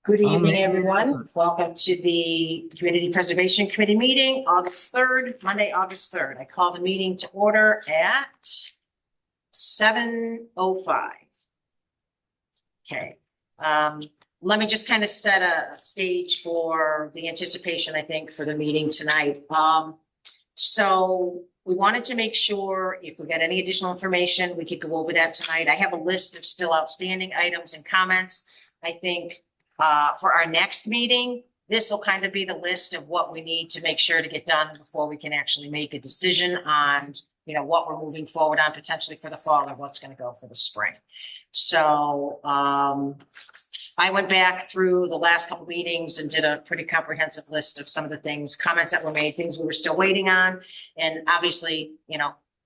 Good evening, everyone. Welcome to the Community Preservation Committee meeting, August 3rd, Monday, August 3rd. I call the meeting to order at 7:05. Okay. Let me just kind of set a stage for the anticipation, I think, for the meeting tonight. So we wanted to make sure if we got any additional information, we could go over that tonight. I have a list of still outstanding items and comments. I think for our next meeting, this will kind of be the list of what we need to make sure to get done before we can actually make a decision on, what we're moving forward on potentially for the fall or what's going to go for the spring. So I went back through the last couple meetings and did a pretty comprehensive list of some of the things, comments that were made, things we were still waiting on. And obviously,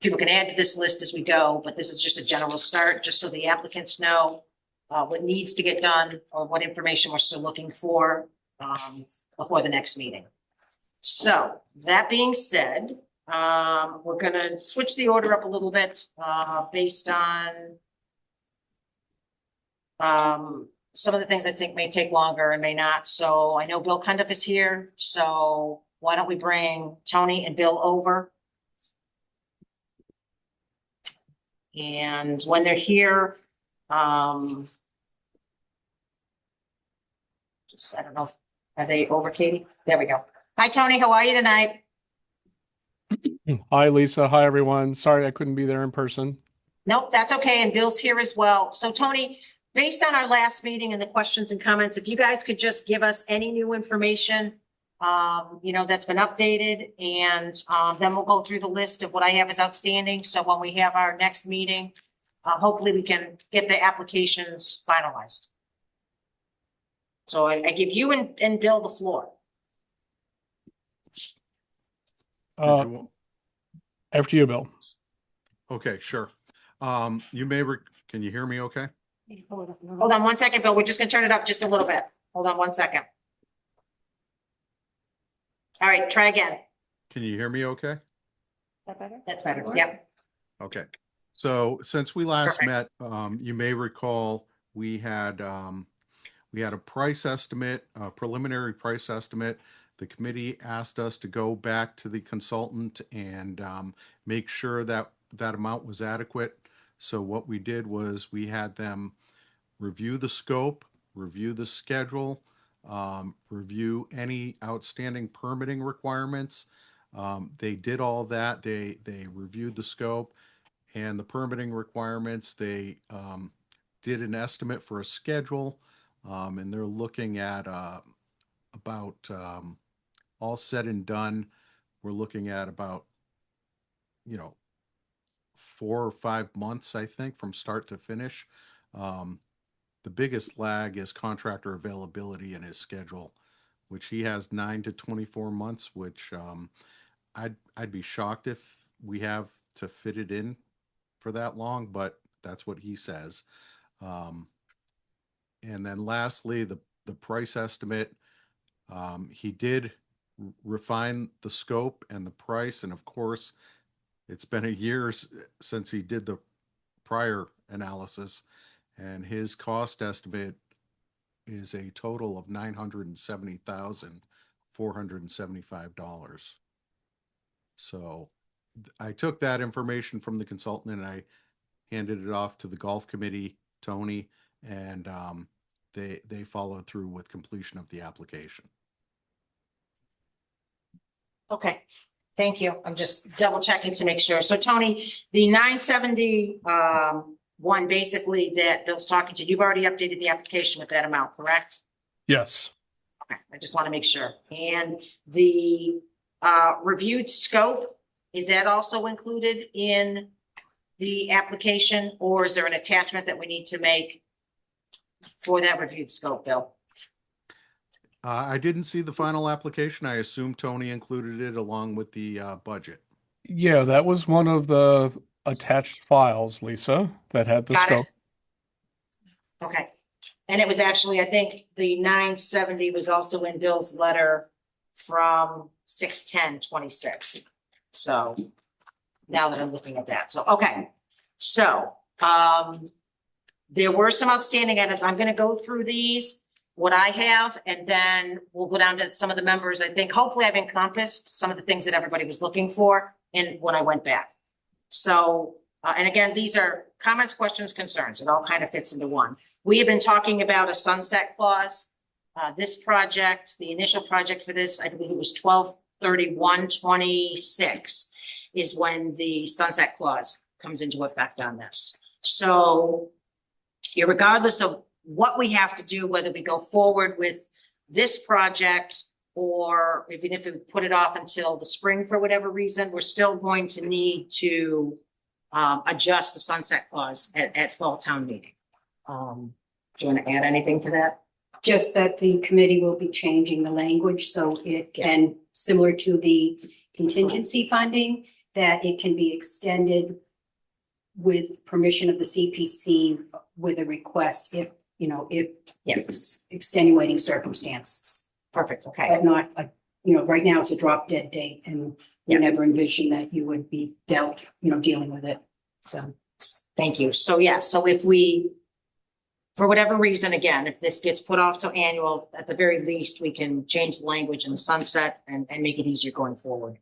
people can add to this list as we go, but this is just a general start, just so the applicants know what needs to get done or what information we're still looking for before the next meeting. So that being said, we're going to switch the order up a little bit based on some of the things I think may take longer and may not. So I know Bill Cundiff is here. So why don't we bring Tony and Bill over? And when they're here, I don't know. Are they over, Katie? There we go. Hi, Tony. How are you tonight? Hi, Lisa. Hi, everyone. Sorry I couldn't be there in person. Nope, that's okay. And Bill's here as well. So, Tony, based on our last meeting and the questions and comments, if you guys could just give us any new information, that's been updated, and then we'll go through the list of what I have as outstanding. So when we have our next meeting, hopefully we can get the applications finalized. So I give you and Bill the floor. After you, Bill. Okay, sure. Can you hear me okay? Hold on one second, Bill. We're just going to turn it up just a little bit. Hold on one second. All right, try again. Can you hear me okay? Is that better? That's better. Yep. Okay. So since we last Perfect. met, you may recall we had a price estimate, a preliminary price estimate. The committee asked us to go back to the consultant and make sure that that amount was adequate. So what we did was we had them review the scope, review the schedule, review any outstanding permitting requirements. They did all that. They reviewed the scope and the permitting requirements. They did an estimate for a schedule, and they're looking at about all said and done, we're looking at about 4 or 5 months, I think, from start to finish. The biggest lag is contractor availability in his schedule, which he has 9 to 24 months, which I'd be shocked if we have to fit it in for that long, but that's what he says. And then lastly, the price estimate, he did refine the scope and the price, and of course it's been a year since he did the prior analysis, and his cost estimate is a total of $970,475. So I took that information from the consultant and I handed it off to the golf committee, Tony, and they followed through with completion of the application. Okay. Thank you. I'm just double checking to make sure. So Tony, the 970 one basically that Bill's talking to, you've already updated the application with that amount, correct? Yes. Okay. I just want to make sure. And the reviewed scope, is that also included in the application, or is there an attachment that we need to make for that reviewed scope, Bill? I didn't see the final application. I assume Tony included it along with the budget. Yeah, that was one of the attached files, Lisa, that had the Got scope. it. Okay. And it was actually, I think the 970 was also in Bill's letter from 6/10/26. So now that I'm looking at that. So, okay. So, there were some outstanding items. I'm going to go through these. what I have, and then we'll go down to some of the members. I think hopefully I've encompassed some of the things that everybody was looking for and when I went back. So, and again, these are comments, questions, concerns. It all kind of fits into one. We have been talking about a sunset clause. This project, the initial project for this, I believe it was 12/31/26 is when the sunset clause comes into effect on this. So regardless of what we have to do, whether we go forward with this project or even if we put it off until the spring for whatever reason, we're still going to need to adjust the sunset clause at fall town meeting. Do you want to add anything to that? Just that the committee will be changing the language so it can, similar to the contingency funding, that it can be extended with permission of the CPC with a request if, if it's extenuating circumstances. Perfect, okay. But not, right now it's a drop dead date and you never envisioned that you would be dealing with it. So. Thank you. So so if we, for whatever reason, again, if this gets put off to annual, at the very least, we can change the language in the sunset and make it easier going forward.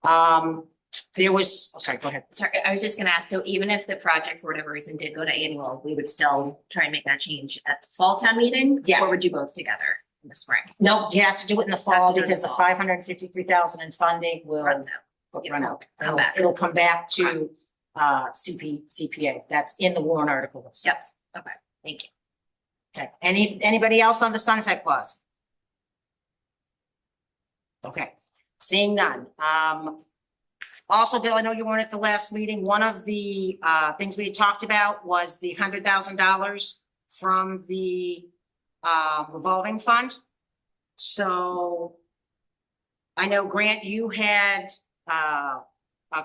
Sorry, go ahead. Sorry, I was just gonna ask, so even if the project for whatever reason did go to annual, we would still try and make that change at the fall town meeting? Yeah. Or would you both together in the spring? No, you have to do it in the Have fall to do it in because the the fall. 553,000 in funding will Runs out. run out. Come back. It'll come back to CPA. That's in the warrant article itself. Okay, thank you. Okay, anybody else on the sunset clause? Okay, seeing none. Also, Bill, I know you weren't at the last meeting. One of the things we had talked about was the $100,000 from the revolving fund. So I know, Grant, you had a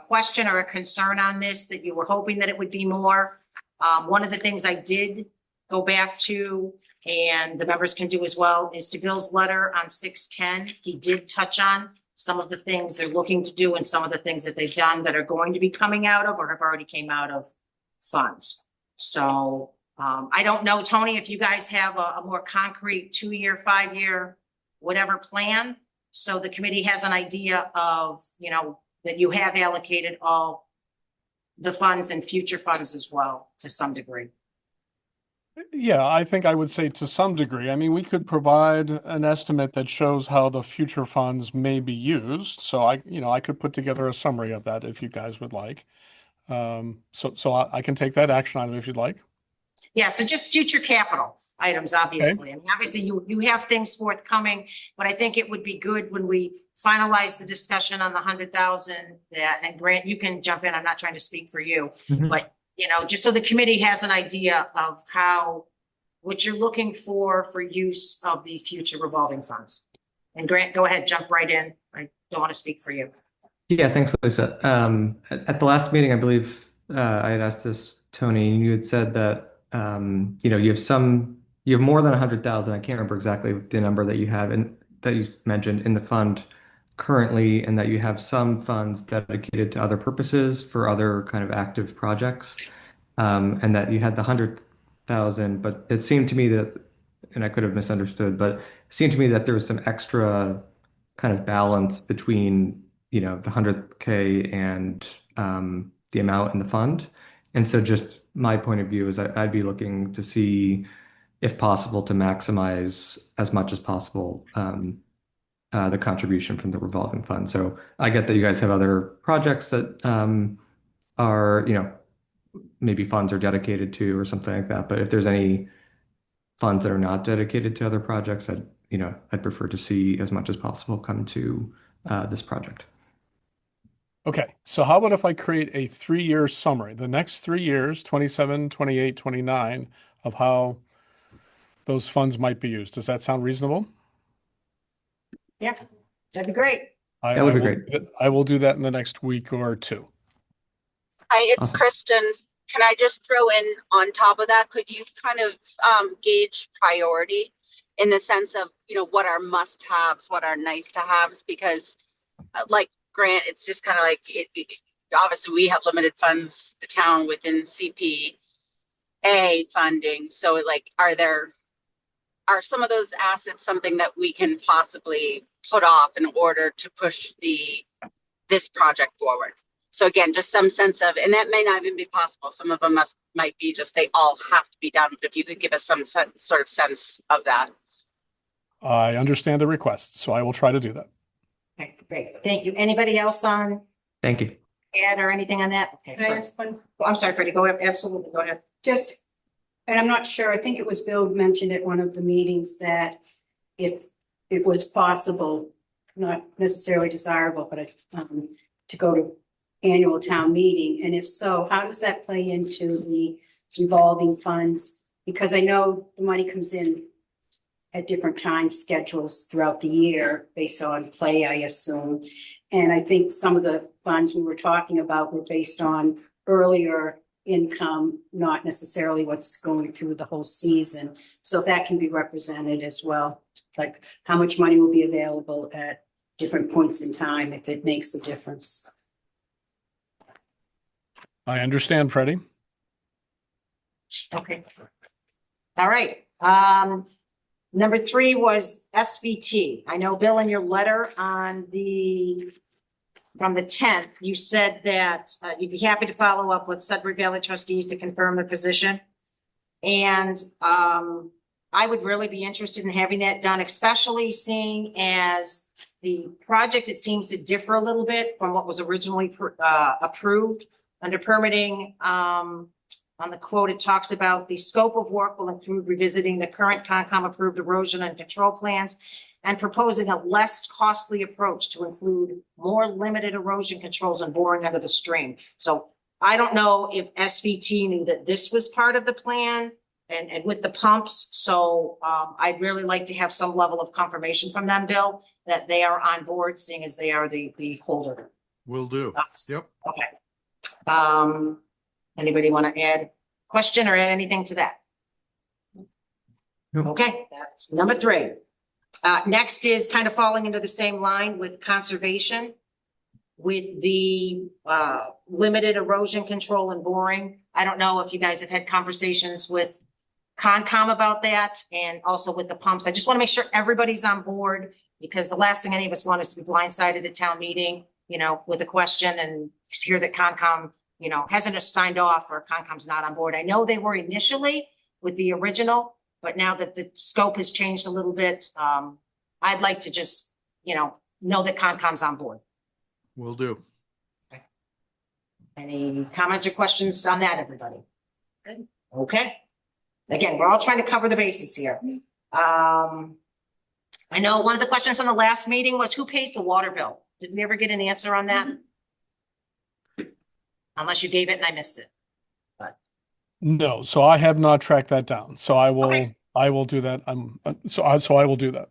question or a concern on this, that you were hoping that it would be more. One of the things I did go back to, and the members can do as well, is to Bill's letter on 6/10. He did touch on some of the things they're looking to do and some of the things that they've done that are going to be coming out of or have already came out of funds. So I don't know, Tony, if you guys have a more concrete 2-year, 5-year, whatever plan. So the committee has an idea of, that you have allocated all the funds and future funds as well to some degree. Yeah, I think I would say to some degree. I mean, we could provide an estimate that shows how the future funds may be used. So I could put together a summary of that if you guys would like. So I can take that action item if you'd like. Yeah, so just future capital items, obviously. I mean, obviously you have things forthcoming, but I think it would be good when we finalize the discussion on the 100,000 and Grant, you can jump in. I'm not trying to speak for you, but just so the committee has an idea of what you're looking for use of the future revolving funds. And Grant, go ahead, jump right in. I don't want to speak for you. Yeah, thanks, Lisa. At the last meeting, I believe I had asked this, Tony, and you had said that you have more than 100,000. I can't remember exactly the number that you have and that you mentioned in the fund currently, and that you have some funds dedicated to other purposes for other kind of active projects, and that you had the 100,000. But it seemed to me that, and I could have misunderstood, but it seemed to me that there was some extra kind of balance between the 100K and the amount in the fund. And so just my point of view is I'd be looking to see, if possible, to maximize as much as possible the contribution from the revolving fund. So I get that you guys have other projects that are, maybe funds are dedicated to or something like that. But if there's any funds that are not dedicated to other projects, I'd prefer to see as much as possible come to this project. Okay, so how about if I create a 3-year summary, the next 3 years, 27, 28, 29, of how those funds might be used? Does that sound reasonable? Yeah, that'd be great. That would be great. I will do that in the next week or two. Hi, it's Awesome. Kristen. Can I just throw in on top of that? Could you kind of gauge priority in the sense of, what are must-haves, what are nice-to-haves? Because like Grant, it's just kind of like, obviously we have limited funds, the town within CPA funding. So are there are some of those assets something that we can possibly put off in order to push this project forward? So again, just some sense of, and that may not even be possible. Some of them might be just, they all have to be done. But if you could give us some sort of sense of that. I understand the request, so I will try to do that. Okay, great. Thank you. Anybody else on Thank you. add or anything on that? Okay, Can I great. ask one? Oh, I'm sorry, Freddie, go ahead. Absolutely, go ahead. Just, and I'm not sure, I think it was Bill mentioned at one of the meetings that if it was possible, not necessarily desirable, but to go to annual town meeting, and if so, how does that play into the revolving funds? Because I know the money comes in at different time schedules throughout the year based on play, I assume. And I think some of the funds we were talking about were based on earlier income, not necessarily what's going through the whole season. So if that can be represented as well, like how much money will be available at different points in time, if it makes a difference. I understand, Freddie. Okay. All right. Number 3 was SVT. I know, Bill, in your letter from the 10th, you said that you'd be happy to follow up with Sudbury Valley trustees to confirm their position. And I would really be interested in having that done, especially seeing as the project, it seems to differ a little bit from what was originally approved under permitting. On the quote, it talks about the scope of work will include revisiting the current Concom approved erosion and control plans and proposing a less costly approach to include more limited erosion controls and boring under the stream. So I don't know if SVT knew that this was part of the plan and with the pumps. So I'd really like to have some level of confirmation from them, Bill, that they are on board, seeing as they are the holder. Will do. Yep. Okay. Anybody want to add question or add anything to that? Nope. Okay, that's number 3. Next is kind of falling into the same line with conservation, with the limited erosion control and boring. I don't know if you guys have had conversations with Concom about that and also with the pumps. I just want to make sure everybody's on board, because the last thing any of us want is to be blindsided at town meeting, with a question and hear that Concom hasn't signed off or Concom's not on board. I know they were initially with the original, but now that the scope has changed a little bit, I'd like to just, know that Concom's on board. Will do. Any comments or questions on that, everybody? Good. Okay. Again, we're all trying to cover the bases here. I know one of the questions on the last meeting was who pays the water bill? Did we ever get an answer on that? Unless you gave it and I missed it. No, so I have not tracked that down. So I will Okay. do that. So I will do that.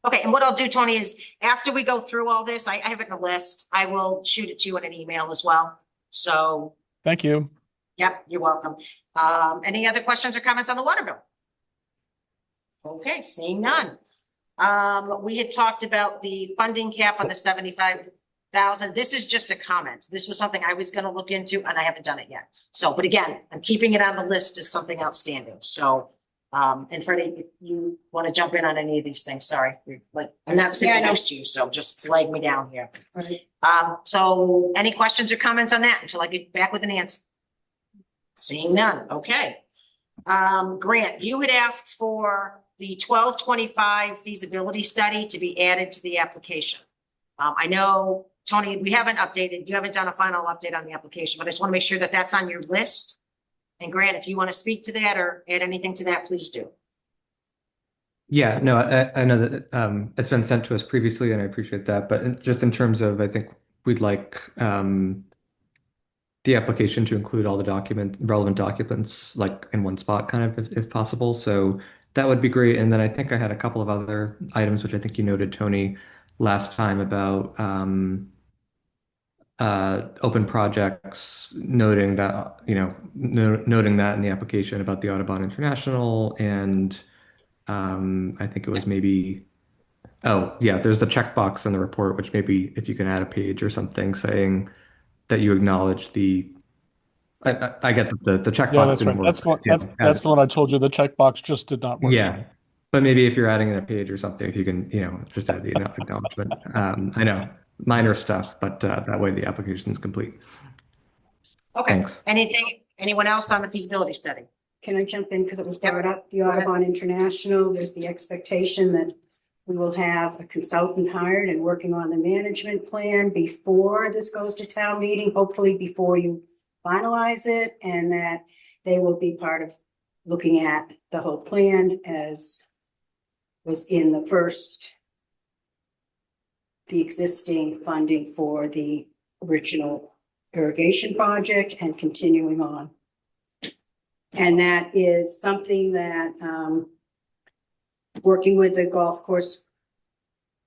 Okay, and what I'll do, Tony, is after we go through all this, I have it in a list. I will shoot it to you in an email as well. So, Thank you. yep, you're welcome. Any other questions or comments on the water bill? Okay, seeing none. We had talked about the funding cap on the 75,000. This is just a comment. This was something I was going to look into and I haven't done it yet. So, but again, I'm keeping it on the list as something outstanding. So, and Freddie, if you want to jump in on any of these things, sorry, I'm not sitting Yeah, no. next to you, so just flag me down here. Right. So any questions or comments on that until I get back with an answer? Seeing none, okay. Grant, you had asked for the 1225 feasibility study to be added to the application. I know, Tony, we haven't updated, you haven't done a final update on the application, but I just want to make sure that that's on your list. And Grant, if you want to speak to that or add anything to that, please do. Yeah, no, I know that it's been sent to us previously, and I appreciate that. But just in terms of, I think we'd like the application to include all the relevant documents, like in one spot, kind of, if possible. So that would be great. And then I think I had a couple of other items, which I think you noted, Tony, last time about open projects, noting that, noting that in the application about the Audubon International, and I think it was maybe, oh yeah, there's the checkbox in the report, which maybe if you can add a page or something saying that you acknowledge I get the checkbox Yeah, that's didn't right. work. That's the one. Yeah, That's the one I told you. The checkbox just did not work. yeah. But maybe if you're adding in a page or something, if you can, just add the acknowledgement. I know, minor stuff, but that way the application is complete. Okay, Thanks. anyone else on the feasibility study? Can I jump in because it was Yep. brought up, the Go ahead. Audubon International, there's the expectation that we will have a consultant hired and working on the management plan before this goes to town meeting, hopefully before you finalize it, and that they will be part of looking at the whole plan as was in the existing funding for the original irrigation project and continuing on. And that is something that, working with the golf course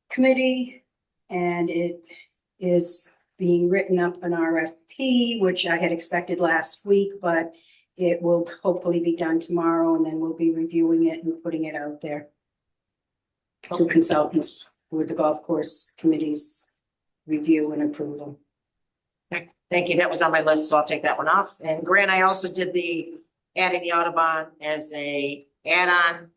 committee, and it is being written up an RFP, which I had expected last week, but it will hopefully be done tomorrow, and then we'll be reviewing it and putting it out there to consultants with the golf course committee's review and approval. Okay, thank you. That was on my list, so I'll take that one off. And Grant, I also did adding the Audubon as a add-on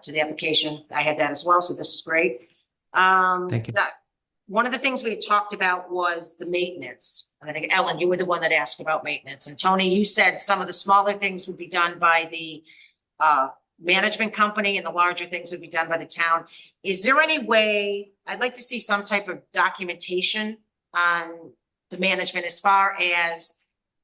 to the application. I had that as well, so this is great. Thank you. One of the things we had talked about was the maintenance. And I think, Ellen, you were the one that asked about maintenance. And Tony, you said some of the smaller things would be done by the management company and the larger things would be done by the town. Is there any way, I'd like to see some type of documentation on the management as far as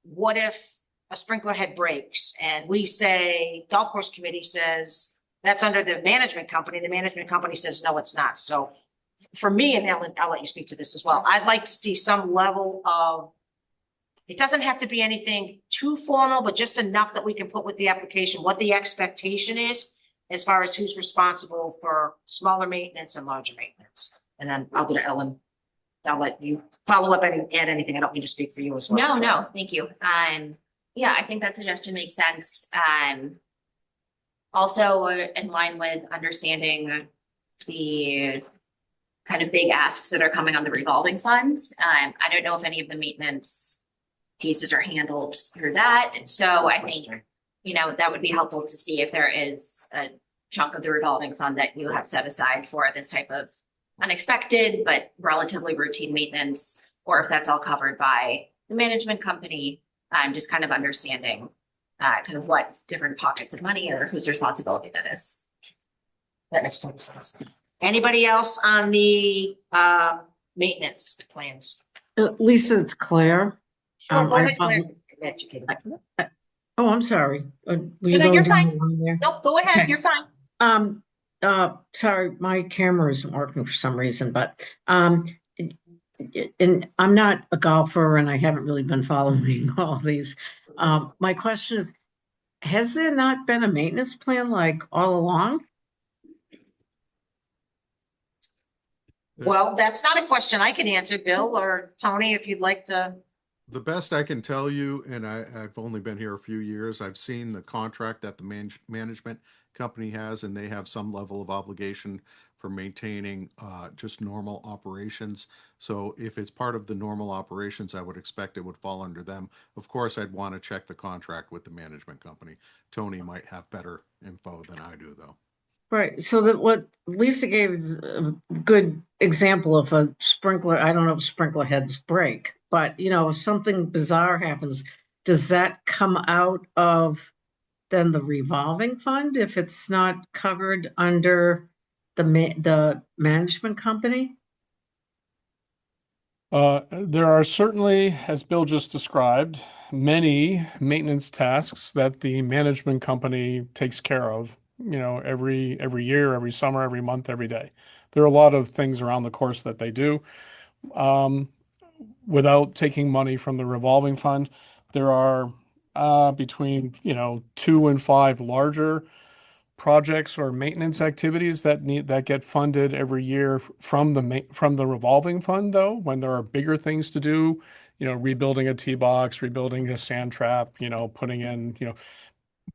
what if a sprinkler head breaks and we say, golf course committee says, that's under the management company says, no, it's not. So for me, and Ellen, I'll let you speak to this as well. I'd like to see some level of, it doesn't have to be anything too formal, but just enough that we can put with the application, what the expectation is as far as who's responsible for smaller maintenance and larger maintenance. And then I'll go to Ellen. I'll let you follow up and add anything. I don't mean to speak for you as well. No, thank you. Yeah, I think that suggestion makes sense. Also in line with understanding the kind of big asks that are coming on the revolving funds. I don't know if any of the maintenance pieces are handled through that. So I think, that would be helpful to see if there is a chunk of the revolving fund that you have set aside for this type of unexpected but relatively routine maintenance, or if that's all covered by the management company. Just kind of understanding kind of what different pockets of money or whose responsibility that is. That makes total sense. Anybody else on the maintenance plans? Lisa, it's Claire. Sure, go I ahead, Claire. apologize. Educated. Oh, I'm sorry. Were you No, going you're down fine. the line there? Nope, go ahead. Okay. You're fine. Sorry, my camera isn't working for some reason, but and I'm not a golfer and I haven't really been following all these. My question is, has there not been a maintenance plan like all along? Well, that's not a question I can answer, Bill or Tony, if you'd like to. The best I can tell you, and I've only been here a few years, I've seen the contract that the management company has, and they have some level of obligation for maintaining just normal operations. So if it's part of the normal operations, I would expect it would fall under them. Of course, I'd want to check the contract with the management company. Tony might have better info than I do, though. Right. So that what Lisa gave is a good example of a sprinkler. I don't know if sprinkler heads break, but if something bizarre happens, does that come out of then the revolving fund if it's not covered under the management company? There are certainly, as Bill just described, many maintenance tasks that the management company takes care of, every year, every summer, every month, every day. There are a lot of things around the course that they do. Without taking money from the revolving fund, there are between 2 and 5 larger projects or maintenance activities that get funded every year from the revolving fund. Though, when there are bigger things to do, rebuilding a tee box, rebuilding a sand trap, putting in,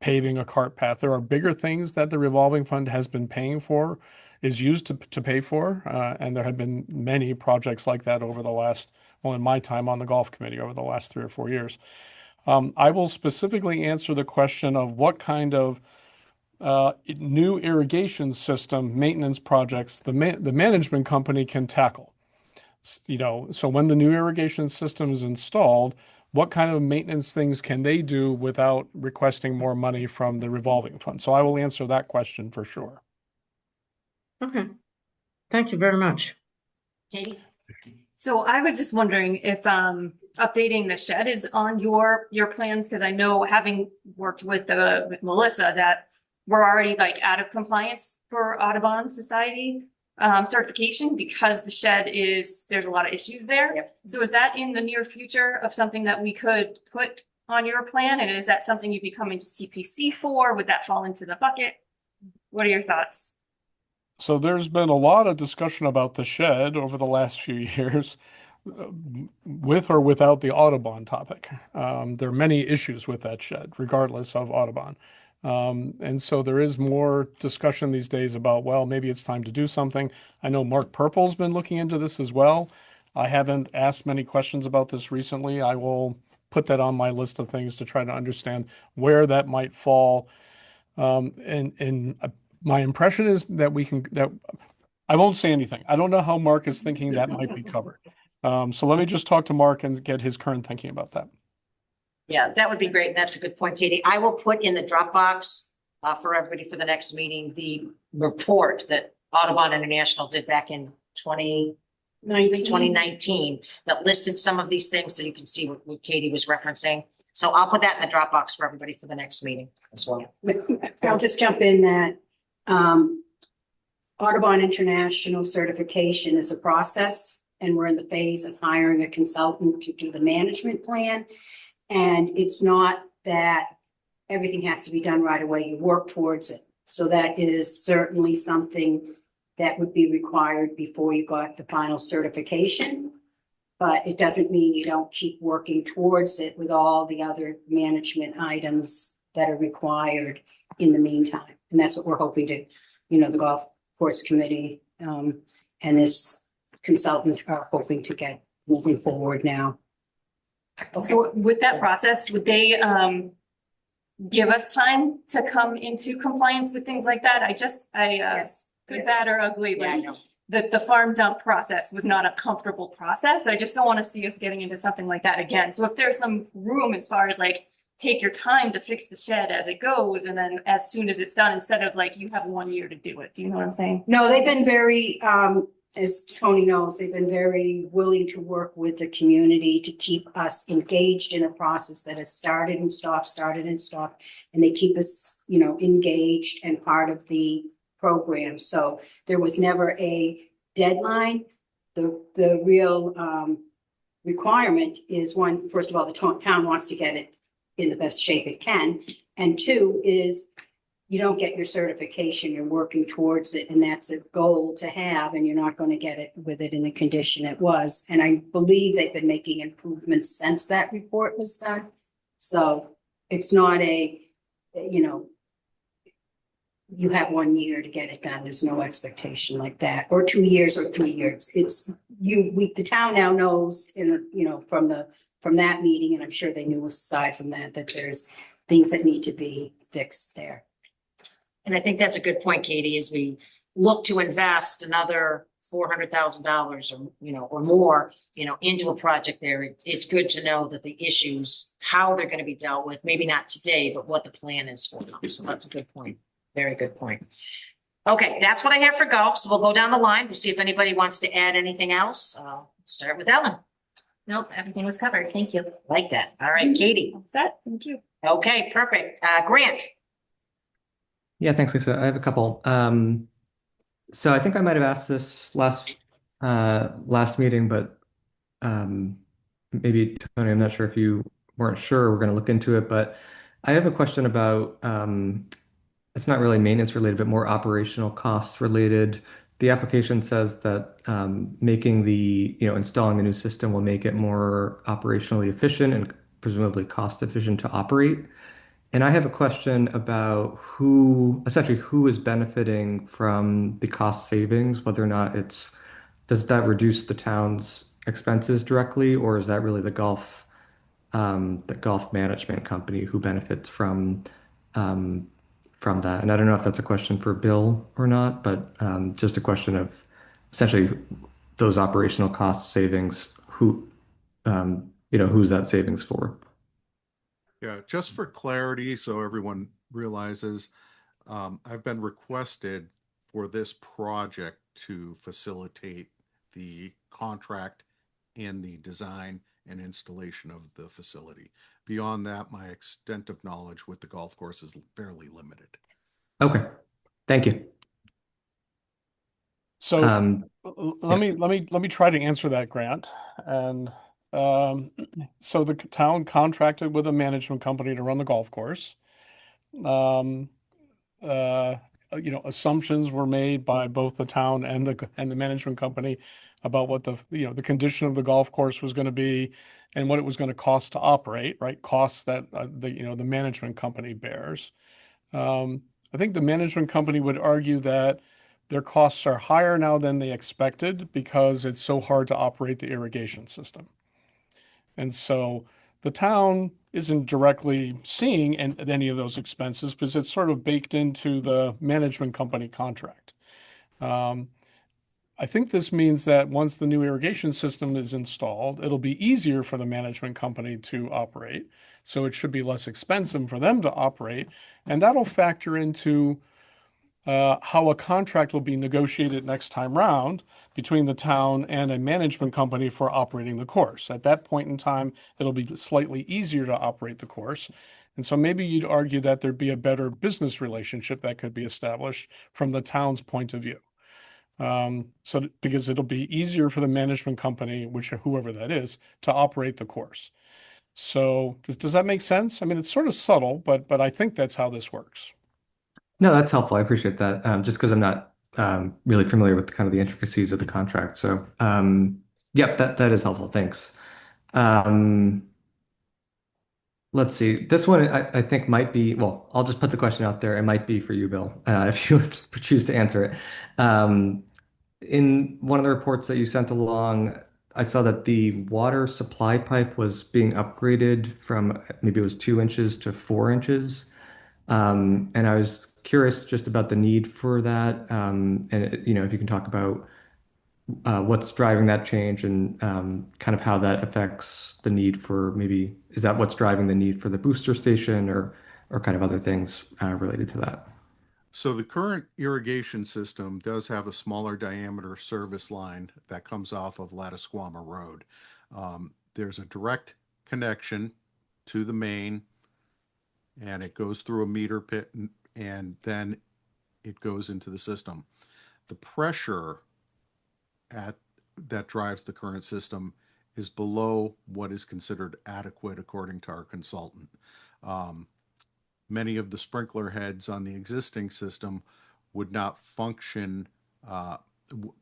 paving a cart path, there are bigger things that the revolving fund has been paying for, is used to pay for, and there have been many projects like that over the last, in my time on the golf committee over the last 3 or 4 years. I will specifically answer the question of what kind of new irrigation system maintenance projects the management company can tackle. So when the new irrigation system is installed, what kind of maintenance things can they do without requesting more money from the revolving fund? So I will answer that question for sure. Okay. Thank you very much. Katie? So I was just wondering if updating the shed is on your plans, because I know, having worked with Melissa, that we're already like out of compliance for Audubon Society certification, because the shed there's a lot of issues there. Yep. So is that in the near future of something that we could put on your plan? And is that something you'd be coming to CPC for? Would that fall into the bucket? What are your thoughts? So there's been a lot of discussion about the shed over the last few years, with or without the Audubon topic. There are many issues with that shed, regardless of Audubon. And so there is more discussion these days about, well, maybe it's time to do something. I know Mark Purple's been looking into this as well. I haven't asked many questions about this recently. I will put that on my list of things to try to understand where that might fall. My impression is that I won't say anything. I don't know how Mark is thinking that might be covered. So let me just talk to Mark and get his current thinking about that. Yeah, that would be great. And that's a good point, Katie. I will put in the Dropbox for everybody for the next meeting, the report that Audubon International did back in 2019 that listed some of these things, so you can see what Katie was referencing. So I'll put that in the Dropbox for everybody for the next meeting as well. I'll just jump in that Audubon International certification is a process, and we're in the phase of hiring a consultant to do the management plan. And it's not that everything has to be done right away. You work towards it. So that is certainly something that would be required before you got the final certification. But it doesn't mean you don't keep working towards it with all the other management items that are required in the meantime. And that's what we're hoping to, the golf course committee and this consultant are hoping to get moving forward now. So with that process, would they give us time to come into compliance with things like that? Yes. Good, Yes. bad, or ugly, Yeah, I like know. the farm dump process was not a comfortable process. I just don't want to see us getting into something like that again. So if there's some room as far as like, take your time to fix the shed as it goes, and then as soon as it's done, instead of like, you have 1 year to do it. Do you know what I'm saying? No, they've been very, as Tony knows, they've been very willing to work with the community to keep us engaged in a process that has started and stopped. And they keep us, engaged and part of the program. So there was never a deadline. The real requirement is, one, first of all, the town wants to get it in the best shape it can. And two is, you don't get your certification, you're working towards it, and that's a goal to have, and you're not going to get it with it in the condition it was. And I believe they've been making improvements since that report was done. So it's not you have 1 year to get it done. There's no expectation like that, or 2 years or 3 years. It's the town now knows from that meeting, and I'm sure they knew aside from that there's things that need to be fixed there. And I think that's a good point, Katie, as we look to invest another $400,000 or more, into a project there. It's good to know that the issues, how they're going to be dealt with, maybe not today, but what the plan is for them. So that's a good point. Very good point. Okay, that's what I have for golf. So we'll go down the line. We'll see if anybody wants to add anything else. Start with Ellen. Nope, everything was covered. Thank you. Like that. All right, Katie. All set? Thank you. Okay, perfect. Grant. Yeah, thanks, Lisa. I have a couple. So I think I might have asked this last meeting, but maybe Tony, I'm not sure if you weren't sure. We're going to look into it, but I have a question about it's not really maintenance related, but more operational cost related. The application says that making installing the new system will make it more operationally efficient and presumably cost efficient to operate. And I have a question about who is benefiting from the cost savings, whether or not does that reduce the town's expenses directly, or is that really the golf management company who benefits from from that. And I don't know if that's a question for Bill or not, but just a question of essentially those operational cost savings, who's that savings for? Yeah, just for clarity, so everyone realizes, I've been requested for this project to facilitate the contract and the design and installation of the facility. Beyond that, my extent of knowledge with the golf course is fairly limited. Okay, thank you. So Yeah. let me try to answer that, Grant. And so the town contracted with a management company to run the golf course. Um, assumptions were made by both the town and the management company about what the condition of the golf course was going to be and what it was going to cost to operate, right? Costs that the management company bears. I think the management company would argue that their costs are higher now than they expected because it's so hard to operate the irrigation system. And so the town isn't directly seeing any of those expenses because it's sort of baked into the management company contract. I think this means that once the new irrigation system is installed, it'll be easier for the management company to operate. So it should be less expensive for them to operate. And that'll factor into how a contract will be negotiated next time round between the town and a management company for operating the course. At that point in time, it'll be slightly easier to operate the course. And so maybe you'd argue that there'd be a better business relationship that could be established from the town's point of view. So because it'll be easier for the management company, whoever that is, to operate the course. So does that make sense? I mean, it's sort of subtle, but I think that's how this works. No, that's helpful. I appreciate that. Just because I'm not really familiar with kind of the intricacies of the contract. So, yep, that is helpful. Thanks. Um, let's see. This one I think might be, well, I'll just put the question out there. It might be for you, Bill, if you choose to answer it. In one of the reports that you sent along, I saw that the water supply pipe was being upgraded from maybe it was 2 inches to 4 inches. And I was curious just about the need for that. And if you can talk about what's driving that change and kind of how that affects the need for maybe, is that what's driving the need for the booster station or kind of other things related to that? So the current irrigation system does have a smaller diameter service line that comes off of Lattisquama Road. There's a direct connection to the main, and it goes through a meter pit, and then it goes into the system. The pressure that drives the current system is below what is considered adequate according to our consultant. Many of the sprinkler heads on the existing system would not function,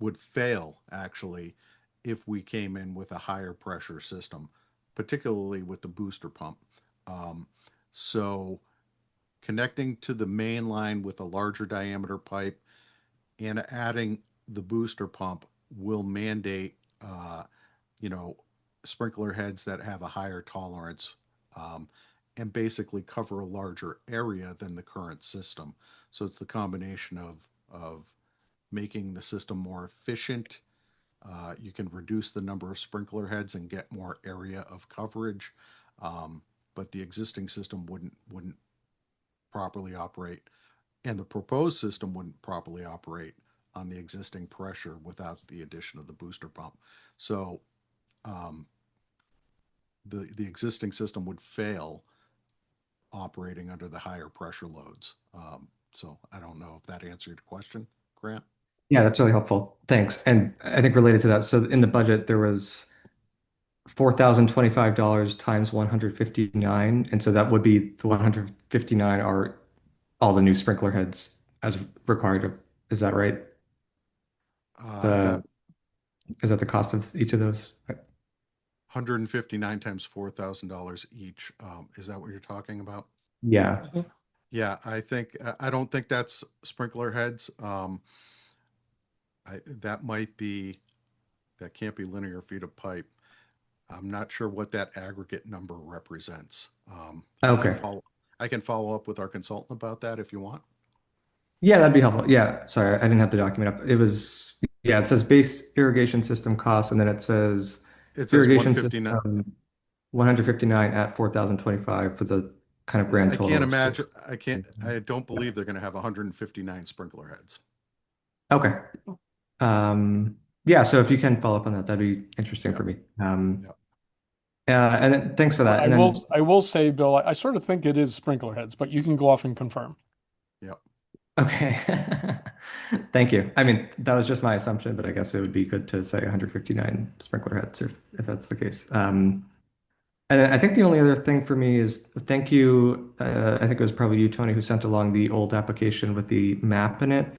would fail actually, if we came in with a higher pressure system, particularly with the booster pump. So connecting to the main line with a larger diameter pipe and adding the booster pump will mandate, sprinkler heads that have a higher tolerance, and basically cover a larger area than the current system. So it's the combination of making the system more efficient. You can reduce the number of sprinkler heads and get more area of coverage, but the existing system wouldn't properly operate, and the proposed system wouldn't properly operate on the existing pressure without the addition of the booster pump. So the existing system would fail operating under the higher pressure loads. So I don't know if that answered your question, Grant. Yeah, that's really helpful. Thanks. And I think related to that, so in the budget, there was $4,025 times 159. And so that would be the 159 are all the new sprinkler heads as required. Is that right? That Is that the cost of each of those? 159 times $4,000 each. Is that what you're talking about? Yeah. Yeah, I don't think that's sprinkler heads. That can't be linear feet of pipe. I'm not sure what that aggregate number represents. Okay. I can follow up with our consultant about that if you want. Yeah, that'd be helpful. Yeah, sorry, I didn't have the document up. It was, yeah, it says base irrigation system cost, and then it says It says irrigation 159. system 159 at 4,025 for the kind of grand I total can't of imagine, six. I don't believe they're going to have 159 sprinkler heads. Okay. Yeah, so if you can follow up on that, that'd be interesting Yep. for me. Yep. And then, thanks for that. I And then, will say, Bill, I sort of think it is sprinkler heads, but you can go off and confirm. Yep. okay. Thank you. I mean, that was just my assumption, but I guess it would be good to say 159 sprinkler heads if that's the case. And I think the only other thing for me is thank you. I think it was probably you, Tony, who sent along the old application with the map in it.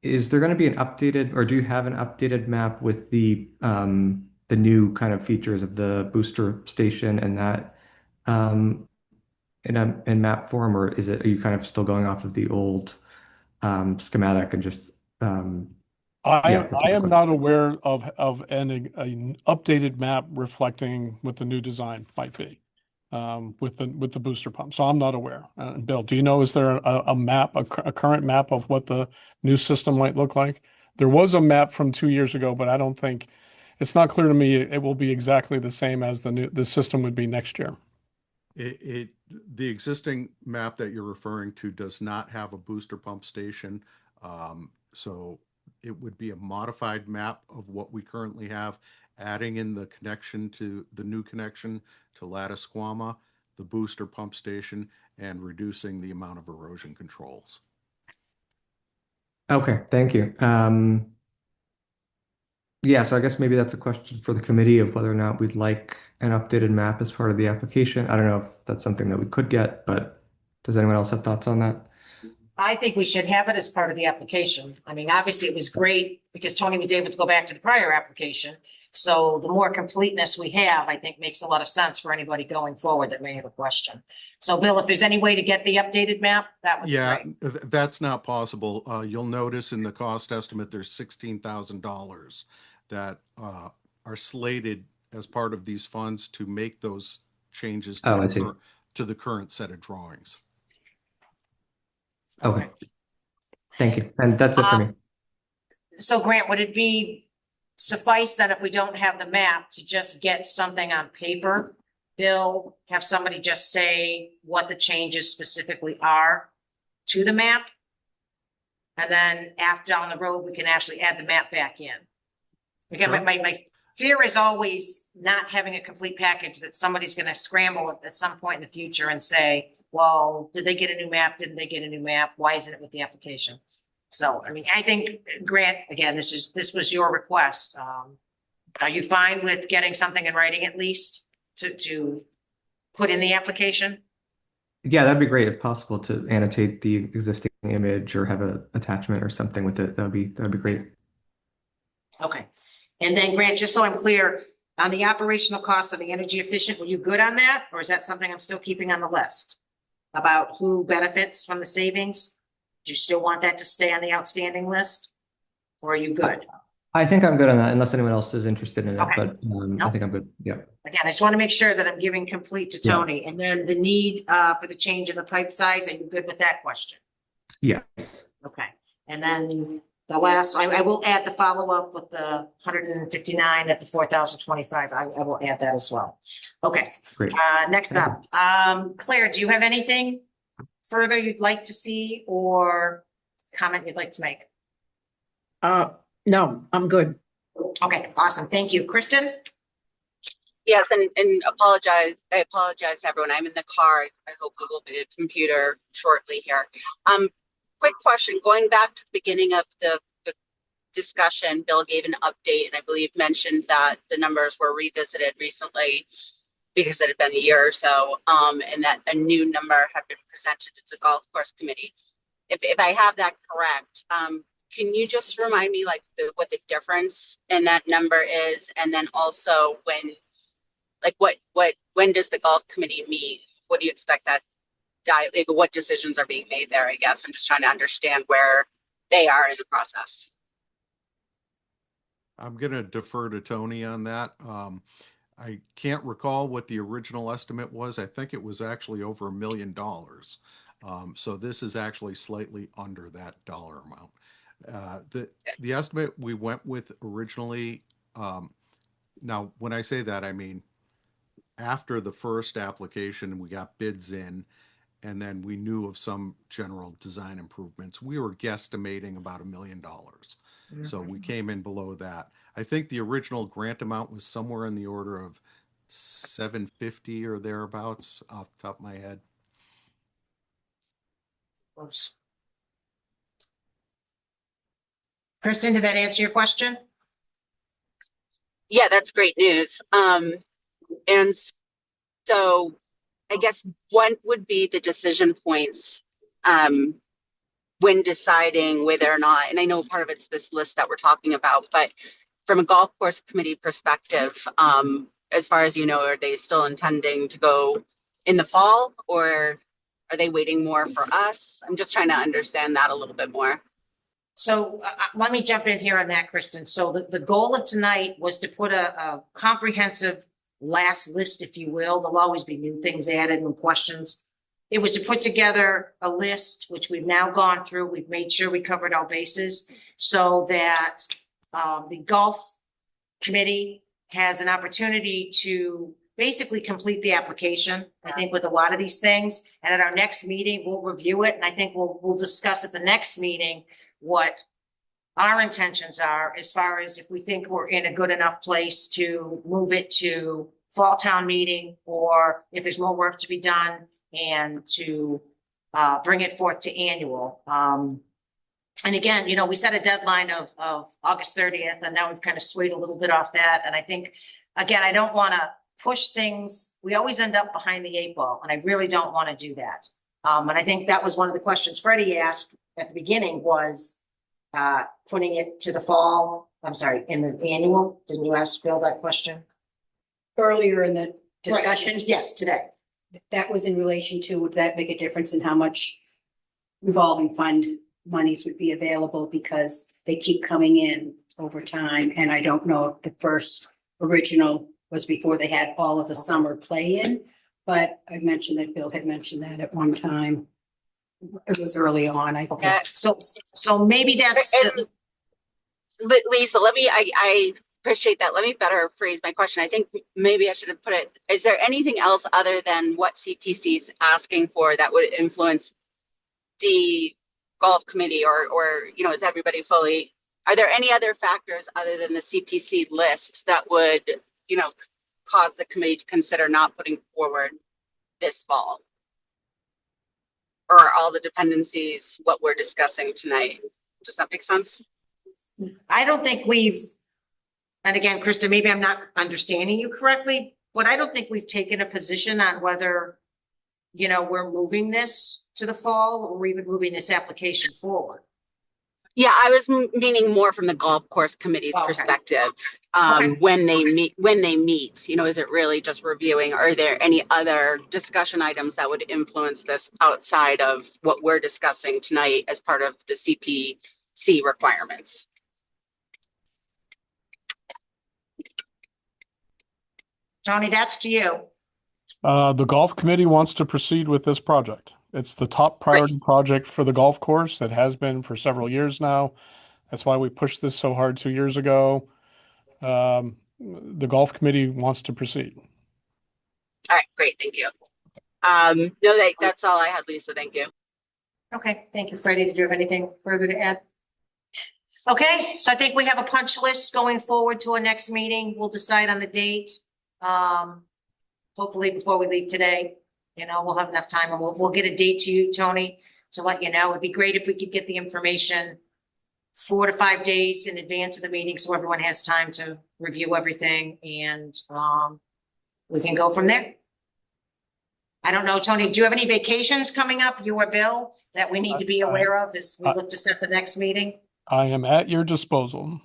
Is there going to be an updated, or do you have an updated map with the new kind of features of the booster station and that in map form, or are you kind of still going off of the old schematic and just yeah, that's I my am question. not aware of an updated map reflecting what the new design might be with the booster pump. So I'm not aware. Bill, do you know, is there a map, a current map of what the new system might look like? There was a map from 2 years ago, but I don't think it's not clear to me it will be exactly the same as the system would be next year. The existing map that you're referring to does not have a booster pump station. So it would be a modified map of what we currently have, adding in the connection to the new connection to Lattisquama, the booster pump station, and reducing the amount of erosion controls. Okay, thank you. Yeah, so I guess maybe that's a question for the committee of whether or not we'd like an updated map as part of the application. I don't know if that's something that we could get, but does anyone else have thoughts on that? I think we should have it as part of the application. I mean, obviously it was great because Tony was able to go back to the prior application. So the more completeness we have, I think makes a lot of sense for anybody going forward that may have a question. So Bill, if there's any way to get the updated map, that would be Yeah, great. that's not possible. You'll notice in the cost estimate, there's $16,000 that are slated as part of these funds to make those changes Oh, I see. to the current set of drawings. Okay. Thank you. And that's it for me. So Grant, would it be suffice that if we don't have the map to just get something on paper? Bill, have somebody just say what the changes specifically are to the map? And then after down the road, we can actually add the map back in. Again, Sure. my fear is always not having a complete package that somebody's gonna scramble at some point in the future and say, well, did they get a new map? Didn't they get a new map? Why isn't it with the application? So, I mean, I think, Grant, again, this was your request. Are you fine with getting something in writing at least to put in the application? Yeah, that'd be great if possible to annotate the existing image or have an attachment or something with it. That'd be great. Okay. And then Grant, just so I'm clear, on the operational costs of the energy efficient, were you good on that? Or is that something I'm still keeping on the list? About who benefits from the savings? Do you still want that to stay on the outstanding list? Or are you good? I think I'm good on that, unless anyone else is interested in it, Okay. but I think I'm good. Yeah. Again, I just want to make sure that I'm giving complete to Yeah. Tony. And then the need for the change in the pipe size, are you good with that question? Yes. Okay. And then the last, I will add the follow-up with the 159 at the 4,025. I will add that as well. Okay. Great. Next up, Claire, do you have anything further you'd like to see or comment you'd like to make? No, I'm good. Okay, awesome. Thank you. Kristen? Yes, and I apologize to everyone. I'm in the car. I hope we will be at a computer shortly here. Quick question, going back to the beginning of the discussion, Bill gave an update and I believe mentioned that the numbers were revisited recently because it had been a year or so, and that a new number had been presented to the golf course committee. If I have that correct, can you just remind me like what the difference in that number is? And then also when does the golf committee meet? What do you expect that what decisions are being made there? I guess I'm just trying to understand where they are in the process. I'm going to defer to Tony on that. I can't recall what the original estimate was. I think it was actually over $1 million. So this is actually slightly under that dollar amount. The estimate we went with originally, now when I say that, I mean after the first application, we got bids in, and then we knew of some general design improvements. We were guesstimating about $1 million. So we came in below that. I think the original grant amount was somewhere in the order of 750 or thereabouts off the top of my head. Kristen, did that answer your question? Yeah, that's great news. And so I guess what would be the decision points when deciding whether or not, and I know part of it's this list that we're talking about, but from a golf course committee perspective, as far as you know, are they still intending to go in the fall, or are they waiting more for us? I'm just trying to understand that a little bit more. So let me jump in here on that, Kristen. So the goal of tonight was to put a comprehensive last list, if you will. There'll always be new things added and questions. It was to put together a list, which we've now gone through. We've made sure we covered our bases so that the golf committee has an opportunity to basically complete the application, I think, with a lot of these things. And at our next meeting, we'll review it. And I think we'll discuss at the next meeting what our intentions are as far as if we think we're in a good enough place to move it to fall town meeting, or if there's more work to be done, and to bring it forth to annual. And again, you know, we set a deadline of August 30th, and now we've kind of swayed a little bit off that. And I think, again, I don't want to push things. We always end up behind the 8 ball, and I really don't want to do that. And I think that was one of the questions Freddie asked at the beginning was putting it to the fall. I'm sorry, in the annual. Didn't you ask Bill that question? Earlier in the discussion. Right. Yes, today. That was in relation to, would that make a difference in how much revolving fund monies would be available, because they keep coming in over time. And I don't know if the first original was before they had all of the summer play in, but I mentioned that Bill had mentioned that at one time. It was early on, I think. Yeah. So maybe that's But Lisa, I appreciate that. Let me better phrase my question. I think maybe I should have put it, is there anything else other than what CPC is asking for that would influence the golf committee, or, you know, is everybody fully, are there any other factors other than the CPC list that would, you know, cause the committee to consider not putting forward this fall? Or are all the dependencies what we're discussing tonight? Does that make sense? I don't think we've, and again, Krista, maybe I'm not understanding you correctly, but I don't think we've taken a position on whether, you know, we're moving this to the fall, or we're even moving this application forward. Yeah, I was meaning more from the golf course committee's Okay. perspective. Okay. When they meet, you know, is it really just reviewing? Are there any other discussion items that would influence this outside of what we're discussing tonight as part of the CPC requirements? Tony, that's to you. The golf committee wants to proceed with this project. It's the top priority project for the golf course. It has been for several years now. That's why we pushed this so hard 2 years ago. The golf committee wants to proceed. All right, great, thank you. No, that's all I had, Lisa, thank you. Okay, thank you, Freddie. Did you have anything further to add? Okay, so I think we have a punch list going forward to our next meeting. We'll decide on the date. Hopefully before we leave today, you know, we'll have enough time, and we'll get a date to you, Tony, to let you know. It'd be great if we could get the information 4 to 5 days in advance of the meeting, so everyone has time to review everything, and we can go from there. I don't know, Tony, do you have any vacations coming up, you or Bill, that we need to be aware of as we look to set the next meeting? I am at your disposal.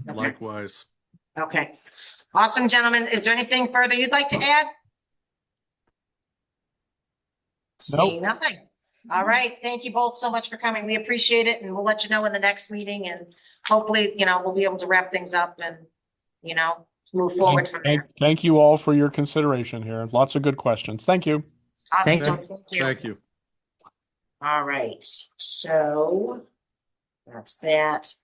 Likewise. Okay. Awesome, gentlemen. Is there anything further you'd like to add? Seeing nothing. All right. Thank you both so much for coming. We appreciate it, and we'll let you know in the next meeting, and hopefully, you know, we'll be able to wrap things up and, you know, move forward from there. Thank you all for your consideration here. Lots of good questions. Thank you. Awesome. Thank you. Tony. Thank you. Thank you. All right, so that's that.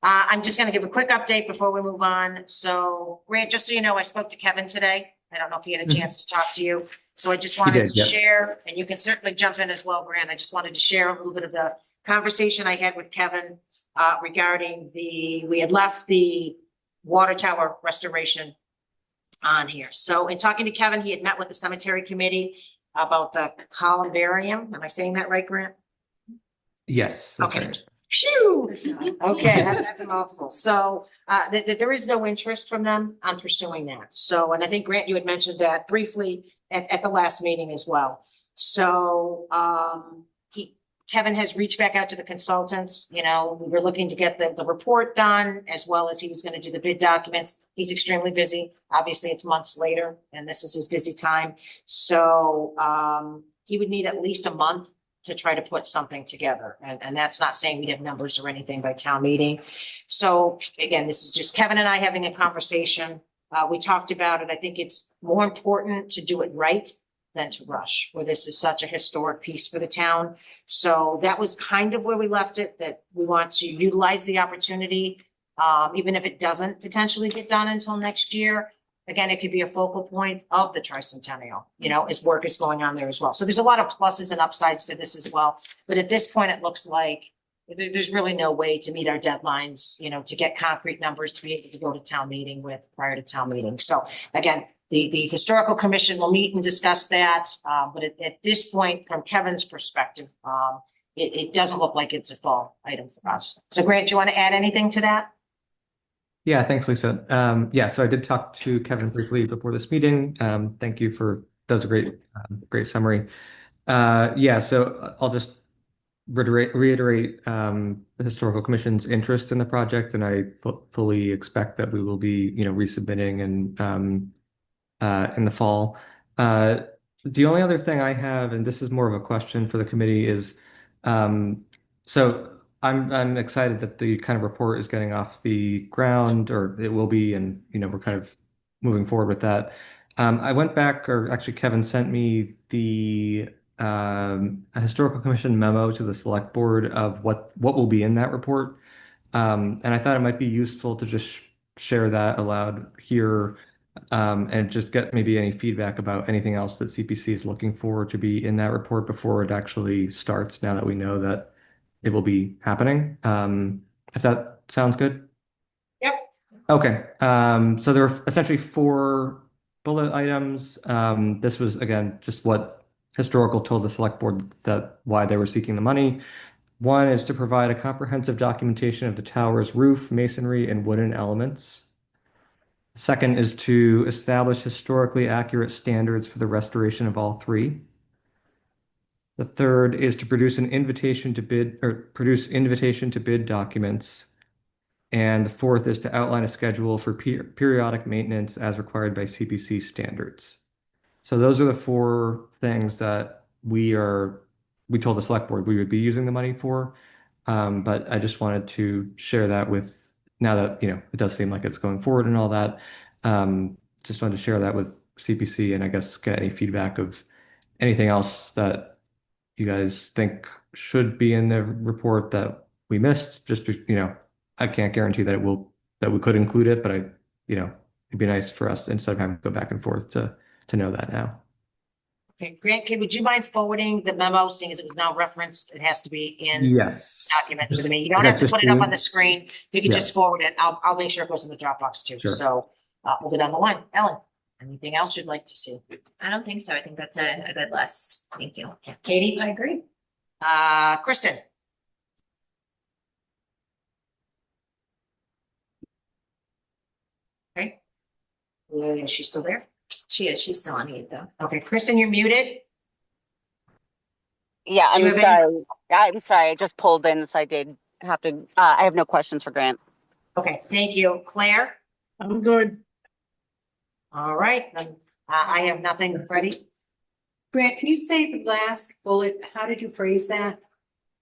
I'm just gonna give a quick update before we move on. So Grant, just so you know, I spoke to Kevin today. I don't know if he had a Mhm. chance to talk to you. So I just wanted did, to yep. share, and you can certainly jump in as well, Grant. I just wanted to share a little bit of the conversation I had with Kevin regarding we had left the water tower restoration on here. So in talking to Kevin, he had met with the cemetery committee about the columbarium. Am I saying that right, Grant? Yes, that's Okay. right. Phew. Okay, that's a mouthful. So there is no interest from them on pursuing that. So, and I think Grant, you had mentioned that briefly at the last meeting as well. So Kevin has reached back out to the consultants. We were looking to get the report done as well as he was going to do the bid documents. He's extremely busy. Obviously, it's months later and this is his busy time. So he would need at least a month to try to put something together. And that's not saying we'd have numbers or anything by town meeting. So again, this is just Kevin and I having a conversation. We talked about it. I think it's more important to do it right than to rush, where this is such a historic piece for the town. So that was kind of where we left it, that we want to utilize the opportunity, even if it doesn't potentially get done until next year. Again, it could be a focal point of the tricentennial, as work is going on there as well. So there's a lot of pluses and upsides to this as well. But at this point, it looks like there's really no way to meet our deadlines, to get concrete numbers to be able to go to town meeting with prior to town meeting. So again, the historical commission will meet and discuss that. But at this point, from Kevin's perspective, it doesn't look like it's a fall item for us. So Grant, do you want to add anything to that? Yeah, thanks, Lisa. So I did talk to Kevin briefly before this meeting. Thank you that was a great summary. So I'll just reiterate the Historical Commission's interest in the project, and I fully expect that we will be, resubmitting and in the fall. The only other thing I have, and this is more of a question for the committee, is so I'm excited that the kind of report is getting off the ground, or it will be, and we're kind of moving forward with that. I went back, or actually Kevin sent me the a historical commission memo to the select board of what will be in that report. And I thought it might be useful to just share that aloud here, and just get maybe any feedback about anything else that CPC is looking for to be in that report before it actually starts, now that we know that it will be happening. If that sounds good. Yep. Okay. So there were essentially 4 bullet items. This was, again, just what historical told the select board that why they were seeking the money. 1 is to provide a comprehensive documentation of the tower's roof, masonry, and wooden elements. 2nd is to establish historically accurate standards for the restoration of all 3. The 3rd is to produce an invitation to bid, or produce invitation to bid documents. And the 4th is to outline a schedule for periodic maintenance as required by CPC standards. So those are the 4 things that we told the select board we would be using the money for. But I just wanted to share that with, now that, it does seem like it's going forward and all that. Just wanted to share that with CPC, and I guess get any feedback of anything else that you guys think should be in the report that we missed. Just, I can't guarantee that we could include it, but it'd be nice for us, instead of having to go back and forth, to know that now. Okay, Grant, would you mind forwarding the memo, seeing as it was now referenced? It has to be in Yes. document to me. You don't have to put it up on the screen. If you could just forward it, I'll make sure it goes in the Dropbox too. Sure. So we'll go down the line. Ellen, anything else you'd like to see? I don't think so. I think that's a good list. Thank you. Okay, Katie? I agree. Kristen? Okay. Is she still there? She is. She's still on mute though. Okay, Kristen, you're muted. Yeah, Do you I'm have any- sorry. I'm sorry. I just pulled in, so I did have to, I have no questions for Grant. Okay, thank you. Claire? I'm good. All right, then I have nothing. Freddie? Grant, can you say the last bullet? How did you phrase that?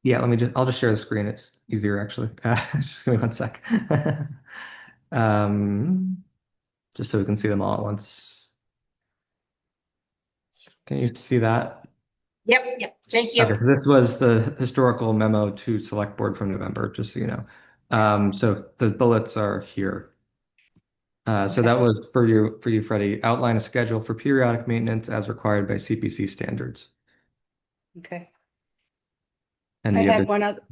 Yeah, I'll just share the screen. It's easier, actually. Just give me 1 sec. Just so we can see them all at once. Can you see that? Yep. Thank you. Okay, so this was the historical memo to select board from November, just so you know. So the bullets are here. So that was for you, Freddie. Outline a schedule for periodic maintenance as required by CPC standards. Okay. And I the other, had one other.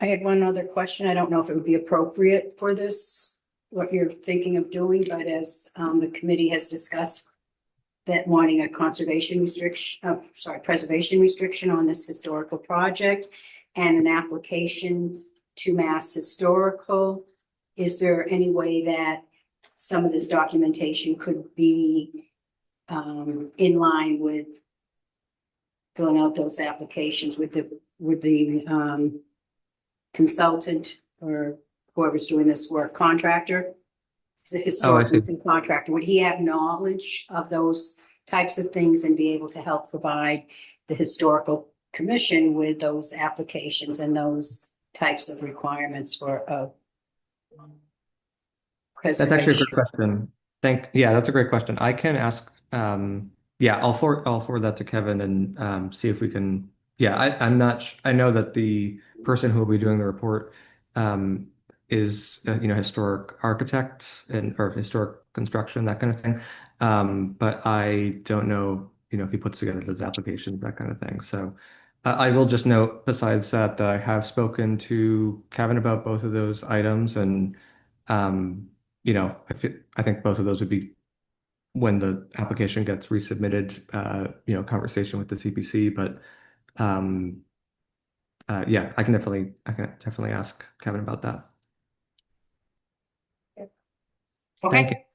I had one other question. I don't know if it would be appropriate for this, what you're thinking of doing, but as the committee has discussed that wanting a conservation restriction, preservation restriction on this historical project and an application to Mass Historical. Is there any way that some of this documentation could be in line with filling out those applications with the consultant or whoever's doing this work, contractor? Is a historic see. roofing contractor, would he have knowledge of those types of things and be able to help provide the historical commission with those applications and those types of requirements for a That's actually a preservation? great question. Yeah, that's a great question. I can ask, yeah, I'll forward that to Kevin and see if we can, yeah, I'm not, I know that the person who will be doing the report is, historic architect or historic construction, that kind of thing. But I don't know, if he puts together those applications, that kind of thing. So I will just note besides that, I have spoken to Kevin about both of those items and, I think both of those would be when the application gets resubmitted, conversation with the CPC, but yeah, I can definitely ask Kevin about that. Thank you. Okay.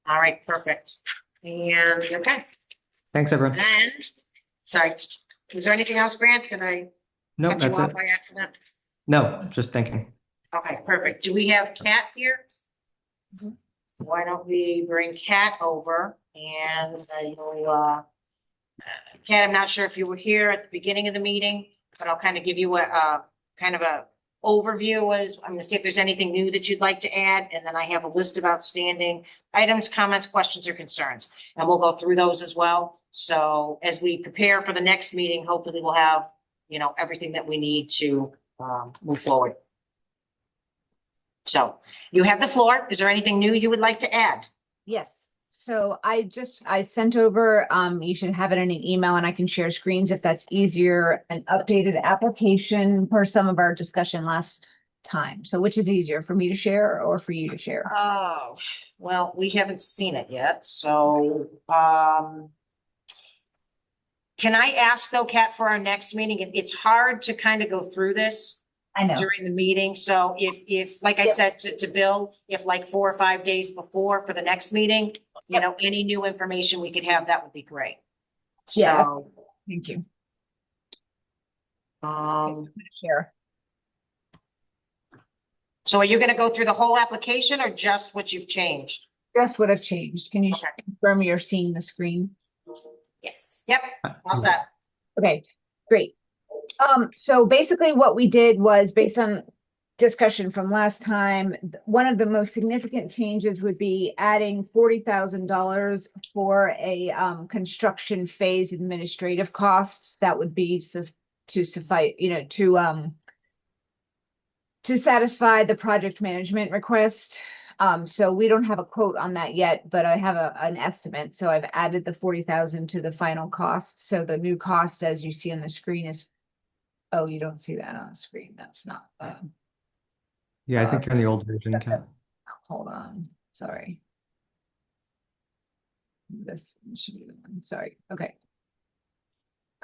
All right, perfect. And, okay, Thanks, everyone. then, sorry, was there anything else, Grant? Did I No, cut you that's off it. by accident? No, just thinking. Okay, perfect. Do we have Kat here? Why don't we bring Kat over and Kat, I'm not sure if you were here at the beginning of the meeting, but I'll kind of give you a kind of a overview as I'm gonna see if there's anything new that you'd like to add, and then I have a list of outstanding items, comments, questions, or concerns, and we'll go through those as well. So as we prepare for the next meeting, hopefully we'll have, everything that we need to move forward. So you have the floor. Is there anything new you would like to add? Yes. So I sent over, you should have it in an email and I can share screens if that's easier, an updated application for some of our discussion last time. So which is easier for me to share or for you to share? Oh, well, we haven't seen it yet, so, can I ask though, Kat, for our next meeting, it's hard to kind of go through this I know. during the meeting, so if, like I Yep. said to Bill, if like 4 or 5 days before for the next meeting, any new information we could have, that would be great. Yeah. So, Thank you. share. So are you gonna go through the whole application or just what you've changed? Just what I've changed. Can you Okay. confirm you're seeing the screen? Yes. Yep, all set. Okay, great. So basically what we did was based on discussion from last time, one of the most significant changes would be adding $40,000 for a construction phase administrative costs. That would be to suffice, to satisfy the project management request. So we don't have a quote on that yet, but I have an estimate. So I've added the 40,000 to the final cost. So the new cost, as you see on the screen, is, oh, you don't see that on the screen. That's not, Yeah, I think you're in the old version, Kat. hold on, sorry. This should be the one, sorry, okay.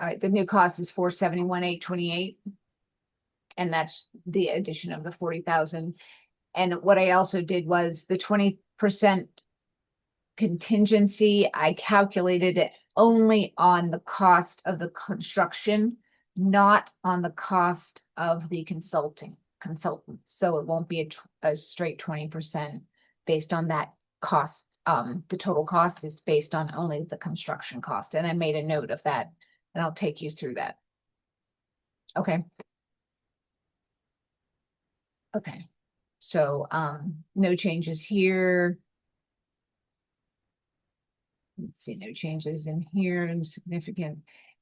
All right, the new cost is 471,828. And that's the addition of the 40,000. And what I also did was the 20% contingency, I calculated it only on the cost of the construction, not on the cost of the consultant. So it won't be a straight 20% based on that cost. The total cost is based on only the construction cost. And I made a note of that and I'll take you through that. Okay. Okay. So, no changes here. Let's see, no changes in here and significant.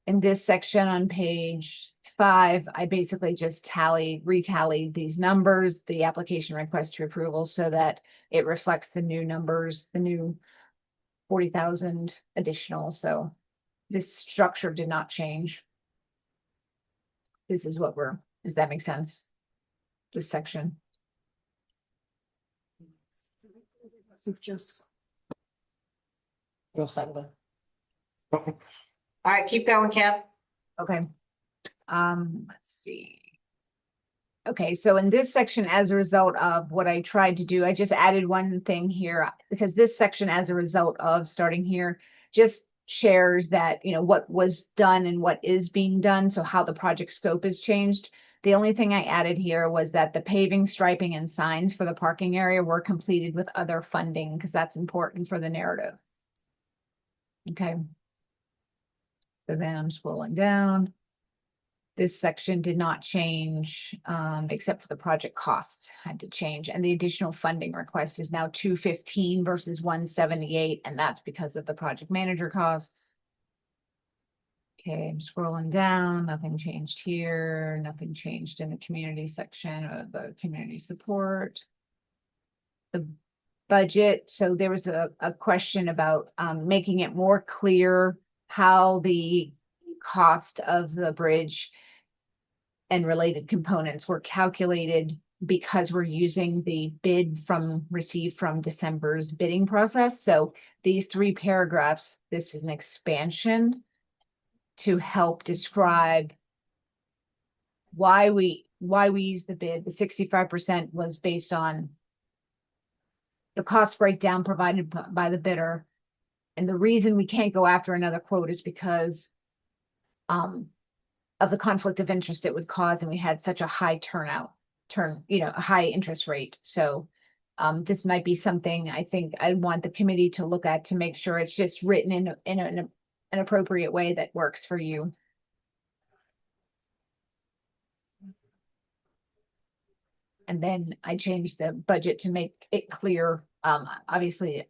In this section on page 5, I basically just retallied these numbers, the application request to approval, so that it reflects the new numbers, the new 40,000 additional. So this structure did not change. This is what does that make sense? This section. Real simple. All right, keep going, Kev. Okay. Let's see. Okay, so in this section, as a result of what I tried to do, I just added one thing here because this section, as a result of starting here, just shares that, what was done and what is being done. So how the project scope has changed. The only thing I added here was that the paving, striping, and signs for the parking area were completed with other funding because that's important for the narrative. Okay. So then I'm scrolling down. This section did not change, except for the project cost had to change. And the additional funding request is now 215 versus 178. And that's because of the project manager costs. Okay, I'm scrolling down. Nothing changed here. Nothing changed in the community section of the community support. The budget. So there was a question about making it more clear how the cost of the bridge and related components were calculated because we're using the bid received from December's bidding process. So these 3 paragraphs, this is an expansion to help describe why we use the bid. The 65% was based on the cost breakdown provided by the bidder. And the reason we can't go after another quote is because of the conflict of interest it would cause, and we had such a high a high interest rate. So this might be something I think I want the committee to look at to make sure it's just written in an appropriate way that works for you. And then I changed the budget to make it clear. Obviously,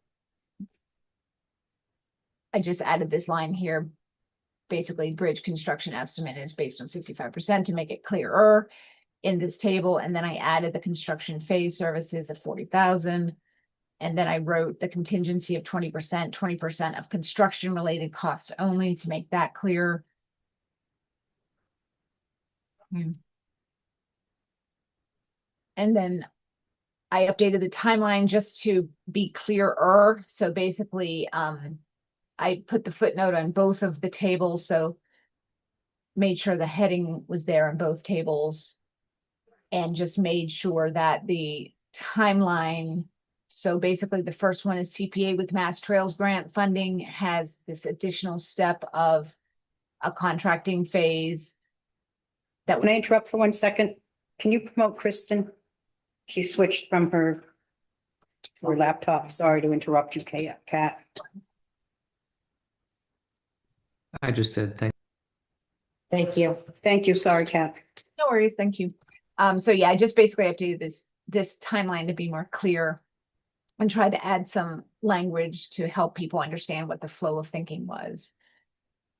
I just added this line here. Basically, bridge construction estimate is based on 65% to make it clearer in this table. And then I added the construction phase services at 40,000. And then I wrote the contingency of 20% of construction related costs only to make that clear. And then I updated the timeline just to be clearer. So basically, I put the footnote on both of the tables, so made sure the heading was there in both tables and just made sure that the timeline. So basically the first one is CPA with Mass Trails grant funding has this additional step of a contracting phase. Can I interrupt for 1 second? Can you promote Kristen? She switched from her laptop. Sorry to interrupt you, Kat. I just did. Thank you. Thank you. Sorry, Kat. No worries, thank you. So yeah, I just basically updated this timeline to be more clear and tried to add some language to help people understand what the flow of thinking was.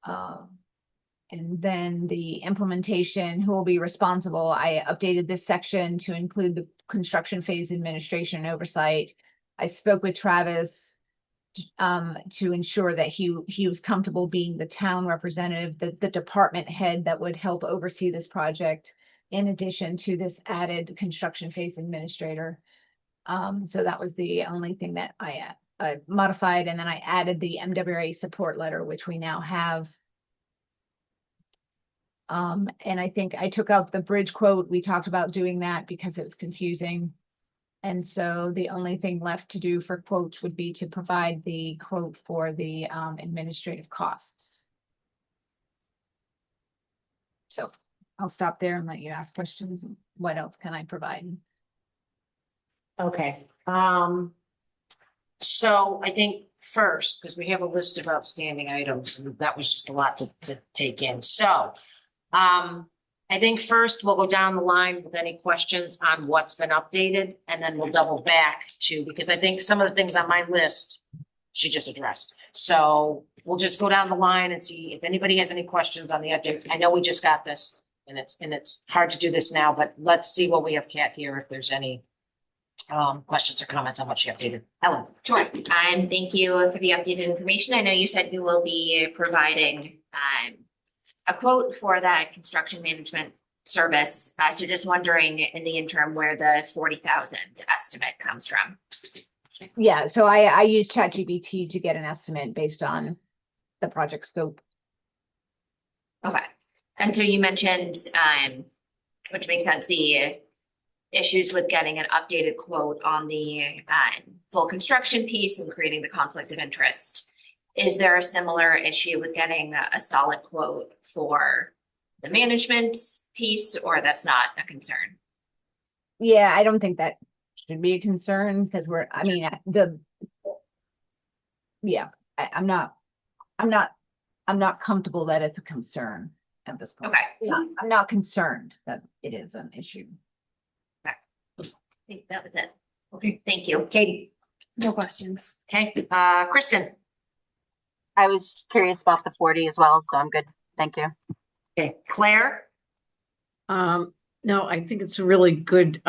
And then the implementation, who will be responsible. I updated this section to include the construction phase administration and oversight. I spoke with Travis to ensure that he was comfortable being the town representative, the department head that would help oversee this project, in addition to this added construction phase administrator. So that was the only thing that I modified. And then I added the MWA support letter, which we now have. And I think I took out the bridge quote. We talked about doing that because it was confusing. And so the only thing left to do for quotes would be to provide the quote for the administrative costs. So I'll stop there and let you ask questions. What else can I provide? Okay, so I think first, because we have a list of outstanding items, and that was just a lot to take in. So, I think first we'll go down the line with any questions on what's been updated, and then we'll double back to, because I think some of the things on my list she just addressed. So we'll just go down the line and see if anybody has any questions on the updates. I know we just got this and it's hard to do this now, but let's see what we have Kat here, if there's any questions or comments on what she updated. Ellen. Sure. Thank you for the updated information. I know you said you will be providing a quote for that construction management service. So just wondering in the interim where the 40,000 estimate comes from. Yeah, so I use ChatGPT to get an estimate based on the project scope. Okay. And so you mentioned, which makes sense, the issues with getting an updated quote on the full construction piece and creating the conflict of interest. Is there a similar issue with getting a solid quote for the management piece, or that's not a concern? Yeah, I don't think that should be a concern because I'm not comfortable that it's a concern at this point. Okay. I'm not concerned that it is an issue. I think that was it. Okay. Thank you. Katie. No questions. Okay. Kristen. I was curious about the 40 as well, so I'm good. Thank you. Okay. Claire. No, I think it's a really good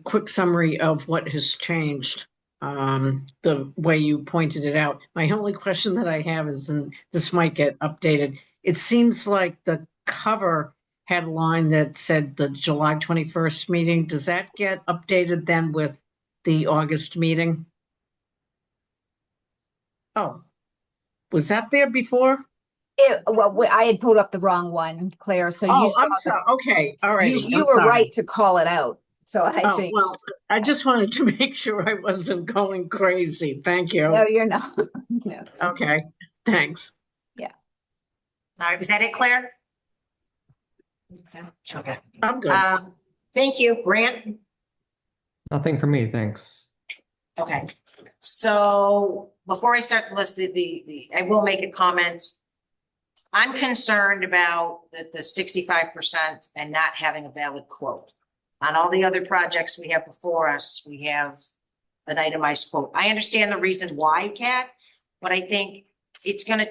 quick summary of what has changed, the way you pointed it out. My only question that I have is, and this might get updated, it seems like the cover had a line that said the July 21st meeting. Does that get updated then with the August meeting? Oh, was that there before? I had pulled up the wrong one, Claire, so Oh, you I'm sorry. Okay, all right. you were right to call it out. So I Oh, changed. well, I just wanted to make sure I wasn't going crazy. Thank you. No, you're not. No. Okay, thanks. All right. Was that it, Claire? Okay. I'm good. Thank you. Grant. Nothing for me, thanks. Okay. So before I start the list, I will make a comment. I'm concerned about the 65% and not having a valid quote. On all the other projects we have before us, we have an itemized quote. I understand the reason why, Kat, but I think it's going to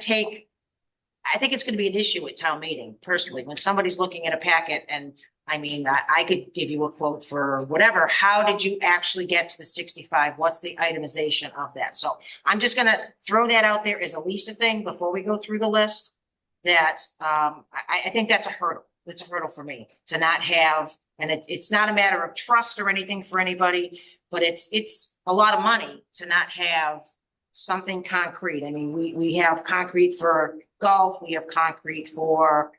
be an issue at town meeting, personally, when somebody's looking at a packet and I could give you a quote for whatever. How did you actually get to the 65? What's the itemization of that? So I'm just going to throw that out there as a Lisa thing before we go through the list. That I think that's a hurdle. It's a hurdle for me to not have, and it's not a matter of trust or anything for anybody, but it's a lot of money to not have something concrete. I mean, we have concrete for golf, we have concrete for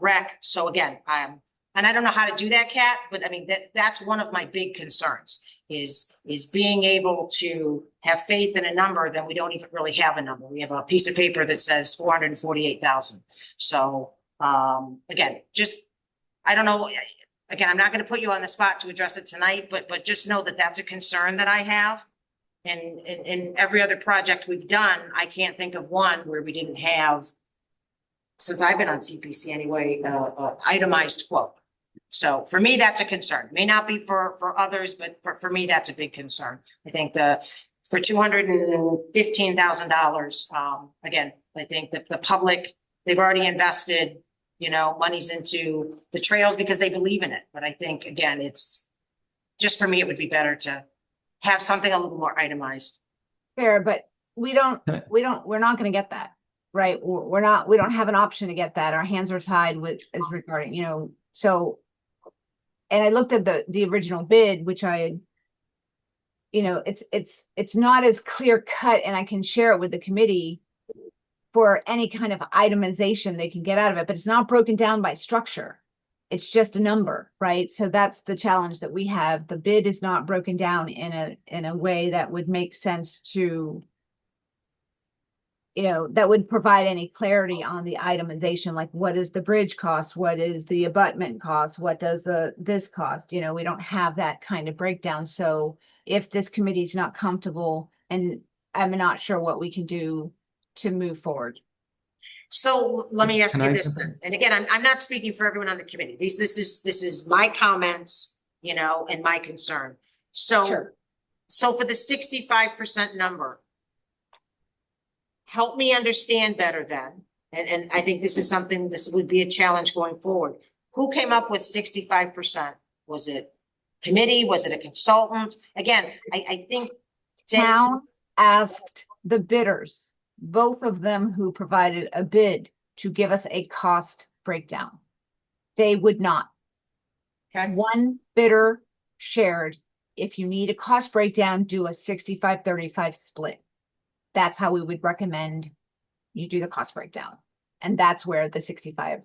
rec. So again, and I don't know how to do that, Kat, but I mean, that's one of my big concerns is being able to have faith in a number that we don't even really have a number. We have a piece of paper that says 448,000. So again, I don't know. Again, I'm not going to put you on the spot to address it tonight, but just know that that's a concern that I have. And in every other project we've done, I can't think of one where we didn't have, since I've been on CPC anyway, itemized quote. So for me, that's a concern. May not be for others, but for me, that's a big concern. I think for $215,000, again, I think that the public, they've already invested, monies into the trails because they believe in it. But I think, again, it's just, for me, it would be better to have something a little more itemized. Fair, but we're not going to get that, right? We don't have an option to get that. Our hands are tied as regarding, so. And I looked at the original bid, which it's not as clear cut, and I can share it with the committee for any kind of itemization they can get out of it, but it's not broken down by structure. It's just a number, right? So that's the challenge that we have. The bid is not broken down in a way that would make sense to, that would provide any clarity on the itemization, like what is the bridge cost? What is the abutment cost? What does this cost? We don't have that kind of breakdown. So if this committee is not comfortable, and I'm not sure what we can do to move forward. So let me ask Can you I this jump then. And again, I'm not speaking for everyone on the committee. This is my comments, and my concern. So, Sure. So for the 65% number, help me understand better then, and I think this is something, this would be a challenge going forward. Who came up with 65%? Was it committee? Was it a consultant? Again, I think. Town asked the bidders, both of them who provided a bid, to give us a cost breakdown. They would not. Okay. One bidder shared, if you need a cost breakdown, do a 65-35 split. That's how we would recommend you do the cost breakdown. And that's where the 65,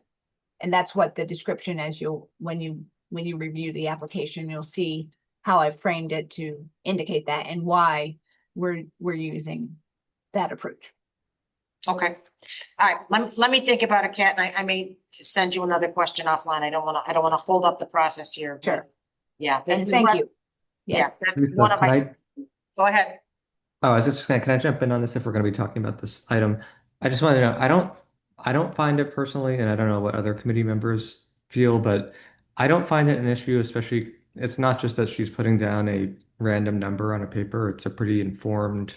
and that's what the description, as when you review the application, you'll see how I framed it to indicate that and why we're using that approach. Okay. All right. Let me think about it, Kat, and I may send you another question offline. I don't want to hold up the process here. Sure. Yeah. And thank you. Yeah. That's one of my, go ahead. Oh, I was just gonna, can I jump in on this if we're gonna be talking about this item? I just want to know, I don't find it personally, and I don't know what other committee members feel, but I don't find it an issue, especially, it's not just that she's putting down a random number on a paper, it's a pretty informed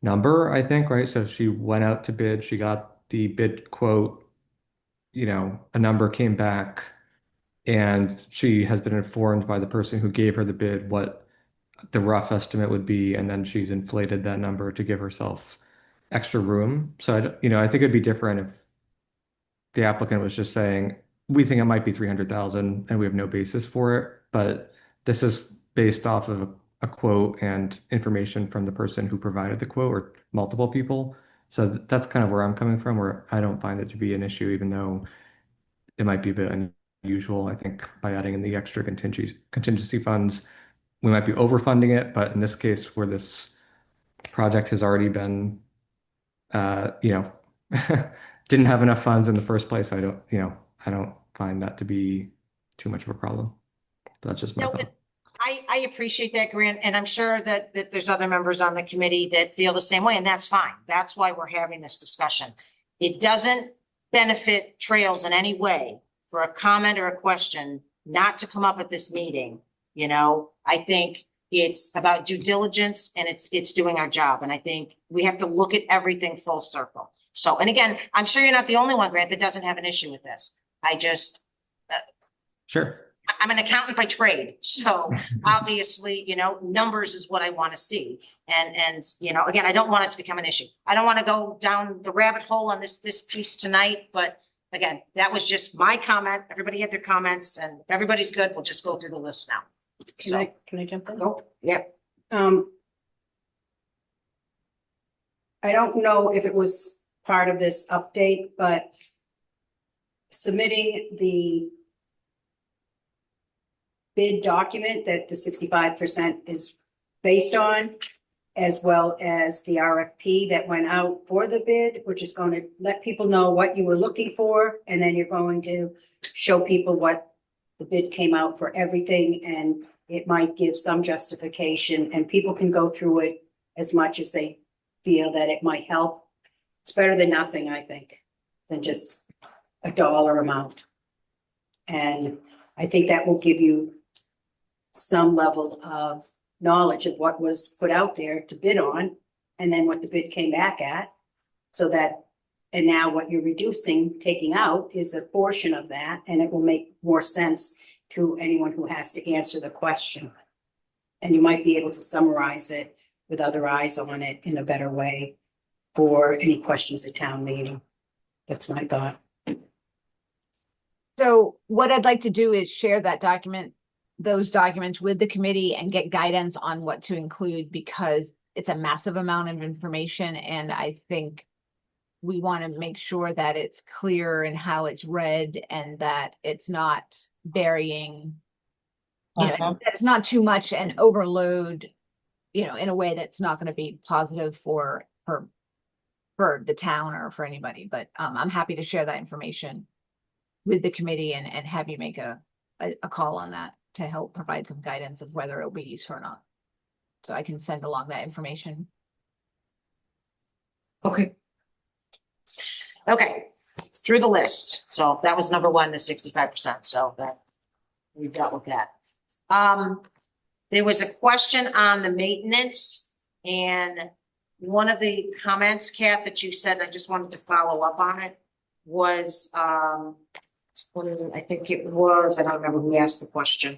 number, I think, right? So she went out to bid, she got the bid quote, a number came back, and she has been informed by the person who gave her the bid what the rough estimate would be, and then she's inflated that number to give herself extra room. So I think it'd be different if the applicant was just saying, we think it might be 300,000 and we have no basis for it, but this is based off of a quote and information from the person who provided the quote or multiple people. So that's kind of where I'm coming from, where I don't find it to be an issue, even though it might be a bit unusual. I think by adding in the extra contingency funds, we might be overfunding it, but in this case, where this project has already been, didn't have enough funds in the first place, I don't find that to be too much of a problem. But that's just my No, thought. I appreciate that, Grant, and I'm sure that there's other members on the committee that feel the same way, and that's fine. That's why we're having this discussion. It doesn't benefit Trails in any way for a comment or a question not to come up at this meeting. I think it's about due diligence, and it's doing our job. And I think we have to look at everything full circle. So, and again, I'm sure you're not the only one, Grant, that doesn't have an issue with this. Sure. I'm an accountant by trade. So obviously, numbers is what I want to see. And, again, I don't want it to become an issue. I don't want to go down the rabbit hole on this piece tonight, but again, that was just my comment. Everybody had their comments, and if everybody's good, we'll just go through the list now. Can I jump in? Go. Yeah. I don't know if it was part of this update, but submitting the bid document that the 65% is based on, as well as the RFP that went out for the bid, which is going to let people know what you were looking for. And then you're going to show people what the bid came out for everything, and it might give some justification, and people can go through it as much as they feel that it might help. It's better than nothing, I think, than just a dollar amount. And I think that will give you some level of knowledge of what was put out there to bid on, and then what the bid came back at. So that, and now what you're reducing, taking out, is a portion of that, and it will make more sense to anyone who has to answer the question. And you might be able to summarize it with other eyes on it in a better way for any questions at town meeting. That's my thought. So what I'd like to do is share that document, those documents with the committee, and get guidance on what to include, because it's a massive amount of information. And I think we want to make sure that it's clear in how it's read, and that it's not burying, that it's not too much and overload, in a way that's not going to be positive for the town or for anybody. But I'm happy to share that information with the committee and have you make a call on that to help provide some guidance of whether it'll be useful or not. So I can send along that information. Okay. Okay, through the list. So that was number one, the 65%. So that we've dealt with that. There was a question on the maintenance, and one of the comments, Kat, that you said, I just wanted to follow up on it, was, when I think it was, I don't remember who asked the question.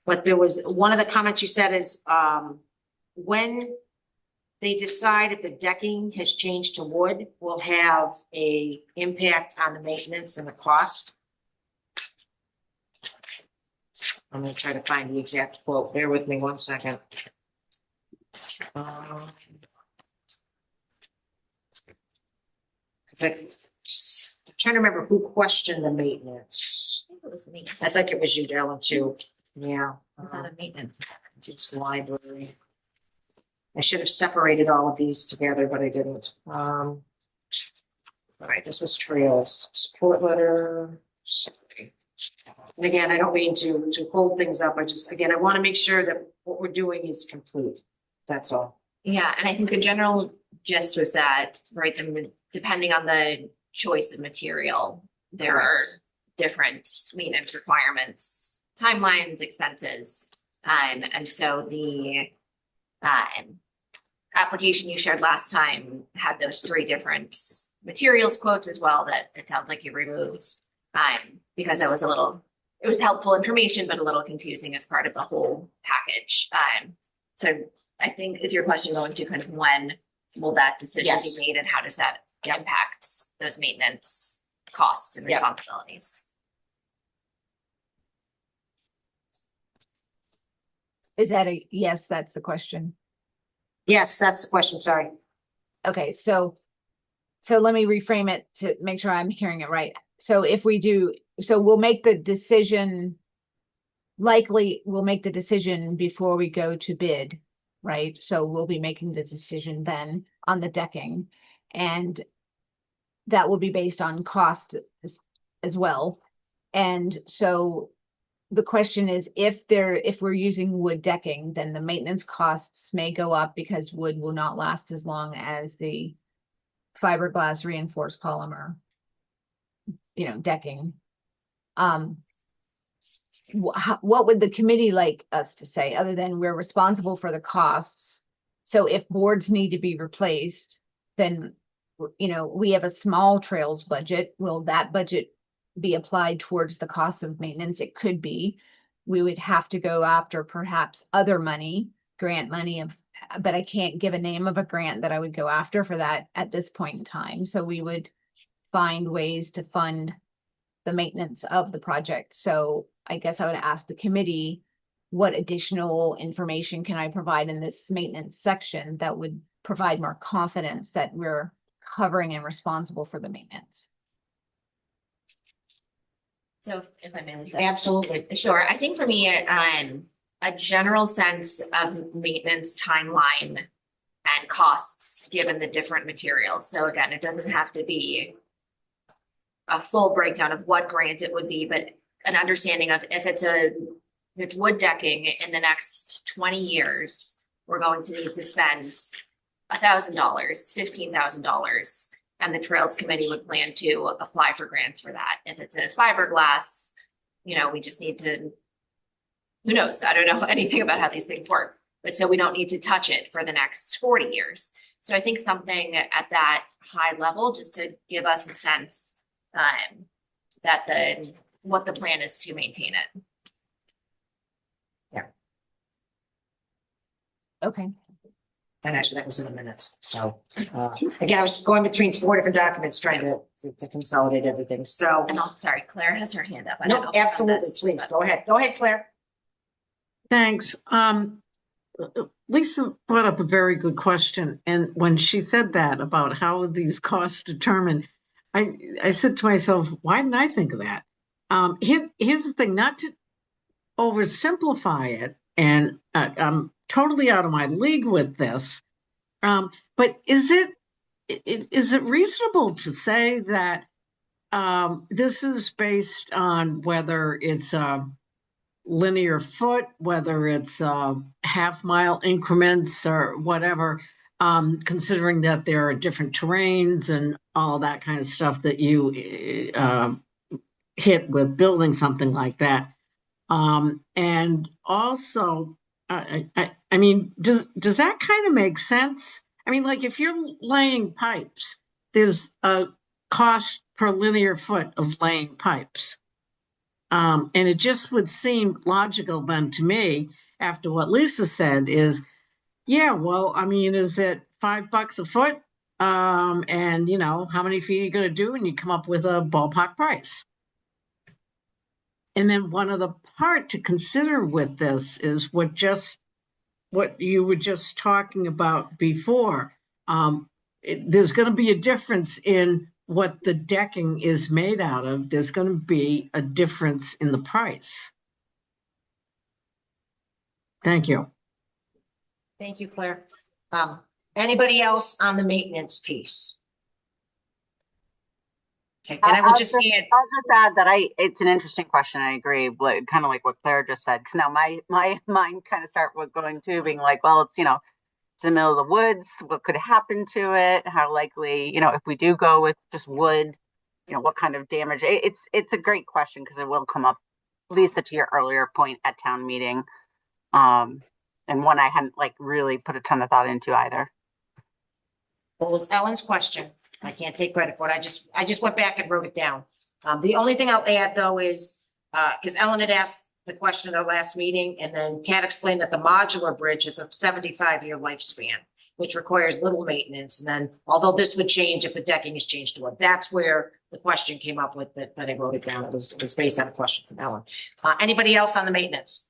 But there was, one of the comments you said is, when they decide if the decking has changed to wood, will have a impact on the maintenance and the cost. I'm gonna try to find the exact quote. Bear with me 1 second. I'm trying to remember who questioned the maintenance. I think it was me. I think it was you, Ellen, too. Yeah. Was that a maintenance? It's library. I should have separated all of these together, but I didn't. All right, this was trails, support letter. Sorry. And again, I don't mean to hold things up. I just, again, I want to make sure that what we're doing is complete. That's all. Yeah, and I think the general gist was that, right, depending on the choice of material, there are Correct. different maintenance requirements, timelines, expenses. And so the application you shared last time had those 3 different materials quotes as well that it sounds like you removed. Because it was helpful information, but a little confusing as part of the whole package. So I think, is your question going to kind of when will that decision Yes. be made and how does that Yep. impact those maintenance costs and Yep. responsibilities? Is that a, yes, that's the question. Yes, that's the question. Sorry. Okay, so let me reframe it to make sure I'm hearing it right. So if we do, so we'll make the decision, likely we'll make the decision before we go to bid, right? So we'll be making the decision then on the decking, and that will be based on cost as well. And so the question is, if we're using wood decking, then the maintenance costs may go up because wood will not last as long as the fiberglass reinforced polymer, decking. What would the committee like us to say, other than we're responsible for the costs? So if boards need to be replaced, then, we have a small trails budget. Will that budget be applied towards the cost of maintenance? It could be. We would have to go after perhaps other money, grant money, but I can't give a name of a grant that I would go after for that at this point in time. So we would find ways to fund the maintenance of the project. So I guess I would ask the committee, what additional information can I provide in this maintenance section that would provide more confidence that we're covering and responsible for the maintenance? So if I may, Lisa. Absolutely. Sure. I think for me, a general sense of maintenance timeline and costs given the different materials. So again, it doesn't have to be a full breakdown of what grant it would be, but an understanding of if it's wood decking in the next 20 years, we're going to need to spend $1,000, $15,000. And the Trails Committee would plan to apply for grants for that. If it's a fiberglass, we just need to, who knows? I don't know anything about how these things work, but so we don't need to touch it for the next 40 years. So I think something at that high level, just to give us a sense that what the plan is to maintain it. Okay. And actually, that was in the minutes. So, again, I was going between 4 different documents trying to consolidate everything. So, And sorry, Claire has her hand up. I don't know no, if it's on absolutely. this, Please but- go ahead. Go ahead, Claire. Thanks. Lisa brought up a very good question. And when she said that about how these costs determined, I said to myself, why didn't I think of that? Here's the thing, not to oversimplify it, and I'm totally out of my league with this. But is it reasonable to say that this is based on whether it's a linear foot, whether it's half-mile increments or whatever, considering that there are different terrains and all that kind of stuff that you hit with building something like that? And also, I mean, does that kind of make sense? I mean, like if you're laying pipes, there's a cost per linear foot of laying pipes. And it just would seem logical then to me, after what Lisa said, is, yeah, well, I mean, is it $5 a foot? And you know, how many feet are you gonna do? And you come up with a ballpark price. And then one other part to consider with this is what you were just talking about before. There's going to be a difference in what the decking is made out of. There's going to be a difference in the price. Thank you. Thank you, Claire. Anybody else on the maintenance piece? Okay, and I will just add, I'll just add that it's an interesting question. I agree, kind of like what Claire just said. Because now my mind kind of start with going to being like, well, it's in the middle of the woods. What could happen to it? How likely, if we do go with just wood, what kind of damage? It's a great question because it will come up, Lisa, to your earlier point at town meeting, and one I hadn't really put a ton of thought into either. what was Ellen's question? I can't take credit for it. I just went back and wrote it down. The only thing I'll add though is, because Ellen had asked the question at our last meeting, and then Kat explained that the modular bridge is a 75-year lifespan, which requires little maintenance. And then, although this would change if the decking is changed to wood, that's where the question came up with that I wrote it down. It was based on a question from Ellen. Anybody else on the maintenance?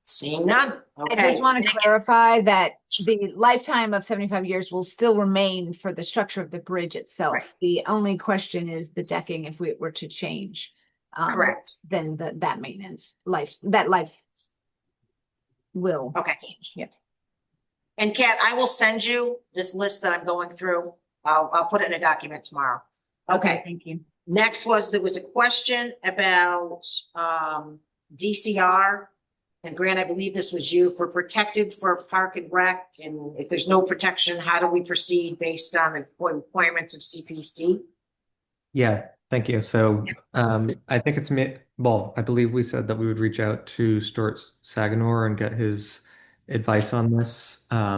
Seeing none. I Okay. just want to clarify that the lifetime of 75 years will still remain for the structure of the bridge itself. Right. The only question is the decking, if we were to change. Correct. Then that maintenance life will change. Yep. And Kat, I will send you this list that I'm going through. I'll put it in a document tomorrow. Okay. Thank you. Next there was a question about DCR. And Grant, I believe this was you, for protected for Park and Rec. And if there's no protection, how do we proceed based on the requirements of CPC? Yeah, thank you. So I think I believe we said that we would reach out to Stuart Saganor and get his advice on this. I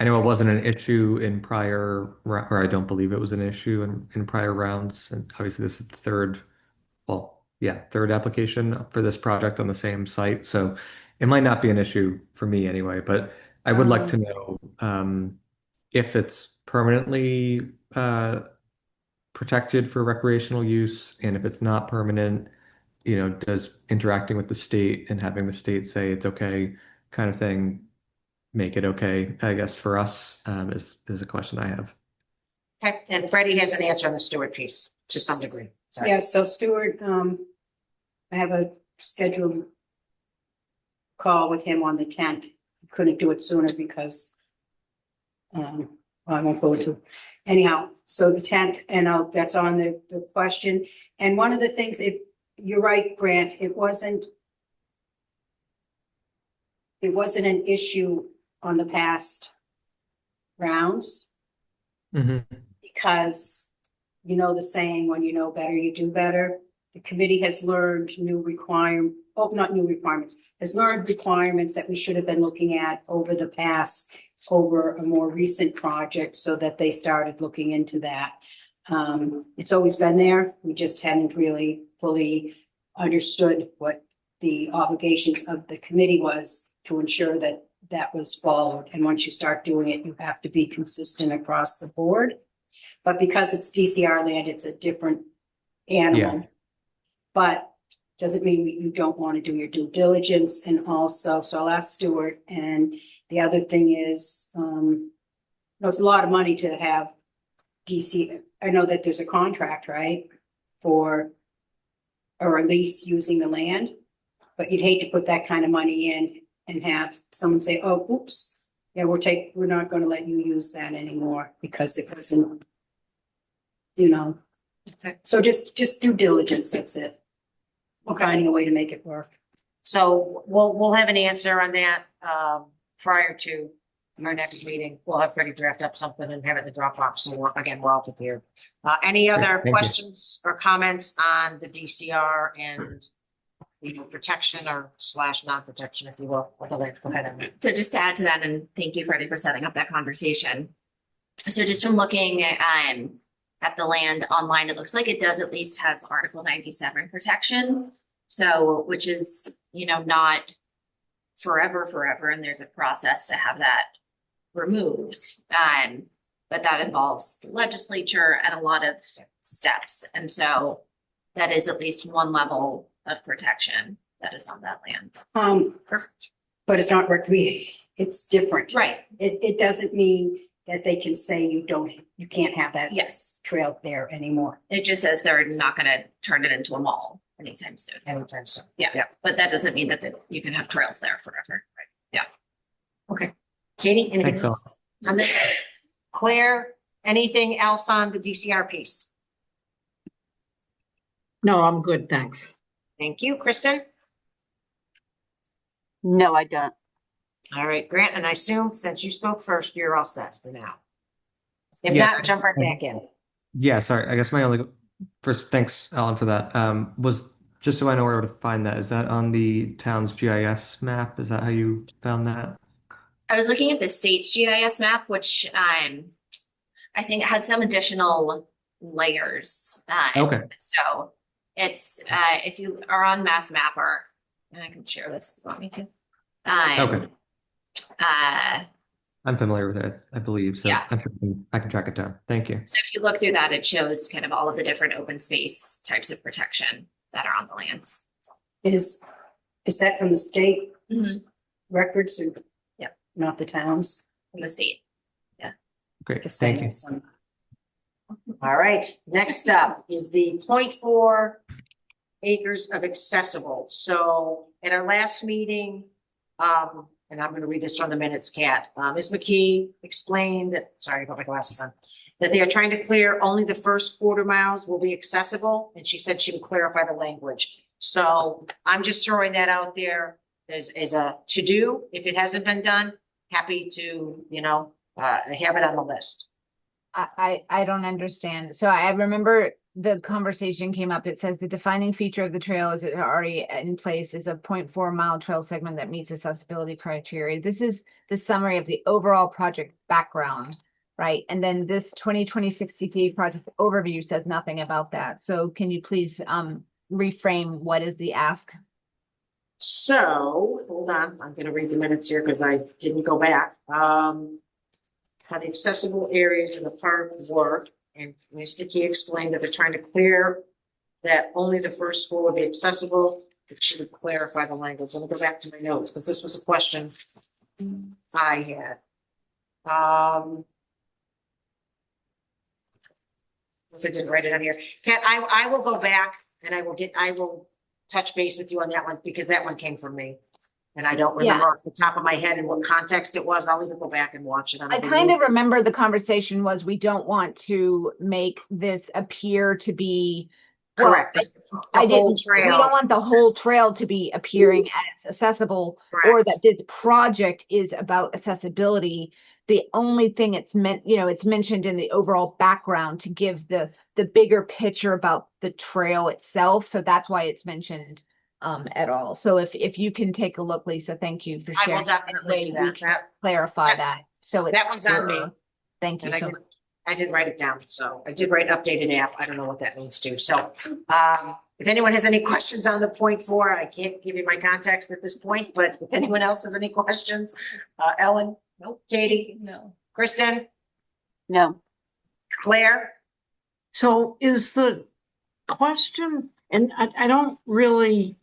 know it wasn't an issue in prior, or I don't believe it was an issue in prior rounds. And obviously this is the third application for this project on the same site. So it might not be an issue for me anyway, but I would like to know if it's permanently protected for recreational use, and if it's not permanent, does interacting with the state and having the state say it's okay kind of thing make it okay, I guess, for us, is a question I have. Okay, and Freddie has an answer on the Stewart piece to some degree. Sorry. Yeah, so Stuart, I have a scheduled call with him on the 10th. Couldn't do it sooner because I won't go into anyhow. So the 10th, and that's on the question. And one of the things, you're right, Grant, it wasn't an issue on the past rounds because the saying, when you know better, you do better. The committee has learned has learned requirements that we should have been looking at over a more recent project, so that they started looking into that. It's always been there. We just hadn't really fully understood what the obligations of the committee was to ensure that that was followed. And once you start doing it, you have to be consistent across the board. But because it's DCR land, it's a different animal. Yeah. But doesn't mean you don't want to do your due diligence. And also, so I'll ask Stuart. And the other thing is, it's a lot of money to have DC. I know that there's a contract, right, for or a lease using the land, but you'd hate to put that kind of money in and have someone say, "Oh, oops, yeah, we're not going to let you use that anymore because it wasn't." Okay. So just due diligence. That's it. Okay. Finding a way to make it work. So we'll have an answer on that prior to our next meeting. We'll have Freddie draft up something and have it in the Dropbox. So we're all prepared. Any other Thank you. questions or comments on the DCR and protection or slash non-protection, if you will. Go ahead, Emily. So just to add to that, and thank you, Freddie, for setting up that conversation. So just from looking at the land online, it looks like it does at least have Article 97 protection. So, which is, not forever, and there's a process to have that removed. But that involves the legislature and a lot of steps. And so that is at least one level of protection that is on that land. Perfect. But it's not it's different. Right. It doesn't mean that they can say you can't have that Yes. trail there anymore. It just says they're not going to turn it into a mall anytime soon. Anytime soon. Yeah. But that doesn't mean that you can have trails there forever. Right. Yeah. Okay. Katie, anything Thanks, else? On this? Claire, anything else on the DCR piece? No, I'm good, thanks. Thank you. Kristen? No, I don't. All right, Grant, and I assume since you spoke first, you're all set for now. If Yeah. not, jump right back in. Yeah, sorry. I guess my only first, thanks, Alan, for that. Was just so I know where to find that. Is that on the town's GIS map? Is that how you found that? I was looking at the state's GIS map, which I think has some additional layers. Okay. So it's if you are on Mass Mapper, and I can share this if you want me to. Okay. Uh, I'm familiar with it, I believe. So Yeah. I can track it down. Thank you. so if you look through that, it shows kind of all of the different open space types of protection that are on the lands. So, Is that from the state Mhm. records or? Yep. Not the towns? from the state. Great. Just Thank saying you. some- All right, next up is the 0.4 acres of accessible. So at our last meeting, and I'm gonna read this from the minutes, Kat, Ms. McKee explained that, sorry, I got my glasses on, that they are trying to clear only the first quarter miles will be accessible, and she said she would clarify the language. So I'm just throwing that out there as a to-do. If it hasn't been done, happy to, have it on the list. I don't understand. So I remember the conversation came up. It says the defining feature of the trail is it already in place is a 0.4 mile trail segment that meets accessibility criteria. This is the summary of the overall project background, right? And then this 2026 CTA project overview says nothing about that. So can you please reframe what is the ask? So, hold on, I'm gonna read the minutes here because I didn't go back. How the accessible areas in the park work, and Ms. Dickey explained that they're trying to clear that only the first floor would be accessible. It should clarify the language. Let me go back to my notes because this was a question I had. I didn't write it on here. Kat, I will go back and I will touch base with you on that one because that one came from me. And I don't remember off the top of my head in what context it was. I'll even go back and watch it. I kind of remember the conversation was we don't want to make this appear to be. well, Correct. I The whole didn't, we trail. don't want the whole trail to be appearing as accessible or that this project is about accessibility. The only thing it's meant, it's mentioned in the overall background to give the bigger picture about the trail itself. So that's why it's mentioned at all. So if you can take a look, Lisa, thank you for I sharing. will definitely do We that. can That, clarify that. So it's that one's on me. clearer. Thank you And so much. I did write it down, so I did write updated app. I don't know what that means too. So, if anyone has any questions on the 0.4, I can't give you my context at this point, but if anyone else has any questions, Ellen? Nope. Katie? No. Kristen? No. Claire? So is the question, and I don't really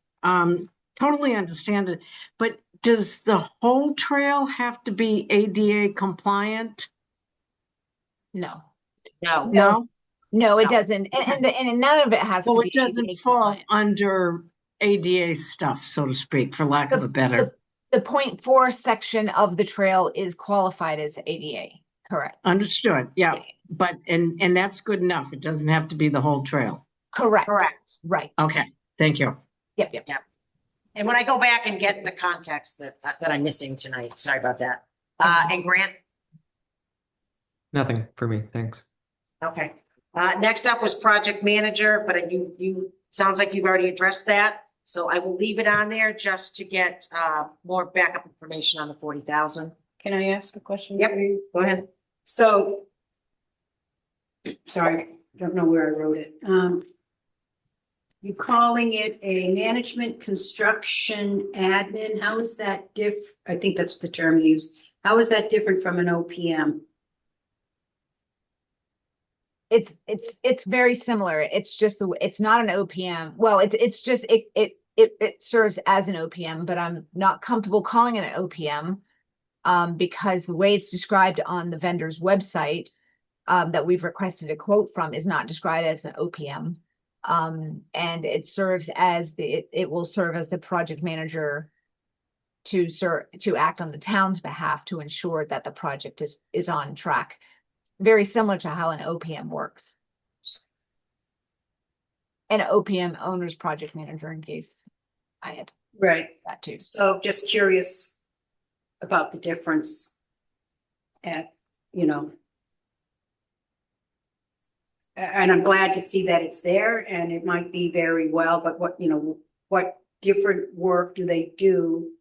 totally understand it, but does the whole trail have to be ADA compliant? No, No. No? no, it No. doesn't. And none of it has to So be. it doesn't ADA fall compliant. under ADA stuff, so to speak, for lack of a better. The 0.4 section of the trail is qualified as ADA, correct? Understood, yeah. But, and that's good enough. It doesn't have to be the whole trail. Correct. Correct. Right. Okay, thank you. Yep. And when I go back and get the context that I'm missing tonight, sorry about that. And Grant? Nothing for me. Thanks. Okay. Next up was project manager, but you sounds like you've already addressed that. So I will leave it on there just to get more backup information on the 40,000. Can I ask a question? Yep. for you? Go ahead. So, sorry, don't know where I wrote it. You calling it a management construction admin? How is that I think that's the term used. How is that different from an OPM? It's very similar. It's just it's not an OPM. Well, it's just it serves as an OPM, but I'm not comfortable calling it an OPM because the way it's described on the vendor's website that we've requested a quote from is not described as an OPM. And it serves as it will serve as the project manager to act on the town's behalf to ensure that the project is on track. Very similar to how an OPM works. An OPM owner's project manager, in case I had Right. that too. So just curious about the difference at, and I'm glad to see that it's there and it might be very well, but what different work do they do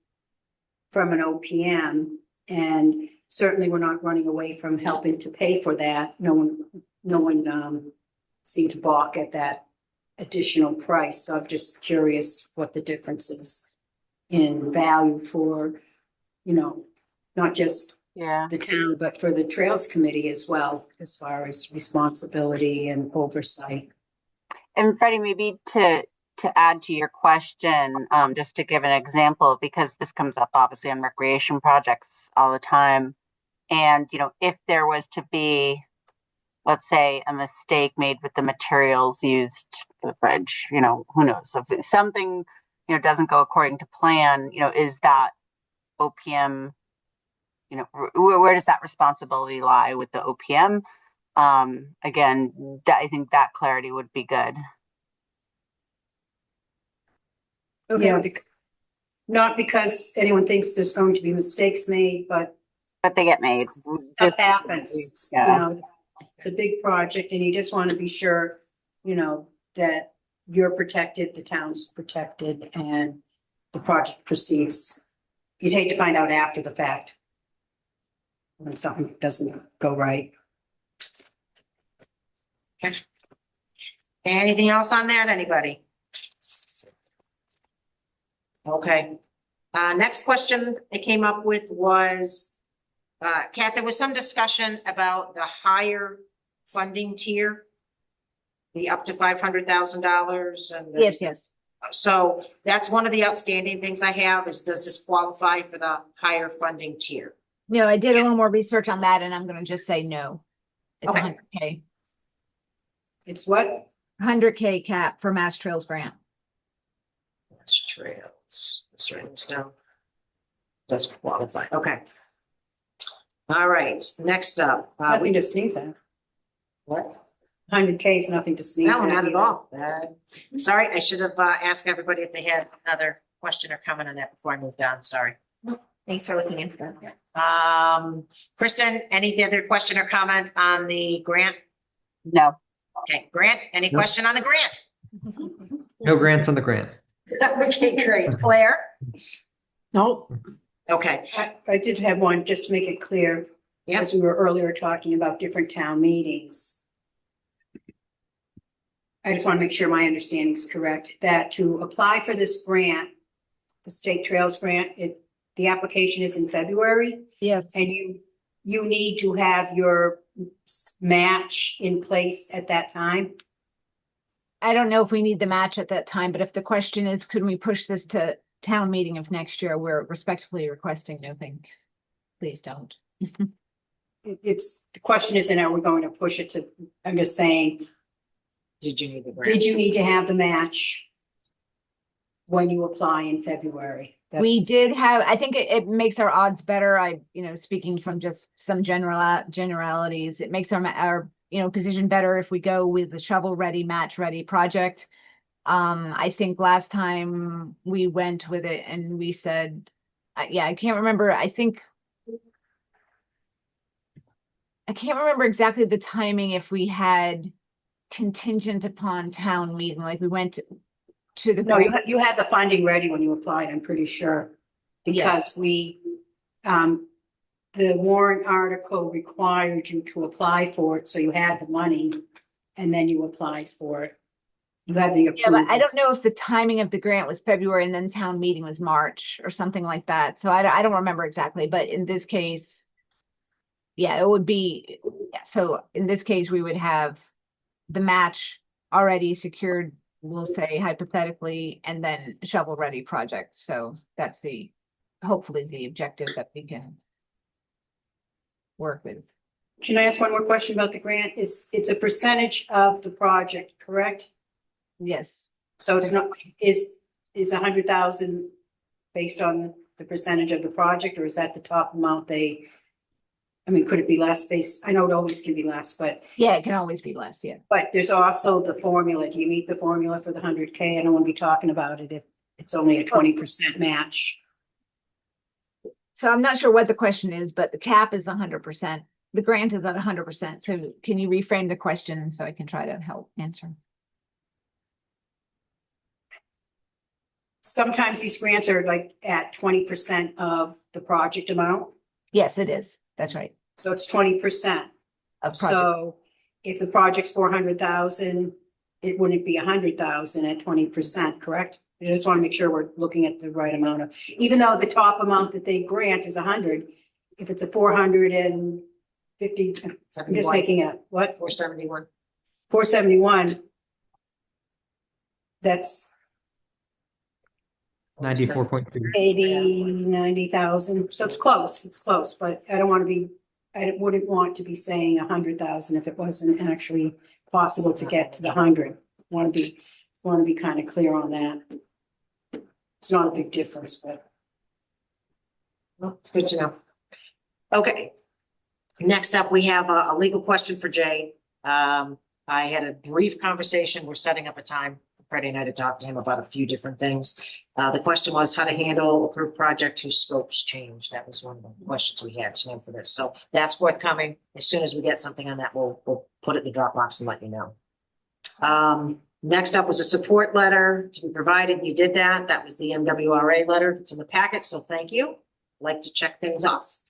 from an OPM? And certainly we're not running away from helping to pay for that. No one seemed to balk at that additional price. So I'm just curious what the difference is in value for, not just Yeah. the town, but for the Trails Committee as well, as far as responsibility and oversight. And Freddie, maybe to add to your question, just to give an example, because this comes up obviously on recreation projects all the time. And, if there was to be, let's say, a mistake made with the materials used for the bridge, who knows? If something, doesn't go according to plan, is that OPM, where does that responsibility lie with the OPM? Again, I think that clarity would be good. Yeah, not because anyone thinks there's going to be mistakes made, but they get made. Stuff happens. Yeah. It's a big project and you just want to be sure, that you're protected, the town's protected, and the project proceeds. You'd hate to find out after the fact when something doesn't go right. Anything else on that, anybody? Okay. Next question I came up with was, Kath, there was some discussion about the higher funding tier, the up to $500,000 and Yes. So that's one of the outstanding things I have is, does this qualify for the higher funding tier? No, I did a little more research on that and I'm gonna just say no. It's Okay. 100K. It's what? 100K cap for Mass Trails grant. That's Trails. Let's write this down. Does qualify. Okay. All right. Next up. Nothing to sneeze at. What? 100K is nothing to sneeze at. No, not at either. all. Sorry, I should have asked everybody if they had another question or comment on that before I moved on. Sorry. Thanks for looking into that. Kristen, any other question or comment on the grant? No. Okay, Grant, any No. question on the grant? No grants on the grant. Okay, great. Claire? Nope. Okay, I did have one, just to make it clear, Yep. as we were earlier talking about different town meetings. I just want to make sure my understanding is correct, that to apply for this grant, the State Trails Grant, the application is in February, Yes. and you need to have your match in place at that time. I don't know if we need the match at that time, but if the question is, could we push this to town meeting of next year, we're respectfully requesting no thanks. Please don't. It's, the question isn't, are we going to push it to, I'm just saying, did you need the grant? did you need to have the match when you apply in February? We That's- did have, I think it makes our odds better. Speaking from just some generalities, it makes our position better if we go with the shovel ready, match ready project. I think last time we went with it and we said, I can't remember. I can't remember exactly the timing if we had contingent upon town meeting, like we went to the. No, grant. you had the funding ready when you applied, I'm pretty sure. Because the warrant article required you to apply for it, so you had the money and then you applied for it. You had the Yeah, but I approval. don't know if the timing of the grant was February and then town meeting was March or something like that. So I don't remember exactly, but in this case, yeah, it would be, yeah, so in this case, we would have the match already secured, we'll say hypothetically, and then shovel-ready project. So that's hopefully the objective that we can work with. Can I ask one more question about the grant? It's a percentage of the project, correct? Yes. So it's not, is 100,000 based on the percentage of the project, or is that the top amount I mean, could it be less based? I know it always can be less, but Yeah, it can always be less, yeah. there's also the formula. Do you meet the formula for the 100K? I don't want to be talking about it if it's only a 20% match. So I'm not sure what the question is, but the cap is 100%. The grant is at 100%. So can you reframe the question so I can try to help answer? Sometimes these grants are like at 20% of the project amount. Yes, it is. That's right. So it's 20%. Of project. So if the project's 400,000, it wouldn't be 100,000 at 20%, correct? I just want to make sure we're looking at the right amount of, even though the top amount that they grant is 100, if it's a 450, I'm just making it, what? 471. 471. That's 94.2. 90,000. So it's close, but I wouldn't want to be saying 100,000 if it wasn't actually possible to get to the 100. Want to be kind of clear on that. It's not a big difference, but. Well, it's good to know. Okay. Next up, we have a legal question for Jay. I had a brief conversation. We're setting up a time for Freddie and I to talk to him about a few different things. The question was how to handle approved project whose scopes change. That was one of the questions we had to know for this. So that's forthcoming. As soon as we get something on that, we'll put it in the Dropbox and let you know. Next up was a support letter to be provided. You did that. That was the MWRA letter that's in the packet. So thank you. Like to check things off.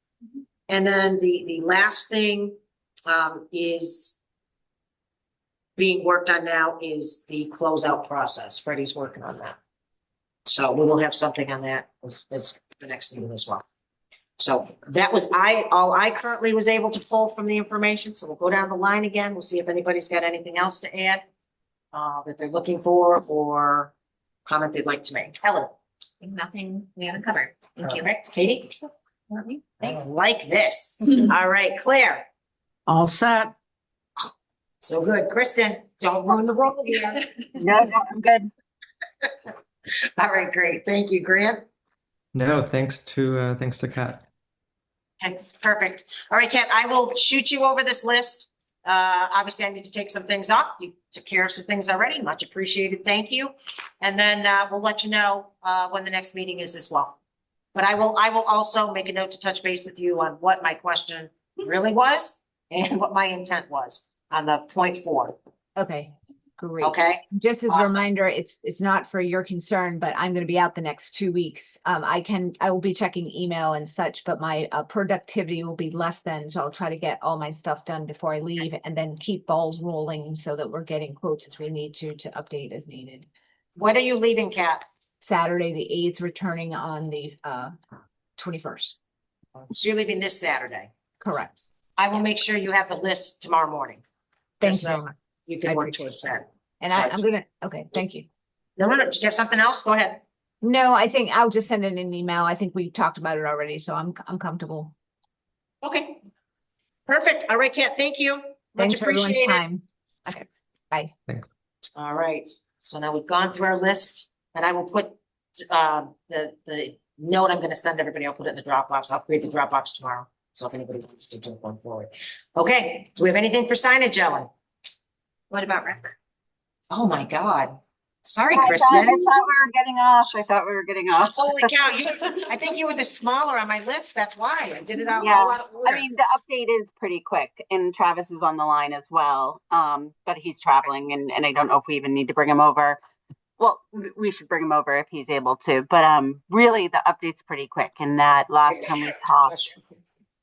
And then the last thing is being worked on now is the closeout process. Freddie's working on that. So we will have something on that as the next meeting as well. So that was all I currently was able to pull from the information. So we'll go down the line again. We'll see if anybody's got anything else to add that they're looking for or comment they'd like to make. Helen. Nothing we haven't covered. Thank you. Perfect. Katie. Thanks. Like this. All right, Claire. All set. So good. Kristen, don't ruin the role here. No, I'm good. All right, great. Thank you, Grant. No, thanks to Kat. Okay, perfect. All right, Kat, I will shoot you over this list. Obviously, I need to take some things off. You took care of some things already. Much appreciated. Thank you. And then we'll let you know when the next meeting is as well. But I will also make a note to touch base with you on what my question really was and what my intent was on the 0.4. Okay, great. Okay. Just as a Awesome. reminder, it's not for your concern, but I'm going to be out the next 2 weeks. I will be checking email and such, but my productivity will be less than, so I'll try to get all my stuff done before I leave and then keep balls rolling so that we're getting quotes as we need to update as needed. When are you leaving, Kat? Saturday, the 8th, returning on the 21st. So you're leaving this Saturday. Correct. I will make sure you have the list tomorrow morning. Thank Just you very so much. you can I work appreciate towards that. And Sorry. I'm gonna, okay, thank you. No. Did you have something else? Go ahead. No, I think I'll just send it in an email. I think we talked about it already, so I'm comfortable. Okay. Perfect. All right, Kat, thank you. Much Thanks for everyone's appreciated. time. Okay, bye. All right. So now we've gone through our list and I will put the note I'm going to send everybody. I'll put it in the Dropbox. I'll create the Dropbox tomorrow. So if anybody wants to do it going forward. Okay. Do we have anything for signage, Ellen? What about Rick? Oh my God. Sorry, I Kristen. thought we were getting off. Holy cow. I think you were the smaller on my list. That's why I did it all Yeah. out of order. I mean, the update is pretty quick and Travis is on the line as well. But he's traveling and I don't know if we even need to bring him over. well, we should bring him over if he's able to, but really the update's pretty quick. And that last time we talked,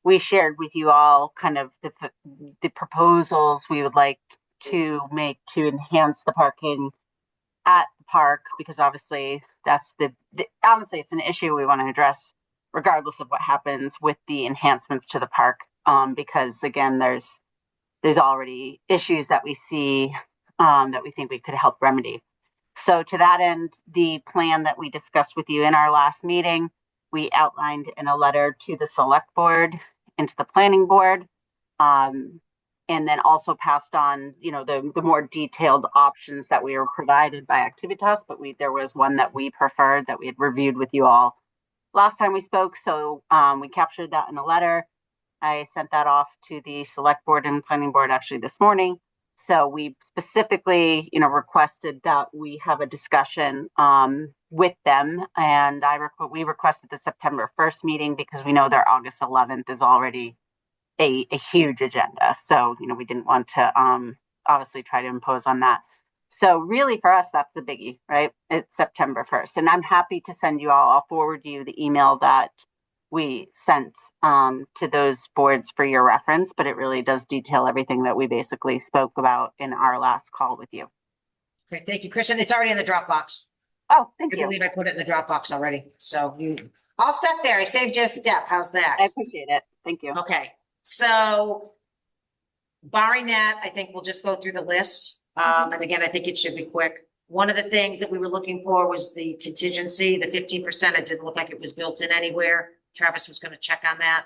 we shared with you all kind of the proposals we would like to make to enhance the parking at the park, because obviously that's obviously it's an issue we want to address regardless of what happens with the enhancements to the park. Because again, there's already issues that we see that we think we could help remedy. So to that end, the plan that we discussed with you in our last meeting, we outlined in a letter to the select board and to the planning board, and then also passed on, the more detailed options that we were provided by Activitas, but there was one that we preferred that we had reviewed with you all last time we spoke. So we captured that in a letter. I sent that off to the select board and planning board actually this morning. So we specifically, requested that we have a discussion with them, and we requested the September 1st meeting because we know their August 11th is already a huge agenda. So, we didn't want to obviously try to impose on that. So really for us, that's the biggie, right? It's September 1st. And I'm happy to send you all, I'll forward you the email that we sent to those boards for your reference, but it really does detail everything that we basically spoke about in our last call with you. Okay, thank you, Kristen. It's already in the Dropbox. Oh, thank I you. believe I put it in the Dropbox already. So you all set there. I saved you a step. How's that? I appreciate it. Thank you. Okay, so barring that, I think we'll just go through the list. And again, I think it should be quick. One of the things that we were looking for was the contingency, the 15%. It didn't look like it was built in anywhere. Travis was going to check on that.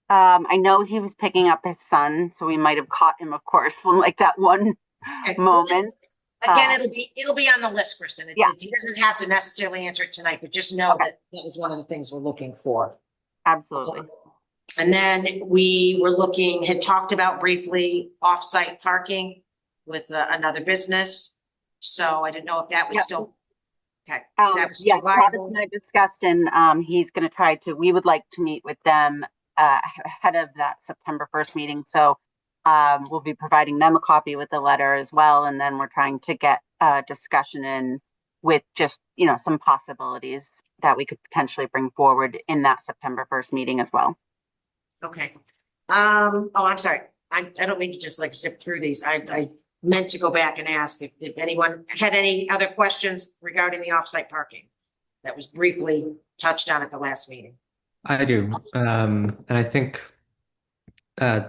I know he was picking up his son, so we might have caught him, of course, in like that one moment. Again, it'll be on the list, Kristen. Yeah. He doesn't have to necessarily answer it tonight, but just know that that was one of the things we're looking for. Absolutely. And then had talked about briefly off-site parking with another business. So I didn't know if that was still, okay. That was Yes, still Travis viable. and I discussed, and he's going to try to, we would like to meet with them ahead of that September 1st meeting. So we'll be providing them a copy with the letter as well. And then we're trying to get a discussion in with just, some possibilities that we could potentially bring forward in that September 1st meeting as well. Okay. I'm sorry. I don't mean to just like zip through these. I meant to go back and ask if anyone had any other questions regarding the off-site parking that was briefly touched on at the last meeting. I do. And I think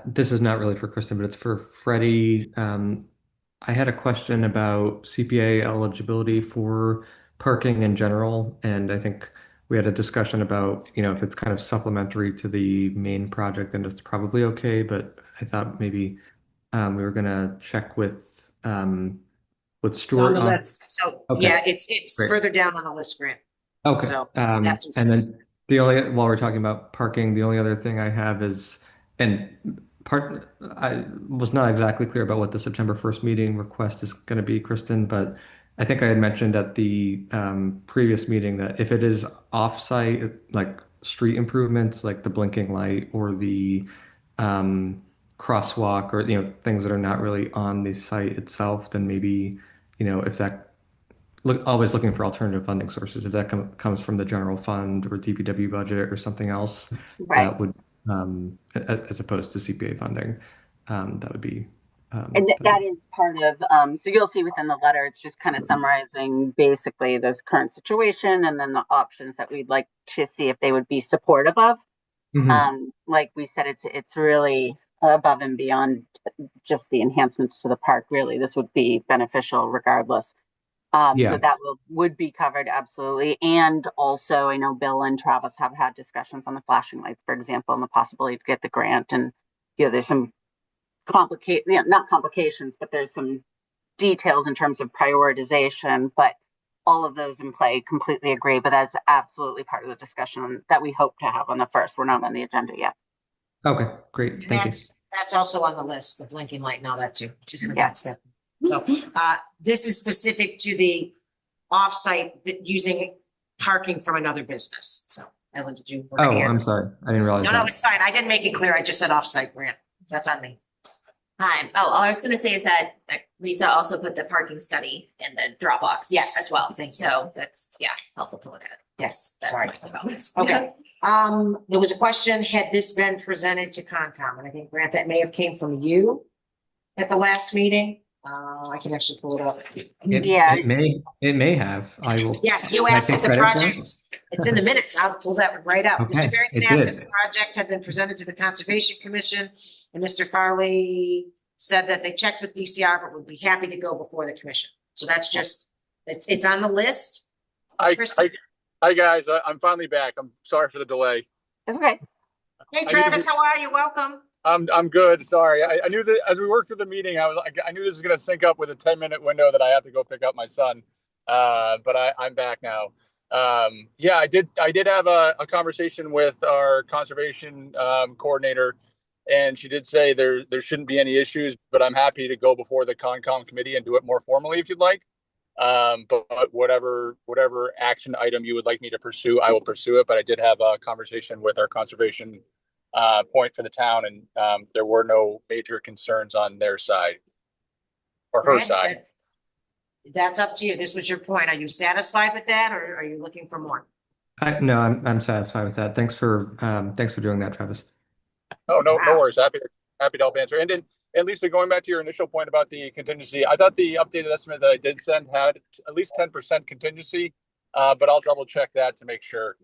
this is not really for Kristen, but it's for Freddie. I had a question about CPA eligibility for parking in general, and I think we had a discussion about, if it's kind of supplementary to the main project, then it's probably okay. But I thought maybe we were gonna check with Stuart It's on the on. list. So Okay. yeah, it's Great. further down on the list, Grant. Okay. So And that piece then is- while we're talking about parking, the only other thing I have is, I was not exactly clear about what the September 1st meeting request is going to be, Kristen, but I think I had mentioned at the previous meeting that if it is off-site, like street improvements, like the blinking light or the crosswalk, or things that are not really on the site itself, then maybe if that always looking for alternative funding sources. If that comes from the general fund or DPW budget or something else, Right. that would as opposed to CPA funding, that would be. And that is part of, so you'll see within the letter, it's just kind of summarizing basically this current situation and then the options that we'd like to see if they would be supportive of. Like we said, it's really above and beyond just the enhancements to the park. Really, this would be beneficial regardless. So that would be covered, absolutely. And also, I know Bill and Travis have had discussions on the flashing lights, for example, and the possibility to get the grant. And there's some not complications, but there's some details in terms of prioritization. But all of those in play, completely agree. But that's absolutely part of the discussion that we hope to have on the 1st. We're not on the agenda yet. Okay, great. Thank you. That's also on the list, the blinking light and all that too, which is in the next step. So this is specific to the offsite using parking from another business. So Ellen, did you? Oh, I'm sorry. I didn't realize No, that. it's fine. I didn't make it clear. I just said offsite, Grant. That's on me. All I was going to say is that Lisa also put the parking study in the Dropbox. Yes. As well. Thank you. So that's, yeah, helpful to look at. Yes, That's sorry. my comments. Okay. There was a question, had this been presented to Concom? And I think, Grant, that may have came from you at the last meeting. I can actually pull it up. Yeah. It may have. I will. Yes, you Can I asked take if the credit for that? project, it's in the minutes. I'll pull that right up. Okay, Mr. Ferguson it asked if did. the project had been presented to the Conservation Commission, and Mr. Farley said that they checked with DCR, but would be happy to go before the commission. So that's just, it's on the list. Hi, Chris- hi guys. I'm finally back. I'm sorry for the delay. It's okay. Hey, Travis, how are you? Welcome. I'm good. Sorry. I knew that as we worked through the meeting, I knew this was going to sync up with a 10-minute window that I have to go pick up my son. But I'm back now. Yeah, I did have a conversation with our conservation coordinator, and she did say there shouldn't be any issues, but I'm happy to go before the Concom committee and do it more formally if you'd like. But whatever action item you would like me to pursue, I will pursue it. But I did have a conversation with our conservation point for the town, and there were no major concerns on their side or her Grant, side. That's up to you. This was your point. Are you satisfied with that, or are you looking for more? No, I'm satisfied with that. Thanks for doing that, Travis. Oh, no Wow. worries. Happy to help answer. And Lisa, going back to your initial point about the contingency, I thought the updated estimate that I did send had at least 10% contingency, but I'll double check that to make sure.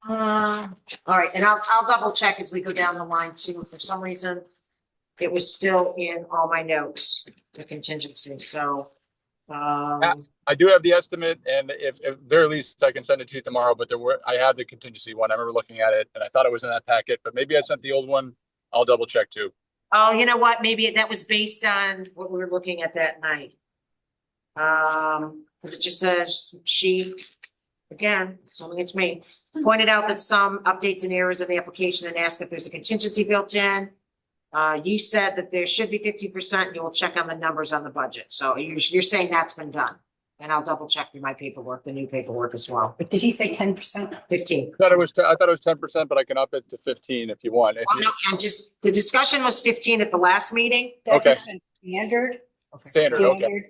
All right, and I'll double check as we go down the line too. For some reason, it was still in all my notes, the contingency, so. I do have the estimate, and if very least I can send it to you tomorrow, but I have the contingency one. I remember looking at it and I thought it was in that packet, but maybe I sent the old one. I'll double check too. Oh, you know what? Maybe that was based on what we were looking at that night. Because it just says again, assuming it's me, pointed out that some updates and errors in the application and asked if there's a contingency built in. You said that there should be 50%, and you will check on the numbers on the budget. So you're saying that's been done. And I'll double check through my paperwork, the new paperwork as well. But did he say 10%? 15. I thought it was 10%, but I can up it to 15 if you want. Well, no, the discussion was 15 at the last meeting. That Okay. has been standard. Standard, okay.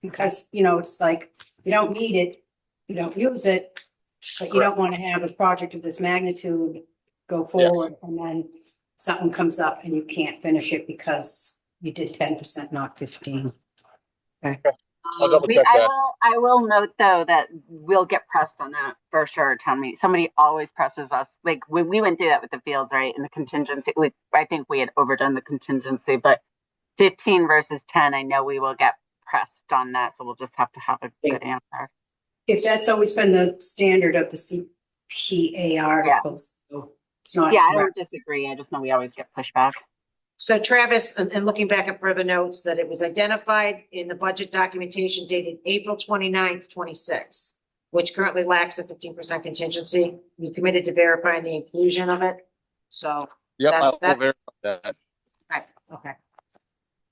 Because, it's like, you don't need it, you don't use it, but you don't want to have a project of this magnitude go forward and then something comes up and you can't finish it because you did 10%, not 15. I'll double check that. I will note though that we'll get pressed on that for sure, town meeting. Somebody always presses us. Like we went through that with the fields, right? And the contingency, I think we had overdone the contingency, but 15 versus 10, I know we will get pressed on that. So we'll just have to have a good answer. If that's always been the standard of the CPA articles, so it's not. Yeah, I don't disagree. I just know we always get pushback. So Travis, and looking back at further notes, that it was identified in the budget documentation dated April 29th, 26, which currently lacks a 15% contingency. You committed to verifying the inclusion of it. So. Yep, I'll that's- verify that. Right,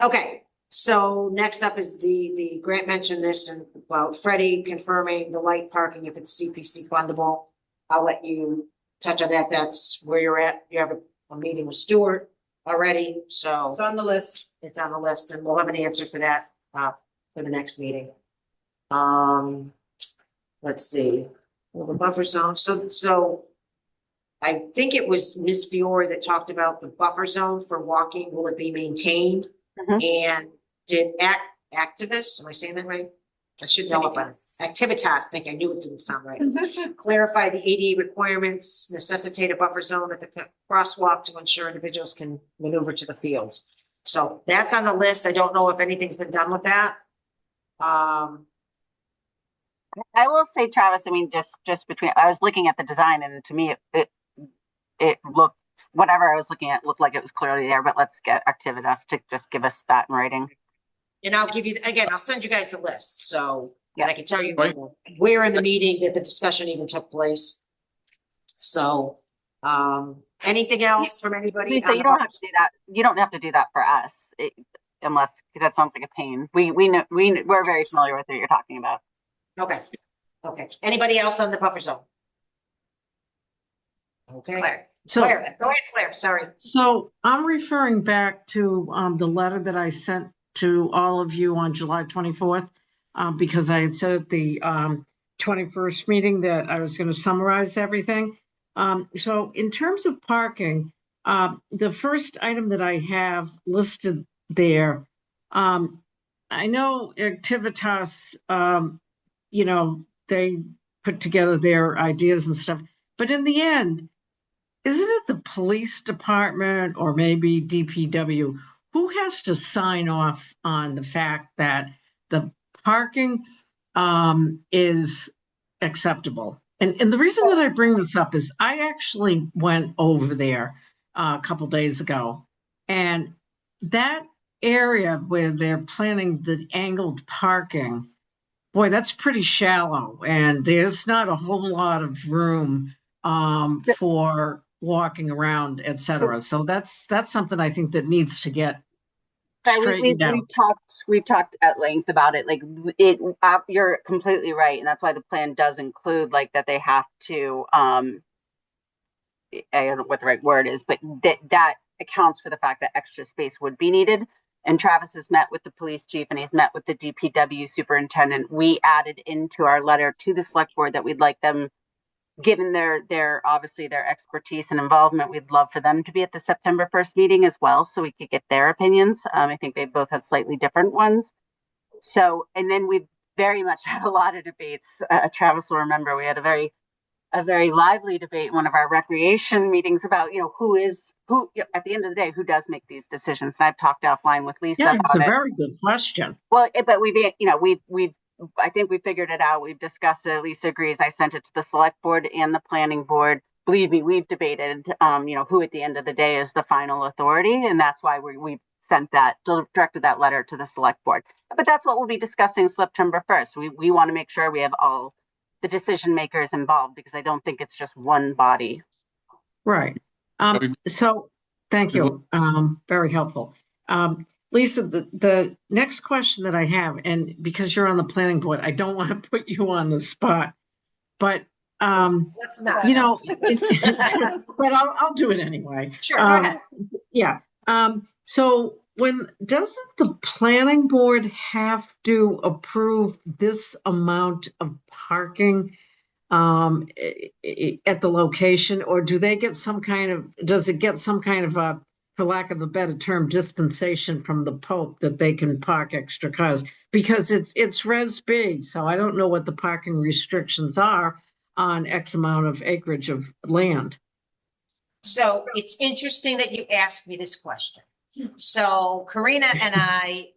okay. So next up is the Grant mentioned this, and well, Freddie confirming the light parking if it's CPC fundable. I'll let you touch on that. That's where you're at. You have a meeting with Stuart already, so. It's on the list. It's on the list, and we'll have an answer for that, for the next meeting. Let's see, well, the buffer zone, so I think it was Ms. Fiore that talked about the buffer zone for walking, will it be maintained? Mhm. And did activists, am I saying that right? I should know about it. Activitas, I think I knew it didn't sound right. Clarify the ADA requirements, necessitate a buffer zone at the crosswalk to ensure individuals can maneuver to the fields. So that's on the list. I don't know if anything's been done with that. I will say, Travis, I mean, just between, I was looking at the design and to me, it looked, whatever I was looking at looked like it was clearly there, but let's get Activitas to just give us that in writing. And I'll give you, again, I'll send you guys the list, so, Yeah. and I can tell you Right. where in the meeting that the discussion even took place. So, anything else from anybody? Lisa, on you the don't have to do that. You don't have to do that for us, unless that sounds like a pain. We know, we're very familiar with what you're talking about. Okay, anybody else on the buffer zone? Okay, Claire. So, Claire, go ahead, Claire, sorry. so I'm referring back to the letter that I sent to all of you on July 24th, because I had said at the 21st meeting that I was going to summarize everything. So in terms of parking, the first item that I have listed there, I know Activitas, you know, they put together their ideas and stuff, but in the end, isn't it the police department or maybe DPW who has to sign off on the fact that the parking is acceptable? And the reason that I bring this up is I actually went over there a couple days ago, and that area where they're planning the angled parking, boy, that's pretty shallow, and there's not a whole lot of room for walking around, et cetera. So that's something I think that needs to get straightened out. We've talked at length about it. Like you're completely right, and that's why the plan does include like that they have to. I don't know what the right word is, but that accounts for the fact that extra space would be needed. And Travis has met with the police chief and he's met with the DPW superintendent. We added into our letter to the select board that we'd like them, given their obviously their expertise and involvement, we'd love for them to be at the September 1st meeting as well, so we could get their opinions. I think they both have slightly different ones. So, and then we very much had a lot of debates. Travis will remember we had a very lively debate in one of our recreation meetings about, you know, who at the end of the day, who does make these decisions. And I've talked offline with Lisa Yeah, about it's a it. very good question. Well, but I think we figured it out. We've discussed it. Lisa agrees. I sent it to the select board and the planning board. Believe me, we've debated, who at the end of the day is the final authority. And that's why we've directed that letter to the select board. But that's what we'll be discussing September 1st. We want to make sure we have all the decision makers involved, because I don't think it's just one body. Right. So thank you. Very helpful. Lisa, the next question that I have, and because you're on the planning board, I don't want to put you on the spot, but Let's not. but I'll do it anyway. Sure, go ahead. Yeah. So doesn't the planning board have to approve this amount of parking at the location, or does it get some kind of a, for lack of a better term, dispensation from the Pope that they can park extra cars? Because it's Res B, so I don't know what the parking restrictions are on X amount of acreage of land. So it's interesting that you asked me this question. So Karina and I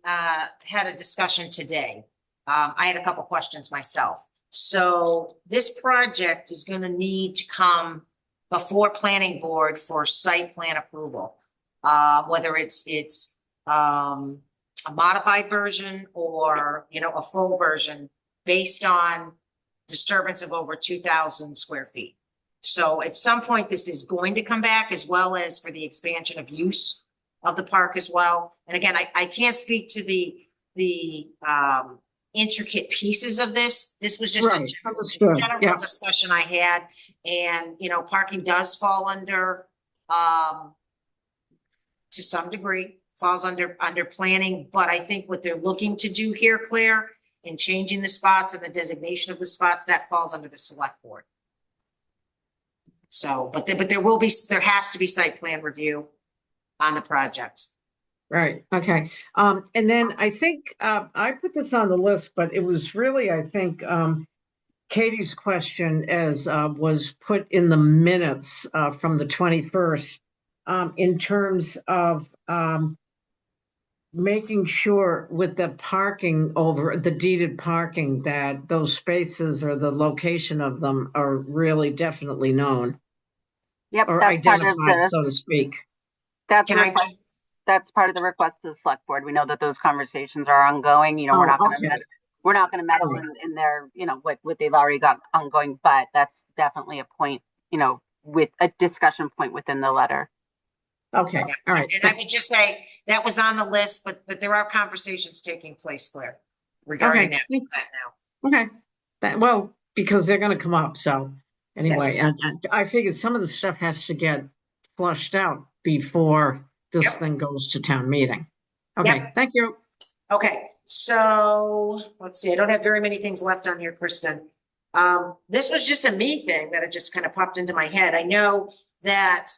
had a discussion today. I had a couple questions myself. So this project is going to need to come before planning board for site plan approval, whether it's a modified version or, a full version based on disturbance of over 2,000 square feet. So at some point, this is going to come back, as well as for the expansion of use of the park as well. And again, I can't speak to the intricate pieces of this. This was just Right. a general discussion I had. And, parking does fall under, to some degree, falls under planning. But I think what they're looking to do here, Claire, in changing the spots and the designation of the spots, that falls under the select board. So, but there has to be site plan review on the project. Right. Okay. And then I think I put this on the list, but it was really, I think, Katie's question as was put in the minutes from the 21st in terms of making sure with the parking over the deeded parking that those spaces or the location of them are really definitely known. Yep, or that's part of identified, the, so to speak. that's part of the request to the select board. We know that those conversations are ongoing. We're not going to meddle in their, what they've already got ongoing, but that's definitely a point, with a discussion point within the letter. Okay. All right. And I would just say that was on the list, but there are conversations taking place, Claire, regarding that now. Okay. Because they're going to come up. So anyway, yes. And I figured some of the stuff has to get flushed out before this thing goes to town meeting. Okay. Yep. Thank you. Okay, so let's see, I don't have very many things left on here, Kristen. This was just a me thing that it just kind of popped into my head. I know that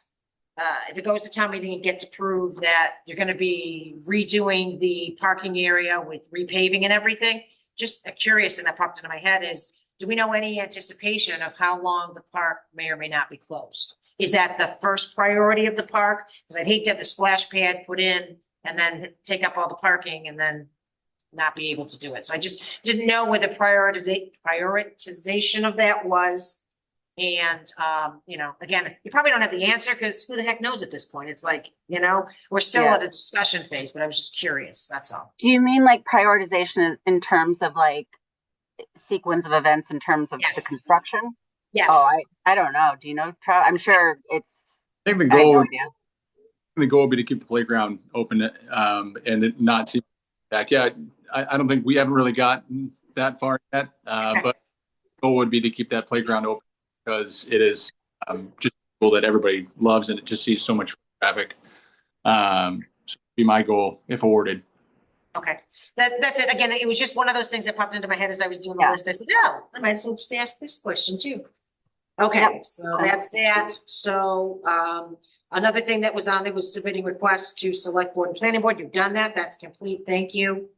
if it goes to town meeting and gets approved, that you're gonna be redoing the parking area with repaving and everything. Just curious, and that popped into my head is, do we know any anticipation of how long the park may or may not be closed? Is that the first priority of the park? Because I'd hate to have the splash pad put in and then take up all the parking and then not be able to do it. So I just didn't know where the prioritization of that was. And, you know, again, you probably don't have the answer because who the heck knows at this point? It's like, you know, we're still Yeah. at a discussion phase, but I was just curious. That's all. Do you mean like prioritization in terms of like sequence of events in terms of the Yes. construction? Yes. Oh, I don't know. Do you know, I'm sure it's, I think I have no idea. the goal would be to keep the playground open, and it not see back. Yeah, I don't think we haven't really gotten that far yet, Okay. but the goal would be to keep that playground open because it is just cool that everybody loves and it just sees so much traffic. So be my goal if awarded. Okay, that's it. Again, it was just one of those things that popped into my head as I was doing the Yeah. list. I said, oh, I might as well just ask this question too. Okay, Yep. so that's that. So, another thing that was on there was submitting requests to select board and planning board. You've done that. That's complete. Thank you.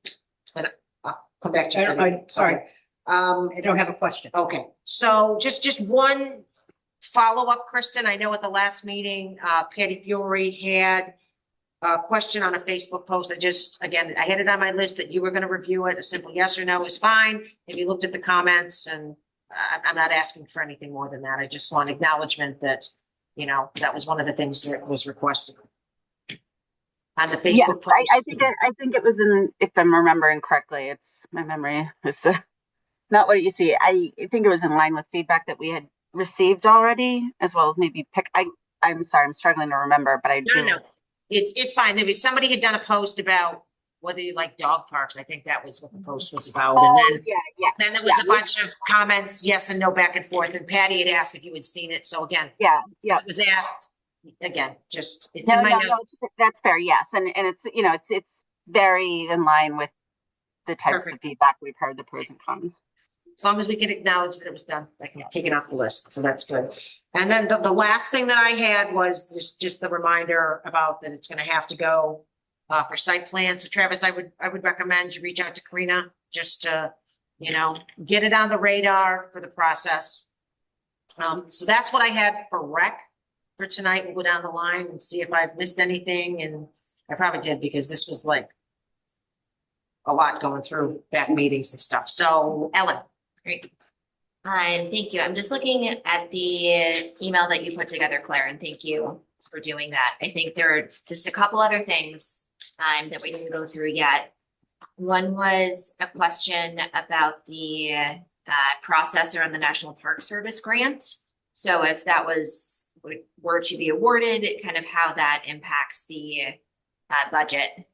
And I'll come back to you. Sorry, Okay. I don't have a question. Okay, so just one follow-up, Kristen. I know at the last meeting, Patty Fiore had a question on a Facebook post. I had it on my list that you were gonna review it. A simple yes or no is fine. If you looked at the comments, and I'm not asking for anything more than that. I just want acknowledgement that, you know, that was one of the things that was requested on the Yes, Facebook post. I think it was in, if I'm remembering correctly, it's, my memory is not what it used to be. I think it was in line with feedback that we had received already, as well as maybe I'm sorry, I'm struggling to remember, but I do. No. It's fine. There was, somebody had done a post about whether you like dog parks. I think that was what the post was about. Oh, And yeah. then there was a bunch of comments, yes and no, back and forth. And Patty had asked if you had seen it. So again, Yeah. it was asked again, just, it's in my notes. That's fair. Yes. And it's, you know, it's very in line with the types of Perfect. feedback we've heard, the pros and cons. As long as we can acknowledge that it was done, I can take it off the list. So that's good. And then the last thing that I had was just the reminder about that it's gonna have to go for site plan. So Travis, I would recommend you reach out to Karina just to, you know, get it on the radar for the process. So that's what I had for rec for tonight. We'll go down the line and see if I've missed anything, and I probably did because this was like a lot going through back meetings and stuff. So Ellen. Great. Thank you. I'm just looking at the email that you put together, Claire, and thank you for doing that. I think there are just a couple other things that we didn't go through yet. One was a question about the process around the National Park Service grant. So if that were to be awarded, kind of how that impacts the budget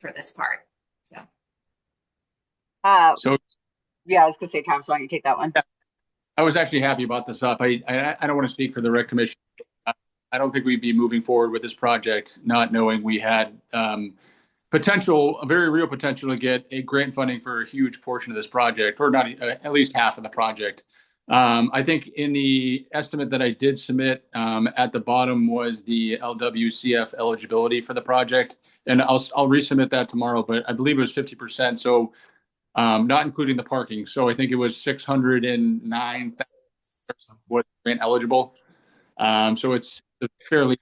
for this part. So. So Yeah, I was gonna say, Travis, why don't you take that one? I was actually happy about this up. I don't want to speak for the rec commission. I don't think we'd be moving forward with this project not knowing we had potential, a very real potential to get a grant funding for a huge portion of this project, or not at least half of the project. I think in the estimate that I did submit at the bottom was the LWCF eligibility for the project, and I'll resubmit that tomorrow. But I believe it was 50%. So. Not including the parking. So I think it was 609 was grant eligible. So it's a fairly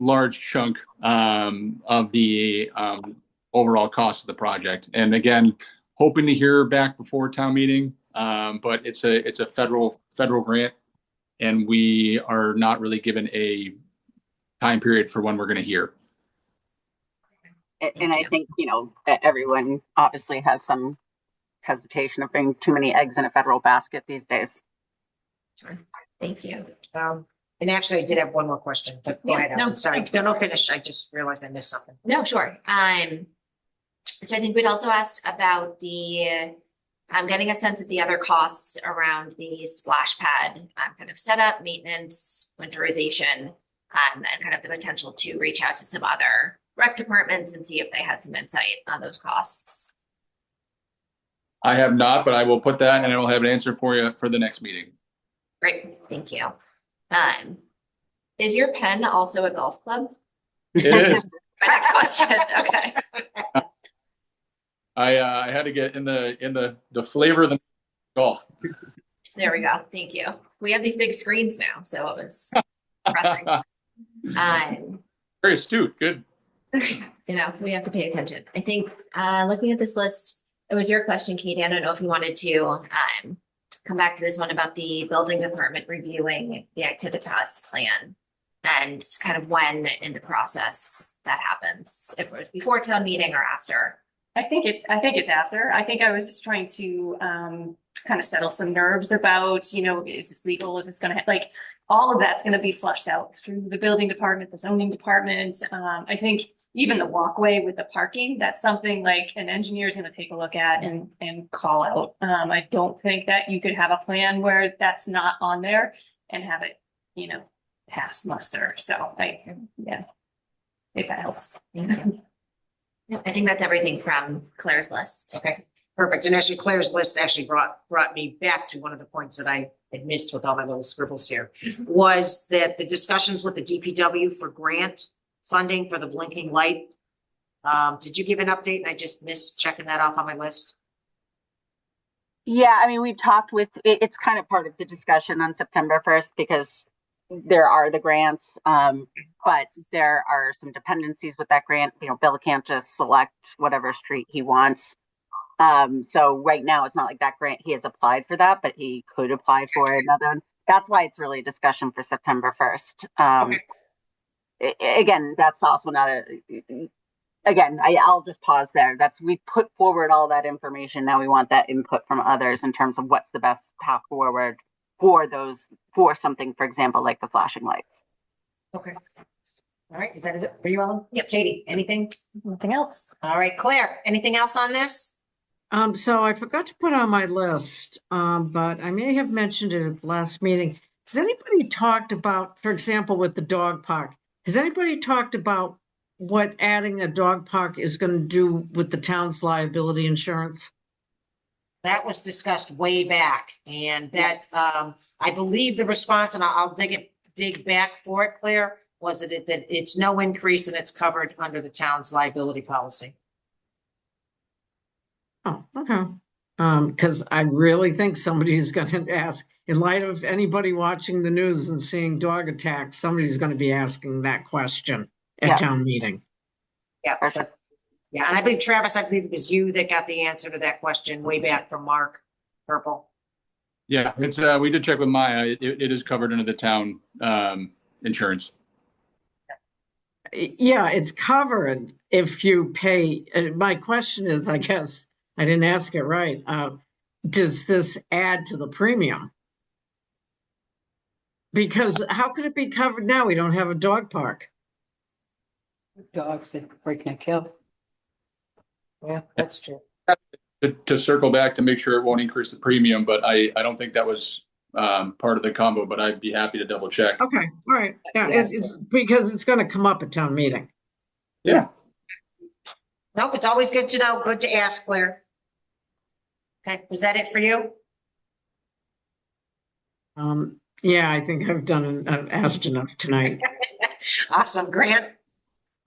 large chunk of the overall cost of the project. And again, hoping to hear back before town meeting, but it's a federal grant, and we are not really given a time period for when we're going to hear. And I think, you know, everyone obviously has some hesitation of bringing too many eggs in a federal basket these days. Sure. Thank you. And actually I did have one more question, but go Yeah, ahead. no, I'm sorry. No, finish. I just realized I missed something. No, sure. So I think we'd also asked about I'm getting a sense of the other costs around the splash pad, kind of setup, maintenance, winterization, and kind of the potential to reach out to some other rec departments and see if they had some insight on those costs. I have not, but I will put that and I will have an answer for you for the next meeting. Great, thank you. Is your pen also a golf club? It is. My next question, okay. I had to get in the flavor of the golf. There we go, thank you. We have these big screens now, so it was pressing. Very astute, good. You know, we have to pay attention. I think, looking at this list, it was your question, Katie. I don't know if you wanted to, come back to this one about the building department reviewing the Activitas plan and kind of when in the process that happens, if it was before town meeting or after. I think it's after. I think I was just trying to kind of settle some nerves about, you know, is this legal? Is this gonna like all of that's gonna be flushed out through the building department, the zoning department. I think even the walkway with the parking, that's something like an engineer is gonna take a look at and call out. I don't think that you could have a plan where that's not on there and have it, you know, pass muster. So yeah, if that helps. Thank you. Yeah, I think that's everything from Claire's list. Okay, perfect. And actually Claire's list actually brought me back to one of the points that I had missed with all my little scribbles here, was that the discussions with the DPW for grant funding for the blinking light. Did you give an update? And I just missed checking that off on my list. Yeah, I mean, we've talked with, it's kind of part of the discussion on September 1st because there are the grants, but there are some dependencies with that grant. You know, Bill can't just select whatever street he wants. So right now it's not like that grant, he has applied for that, but he could apply for another one. That's why it's really a discussion for September 1st. Again, that's also not I'll just pause there. We put forward all that information. Now we want that input from others in terms of what's the best path forward for something, for example, like the flashing lights. Okay. All right. Is that it for you, Ellen? Yep. Katie, anything? Nothing else. All right, Claire, anything else on this? So I forgot to put on my list, but I may have mentioned it at the last meeting. Has anybody talked about, for example, with the dog park, has anybody talked about what adding a dog park is going to do with the town's liability insurance? That was discussed way back, and that, I believe the response, and I'll dig back for it, Claire, was that it's no increase and it's covered under the town's liability policy. Oh, okay. Because I really think somebody's going to ask, in light of anybody watching the news and seeing dog attacks, somebody's going to be asking that question at town meeting. Yeah, perfect. Yeah, and I believe Travis, it was you that got the answer to that question way back from Mark Purple. Yeah, it's we did check with Maya. It is covered under the town insurance. Yeah, it's covered if you pay. My question is, I guess I didn't ask it right. Does this add to the premium? Because how could it be covered now? We don't have a dog park. Dogs at Breakneck Hill. Yeah, that's true. To circle back to make sure it won't increase the premium, but I don't think that was part of the combo, but I'd be happy to double check. Okay, all right. Yeah, it's because it's going to come up at town meeting. Yeah. Nope, it's always good to know. Good to ask, Claire. Okay, was that it for you? Yeah, I think I've asked enough tonight. Awesome, Grant.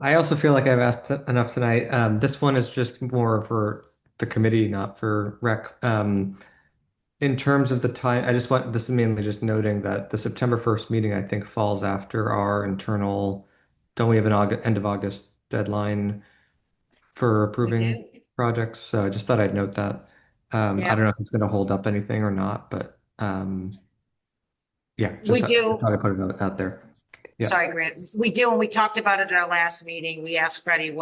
I also feel like I've asked enough tonight. This one is just more for the committee, not for rec. In terms of the time, this is mainly just noting that the September 1st meeting, I think, falls after our internal, don't we have an end of August deadline for approving projects? So I just thought I'd note that. I don't know if it's going to hold up anything or not, but yeah. We do. Thought I put it out there. Yeah. Sorry, Grant. We do, and we talked about it at our last meeting. We asked Freddie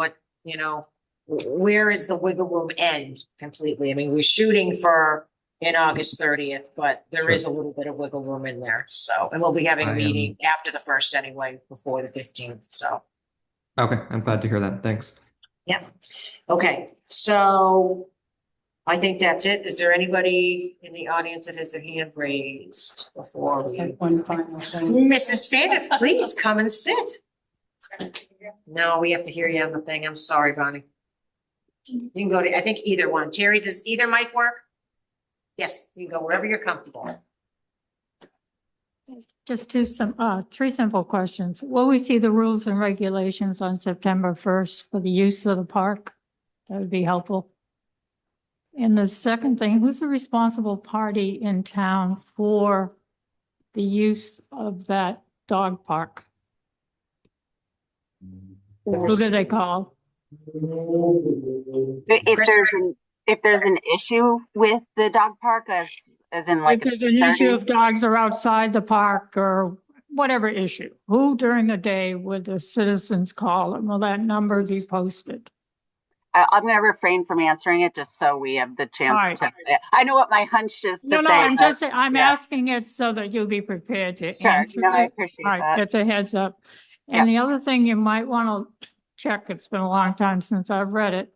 where is the wiggle room end completely? I mean, we're shooting for in August 30th, but there is a little bit of wiggle room in there. So, and we'll be having a meeting after the 1st anyway, before the 15th. So. Okay. I'm glad to hear that. Thanks. Yeah. Okay. So I think that's it. Is there anybody in the audience that has their hand raised before we? One final thing. Mrs. Faniff, please come and sit. No, we have to hear you on the thing. I'm sorry, Bonnie. You can go to, I think either one. Terry, does either mic work? Yes, you can go wherever you're comfortable. Just three simple questions. Will we see the rules and regulations on September 1st for the use of the park? That would be helpful. And the second thing, who's the responsible party in town for the use of that dog park? Who do they call? If there's an issue with the dog park, as in like If there's an issue if dogs are outside the park or whatever issue, who during the day would the citizens call, and will that number be posted? I'm going to refrain from answering it just so we have the chance All to. I know what my hunch is to No, say. I'm but- just saying, I'm yeah. asking it so that you'll be prepared to Sure, answer no, I it. appreciate All right, that. it's a heads up. And the other thing you might want to check, it's been a long time since I've read it.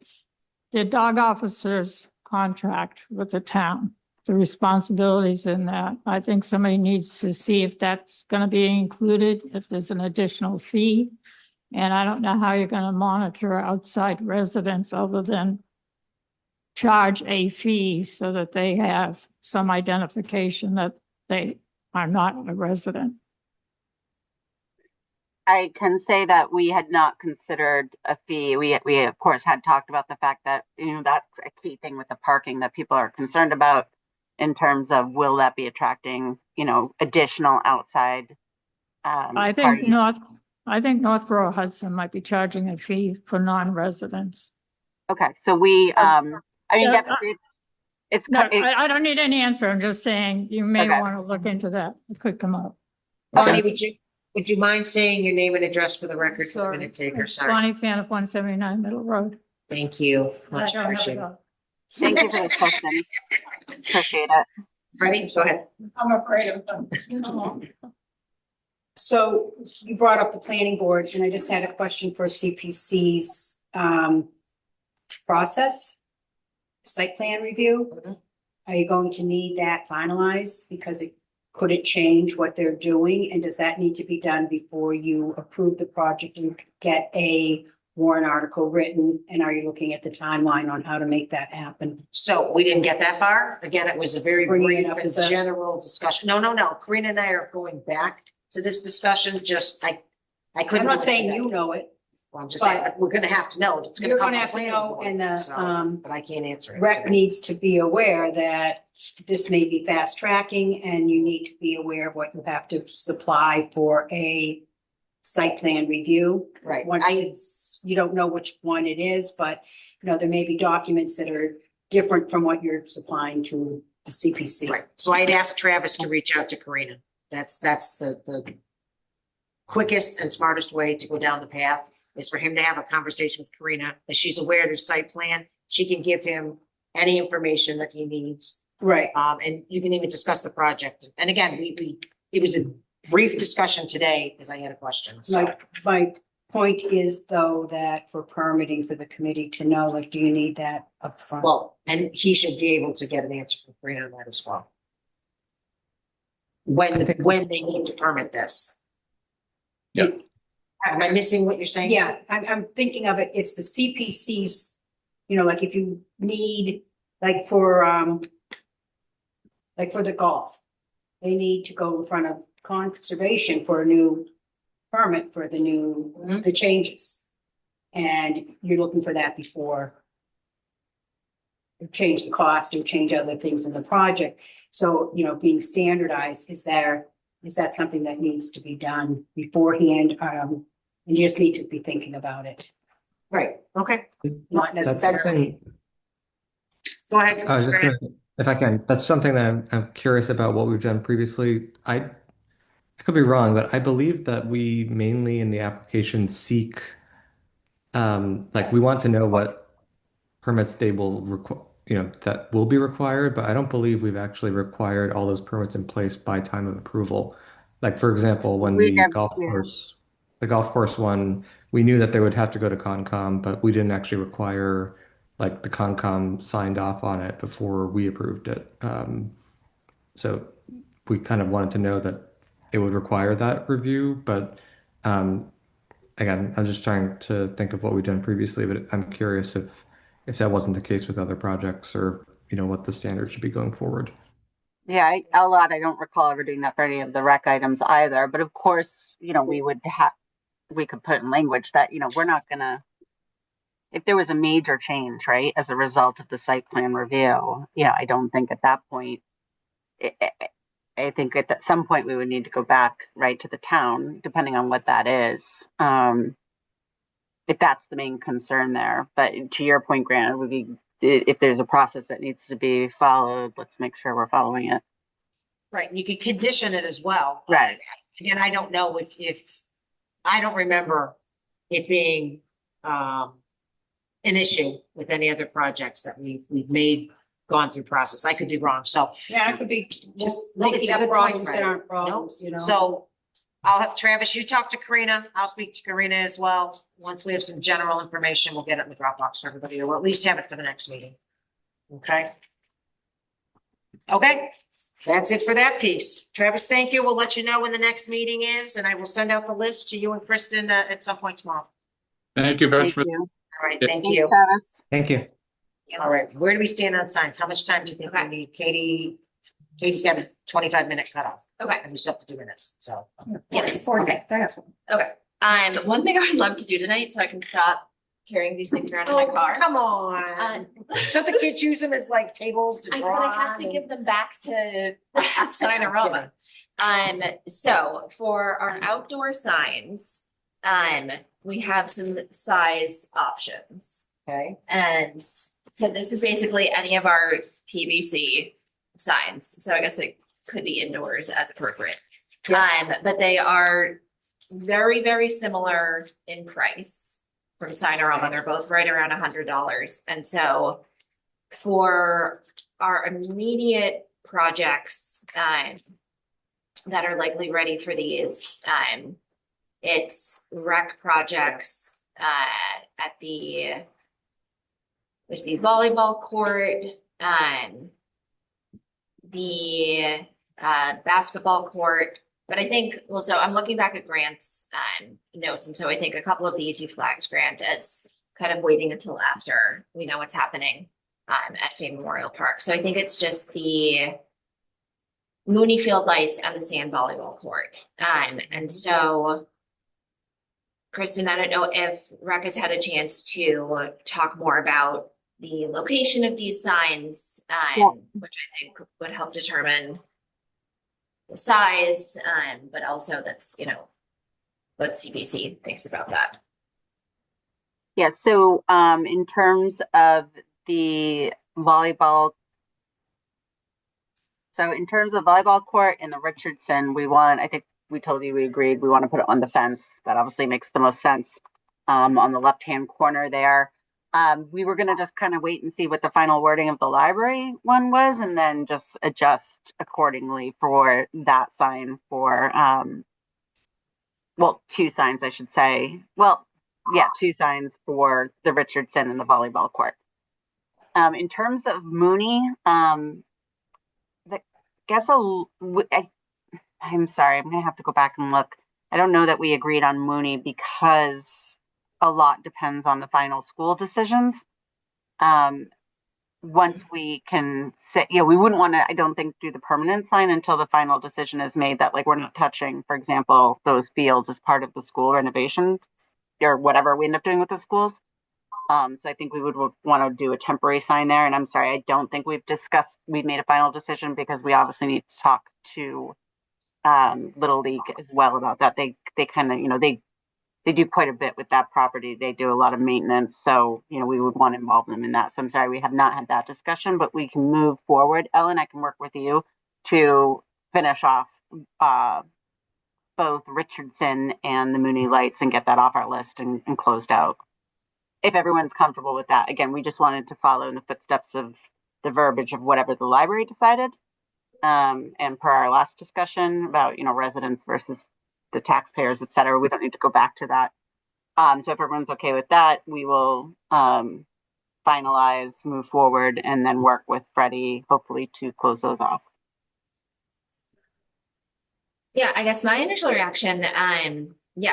The dog officer's contract with the town, the responsibilities in that. I think somebody needs to see if that's going to be included, if there's an additional fee. And I don't know how you're going to monitor outside residents other than charge a fee so that they have some identification that they are not a resident. I can say that we had not considered a fee. We of course had talked about the fact that, that's a key thing with the parking that people are concerned about in terms of will that be attracting, additional outside I think parties. Northborough Hudson might be charging a fee for non-residents. Okay, so we, it's. No, I don't need any answer. I'm just saying you may Okay. want to look into that. It could come up. Bonnie, would you mind saying your name and address for the record for the Sorry. minute taker? It's Sorry. Bonnie Faniff, 179 Middle Road. Thank you. Much I don't have it appreciated. up. Thank you for the questions. Appreciate it. Freddie, go ahead. I'm afraid of them. So you brought up the planning board, and I just had a question for CPC's process, site plan review. Mhm. Are you going to need that finalized because could it change what they're doing? And does that need to be done before you approve the project and get a warrant article written? And are you looking at the timeline on how to make that happen? So we didn't get that far. Again, it was a very Bringing it brief up and as a- general discussion. No. Karina and I are going back to this discussion. Just, I couldn't. I'm do not it saying today. you know it. Well, I'm just saying, but we're gonna have to know. It's gonna You're come gonna from have to planning know, board, and the, so, but I can't answer it. Rec today. needs to be aware that this may be fast tracking and you need to be aware of what you have to supply for a site plan review. Right. Once you don't know which one it is, but there may be documents that are different from what you're supplying to the CPC. Right. So I'd asked Travis to reach out to Karina. That's the quickest and smartest way to go down the path is for him to have a conversation with Karina. As she's aware of the site plan, she can give him any information that he needs. Right. And you can even discuss the project. And again, it was a brief discussion today because I had a question. So My point is though, that for permitting for the committee to know, do you need that upfront? well, and he should be able to get an answer from Karina on that as well. When they need to permit this. Yeah. Am I missing what you're saying? Yeah, I'm thinking of it, it's the CPC's, if you need, for the golf. They need to go in front of conservation for a new permit for the changes. And you're looking for that before you change the cost or change other things in the project. So, being standardized, is that something that needs to be done beforehand? And you just need to be thinking about it, Right, okay. not That's necessarily. something, Go ahead. I was just Grant. gonna, if I can, that's something that I'm curious about what we've done previously. I could be wrong, but I believe that we mainly in the application seek, we want to know what permits they will require, that will be required, but I don't believe we've actually required all those permits in place by time of approval. Like, for example, when We the never- golf yeah. course, the golf course one, we knew that they would have to go to Concom, but we didn't actually require the Concom signed off on it before we approved it. So we kind of wanted to know that it would require that review, but again, I'm just trying to think of what we've done previously, but I'm curious if that wasn't the case with other projects or, what the standard should be going forward. Yeah, a lot. I don't recall ever doing that for any of the rec items either. But of course, we could put in language that, we're not gonna, if there was a major change, right, as a result of the site plan review, I don't think at that point, I think at some point we would need to go back right to the town, depending on what that is. If that's the main concern there. But to your point, Grant, it would be, if there's a process that needs to be followed, let's make sure we're following it. Right, and you could condition it as well. Right. Again, I don't know if I don't remember it being an issue with any other projects that we've gone through process. I could be wrong, so. Yeah, it could be just No, it's making a up good point, problems Fred. that aren't problems, So I'll have Travis, you talk to Karina. I'll speak to Karina as well. Once we have some general information, we'll get it in the Dropbox for everybody, or we'll at least have it for the next meeting. Okay? Okay, that's it for that piece. Travis, thank you. We'll let you know when the next meeting is, and I will send out the list to you and Kristen at some point tomorrow. Thank you very Thank much. you. All right, Yeah. thank Thanks, you. Travis. Thank you. All right, where do we stand on signs? How much time do you think we Okay. need? Katie's got a 25-minute cutoff. Okay. And we still have to do minutes, so. Yes. 40 Okay. minutes, I have- Okay. One thing I would love to do tonight, so I can stop carrying these things around in my Oh, car. come on. Don't the kids use them as like tables to But draw I have to on? give them back to I'm Signorama. So for our outdoor signs, we have some size options. Okay, And so this is basically any of our PVC signs. So I guess they could be indoors as appropriate. But they are very, very similar in price from Signorama. They're both right around $100. And so for our immediate projects, that are likely ready for these, it's rec projects, at there's the volleyball court, the basketball court. But I think, well, so I'm looking back at Grant's notes, and so I think a couple of these you flagged, Grant, as kind of waiting until after we know what's happening at Fame Memorial Park. So I think it's just the Mooney Field lights and the sand volleyball court. And so, Kristen, I don't know if Rec has had a chance to talk more about the location of these signs, Yeah. which I think would help determine the size, but also that's, what CBC thinks about that. Yeah, so in terms of the volleyball, court in the Richardson, I think we told you we agreed, we want to put it on the fence. That obviously makes the most sense on the left-hand corner there. We were going to just kind of wait and see what the final wording of the library one was, and then just adjust accordingly for that sign for, two signs, I should say. Well, yeah, two signs for the Richardson and the volleyball court. In terms of Mooney, I'm sorry, I'm going to have to go back and look. I don't know that we agreed on Mooney because a lot depends on the final school decisions. Once we can say, we wouldn't want to, I don't think, do the permanent sign until the final decision is made that, like, we're not touching, for example, those fields as part of the school renovation or whatever we end up doing with the schools. So I think we would want to do a temporary sign there. And I'm sorry, I don't think we've made a final decision because we obviously need to talk to Little League as well about that. They kind of, they do quite a bit with that property. They do a lot of maintenance. So, we would want to involve them in that. So I'm sorry, we have not had that discussion, but we can move forward. Ellen, I can work with you to finish off both Richardson and the Mooney lights and get that off our list and closed out. If everyone's comfortable with that. Again, we just wanted to follow in the footsteps of the verbiage of whatever the library decided. And per our last discussion about, residents versus the taxpayers, et cetera, we don't need to go back to that. So if everyone's okay with that, we will finalize, move forward, and then work with Freddie, hopefully, to close those off. Yeah, I guess my initial reaction,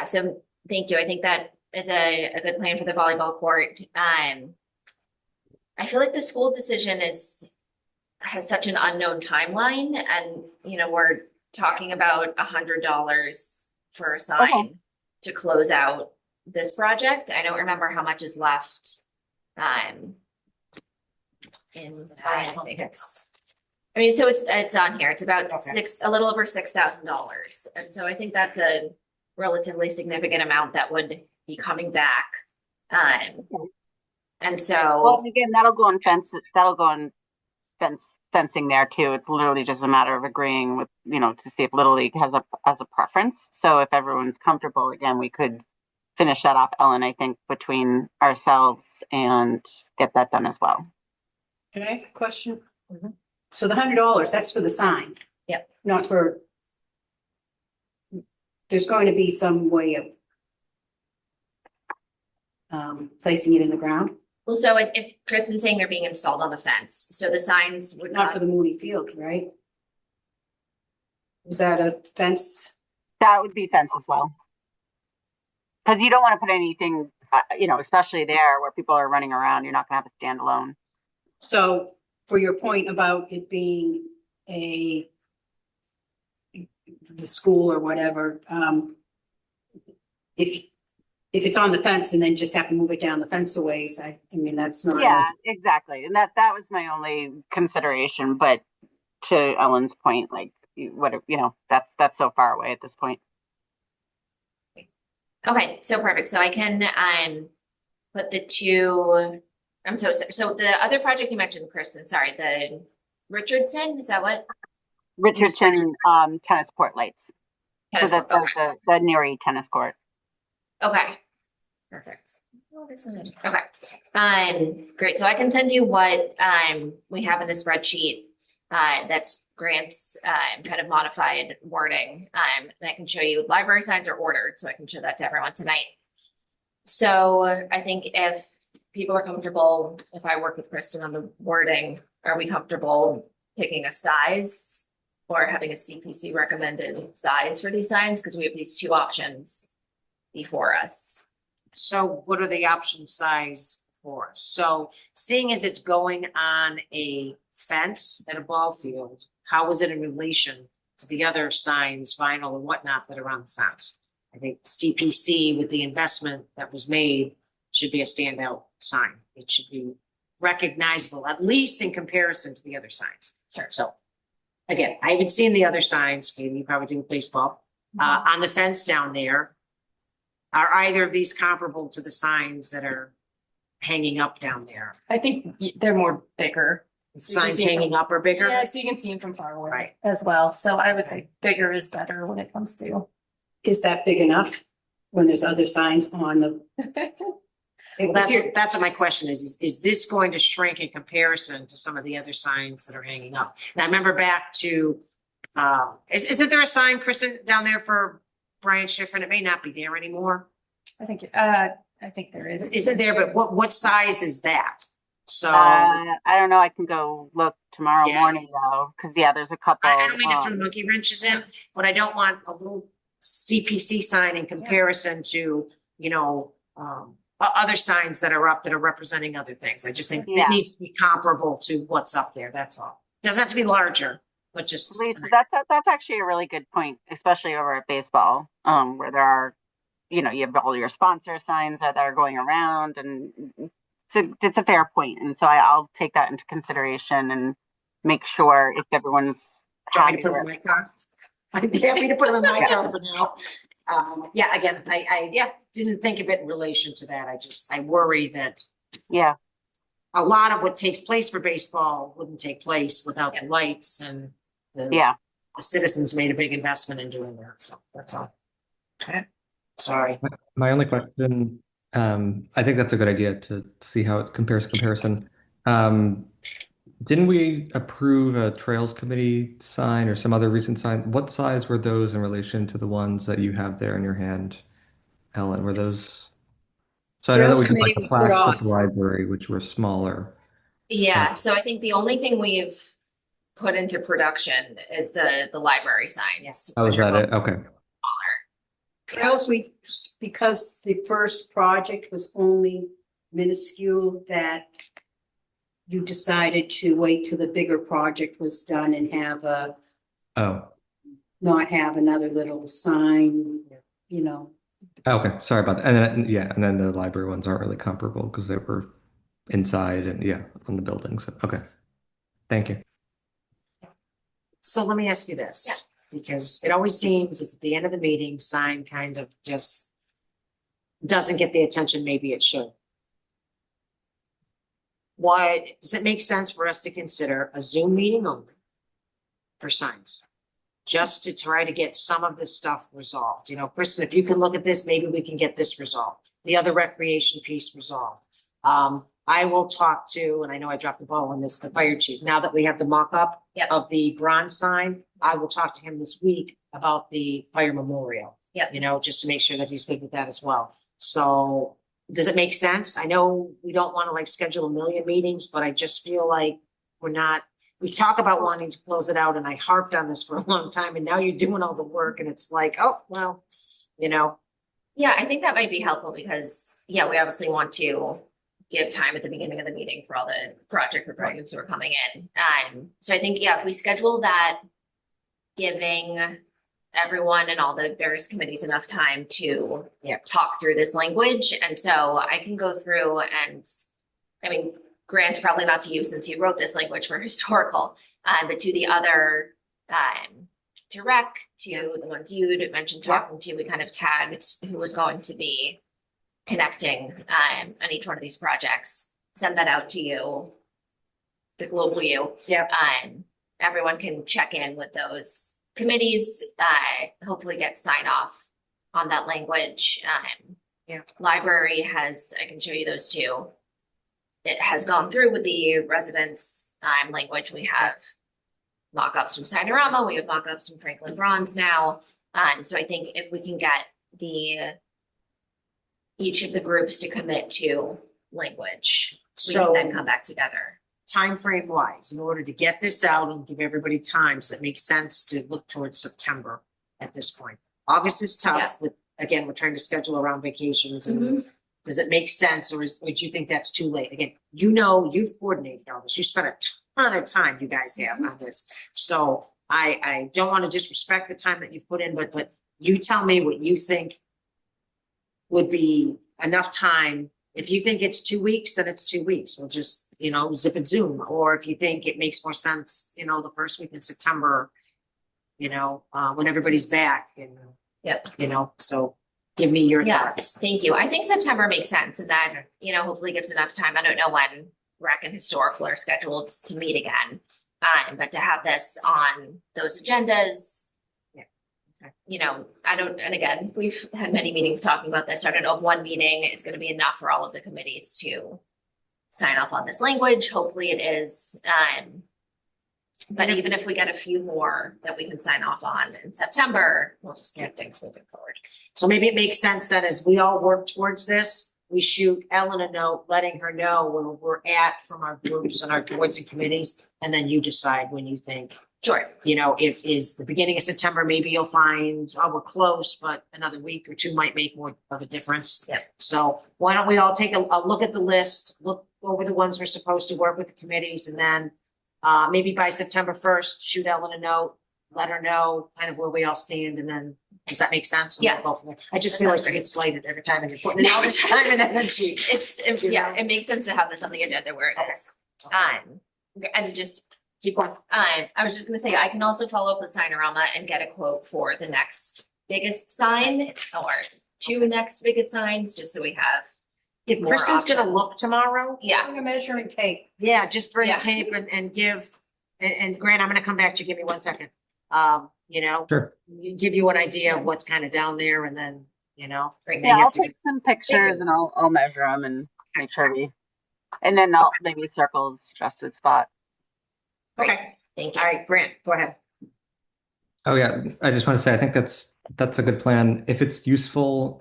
so Thank you. I think that is a good plan for the volleyball court. I feel like the school decision has such an unknown timeline, and we're talking about $100 for a sign to close out this project. I don't remember how much is left. I think so it's on here. It's about a little over $6,000. And so I think that's a relatively significant amount that would be coming back. And so, Well, again, that'll go on fencing there too. It's literally just a matter of agreeing with, to see if Little League has a preference. So if everyone's comfortable, again, we could finish that off, Ellen, I think, between ourselves and get that done as well. Can I ask a question? So the $100, that's for the sign? Yep. Not for, there's going to be some way of placing it in the ground? well, so if Kristen's saying they're being installed on the fence, so the signs would Not for the Mooney Fields, right? Is that a fence? That would be fence as well. Because you don't want to put anything, especially there where people are running around, you're not going to have a standalone. So for your point about it being the school or whatever, if it's on the fence and then just have to move it down the fence a ways, I mean, that's not. Yeah, exactly. And that was my only consideration. But to Ellen's point, like that's so far away at this point. Okay, so perfect. So I can put the two. I'm so sorry. So the other project you mentioned, Kristen, sorry, the Richardson, is that what? Richardson tennis court lights. Tennis So court, the Neary tennis court. Okay. Perfect. Okay. Great. So I can send you what we have in the spreadsheet that's Grant's kind of modified wording. And I can show you library signs are ordered, so I can show that to everyone tonight. So I think if people are comfortable, if I work with Kristen on the wording, are we comfortable picking a size or having a CPC recommended size for these signs? Because we have these two options before us. So what are the option size for us? So seeing as it's going on a fence at a ball field, how is it in relation to the other signs, vinyl and whatnot that are on the fence? I think CPC with the investment that was made should be a standout sign. It should be recognizable, at least in comparison to the other signs. Sure. So again, I haven't seen the other signs, maybe you probably do with baseball, on the fence down there. Are either of these comparable to the signs that are hanging up down there? I think they're more bigger. Signs hanging up are bigger? Yeah, so you can see them from far away Right. as well. So I would say bigger is better when it comes to. Is that big enough when there's other signs on the? Well, that's what my question is. Is this going to shrink in comparison to some of the other signs that are hanging up? Now, I remember back to, isn't there a sign, Kristen, down there for Brian Schiffrin? It may not be there anymore. I think there is. Isn't there, but what size is that? So I don't know. I can go look tomorrow Yeah. morning though, because there's a couple. I don't mean to throw monkey wrenches in, but I don't want a little CPC sign in comparison to, other signs that are up that are representing other things. I just think Yeah. it needs to be comparable to what's up there. That's all. Doesn't have to be larger, but just. Lisa, that's actually a really good point, especially over at baseball, where there are, you have all your sponsor signs that are going around, and it's a fair point. And so I'll take that into consideration and make sure if everyone's Trying happy to put them with in my car. I'd be happy to put them in my car for now. Again, I didn't think of it in relation to that. I worry that Yeah. a lot of what takes place for baseball wouldn't take place without the lights and Yeah. the citizens made a big investment in doing that. So that's all. Okay. Sorry. My only question, I think that's a good idea to see how it compares to comparison. Didn't we approve a Trails Committee sign or some other recent sign? What size were those in relation to the ones that you have there in your hand, Ellen? Were those? So I know that Trails we did like Committee the we put plaques at off. the library, which were smaller. Yeah, so I think the only thing we've put into production is the library signs. Yes. Oh, is which are that it? both Okay. smaller. Trails, because the first project was only minuscule, that you decided to wait till the bigger project was done and Oh, not have another little sign, you know. okay. Sorry about that. And then, yeah, and then the library ones aren't really comparable because they were inside and yeah, on the building. So, okay. Thank you. So let me ask you this, because it always seems that at the end of the meeting, sign kind of just doesn't get the attention maybe it should. Why, does it make sense for us to consider a Zoom meeting only for signs? Just to try to get some of this stuff resolved. You know, Kristen, if you can look at this, maybe we can get this resolved. The other recreation piece resolved. I will talk to, and I know I dropped the ball on this, the fire chief. Now that we have the mock-up Yep. of the bronze sign, I will talk to him this week about the fire memorial. Yep. You know, just to make sure that he's good with that as well. So does it make sense? I know we don't want to like schedule a million meetings, but I just feel like we talk about wanting to close it out, and I harped on this for a long time, and now you're doing all the work, and it's like, oh, well, you know. Yeah, I think that might be helpful because, yeah, we obviously want to give time at the beginning of the meeting for all the project proponents who are coming in. So I think, yeah, if we schedule that, giving everyone and all the various committees enough time to talk through this language. And so I can go through and, I mean, Grant, probably not to you since you wrote this language for historical, but to the other, to rec, to the ones you mentioned talking to, we kind of tagged who was going to be connecting on each one of these projects, send that out to you, the global you. Yeah. Everyone can check in with those committees, hopefully get sign off on that language. Library has, I can show you those two. It has gone through with the residents language. We have mock-ups from Signarama, we have mock-ups from Franklin Bronze now. So I think if we can get each of the groups to commit to language, we can So then come back together. time frame wise, in order to get this out and give everybody time, so it makes sense to look towards September at this point. August is tough with, again, we're trying to schedule around vacations and does it make sense, or would you think that's too late? Again, you know, you've coordinated all this. You spent a ton of time, you guys have on this. So I don't want to disrespect the time that you've put in, but you tell me what you think would be enough time. If you think it's 2 weeks, then it's 2 weeks. We'll just, you know, zip and zoom. Or if you think it makes more sense, you know, the first week in September, you know, when everybody's back and, you know, so give me your thoughts. Thank you. I think September makes sense, and that, you know, hopefully gives enough time. I don't know when rec and historical are scheduled to meet again. But to have this on those agendas, you know, and again, we've had many meetings talking about this. So I don't know if one meeting is going to be enough for all of the committees to sign off on this language. Hopefully it is. But even if we get a few more that we can sign off on in September, we'll just get things moving forward. So maybe it makes sense that as we all work towards this, we shoot Ellen a note, letting her know where we're at from our groups and our boards and committees. And then you decide when you think, sure, you know, if is the beginning of September, maybe you'll find, oh, we're close, but another week or two might make more of a difference. Yeah. So why don't we all take a look at the list, look over the ones we're supposed to work with the committees, and then maybe by September 1st, shoot Ellen a note, let her know kind of where we all stand, and then, does that make sense? And we'll go from there. I just feel like I get slighted every time and you're putting in all this time and energy. It makes sense to have this on the agenda where it is. And just keep going. I was just gonna say, I can also follow up with Signarama and get a quote for the next biggest sign or two next biggest signs, just so we have. If more Kristen's gonna look options. tomorrow. Yeah. A measuring tape. Yeah, just bring Yeah. tape and give, and Grant, I'm gonna come back to you. Give me 1 second. You know, Sure. give you an idea of what's kind of down there, and then, you know. Great. may Yeah, have I'll to- take some pictures and I'll measure them and make sure and then I'll maybe circle the suggested spot. Okay, Thank you. all right, Grant, go ahead. Oh yeah, I just want to say I think that's a good plan. If it's useful,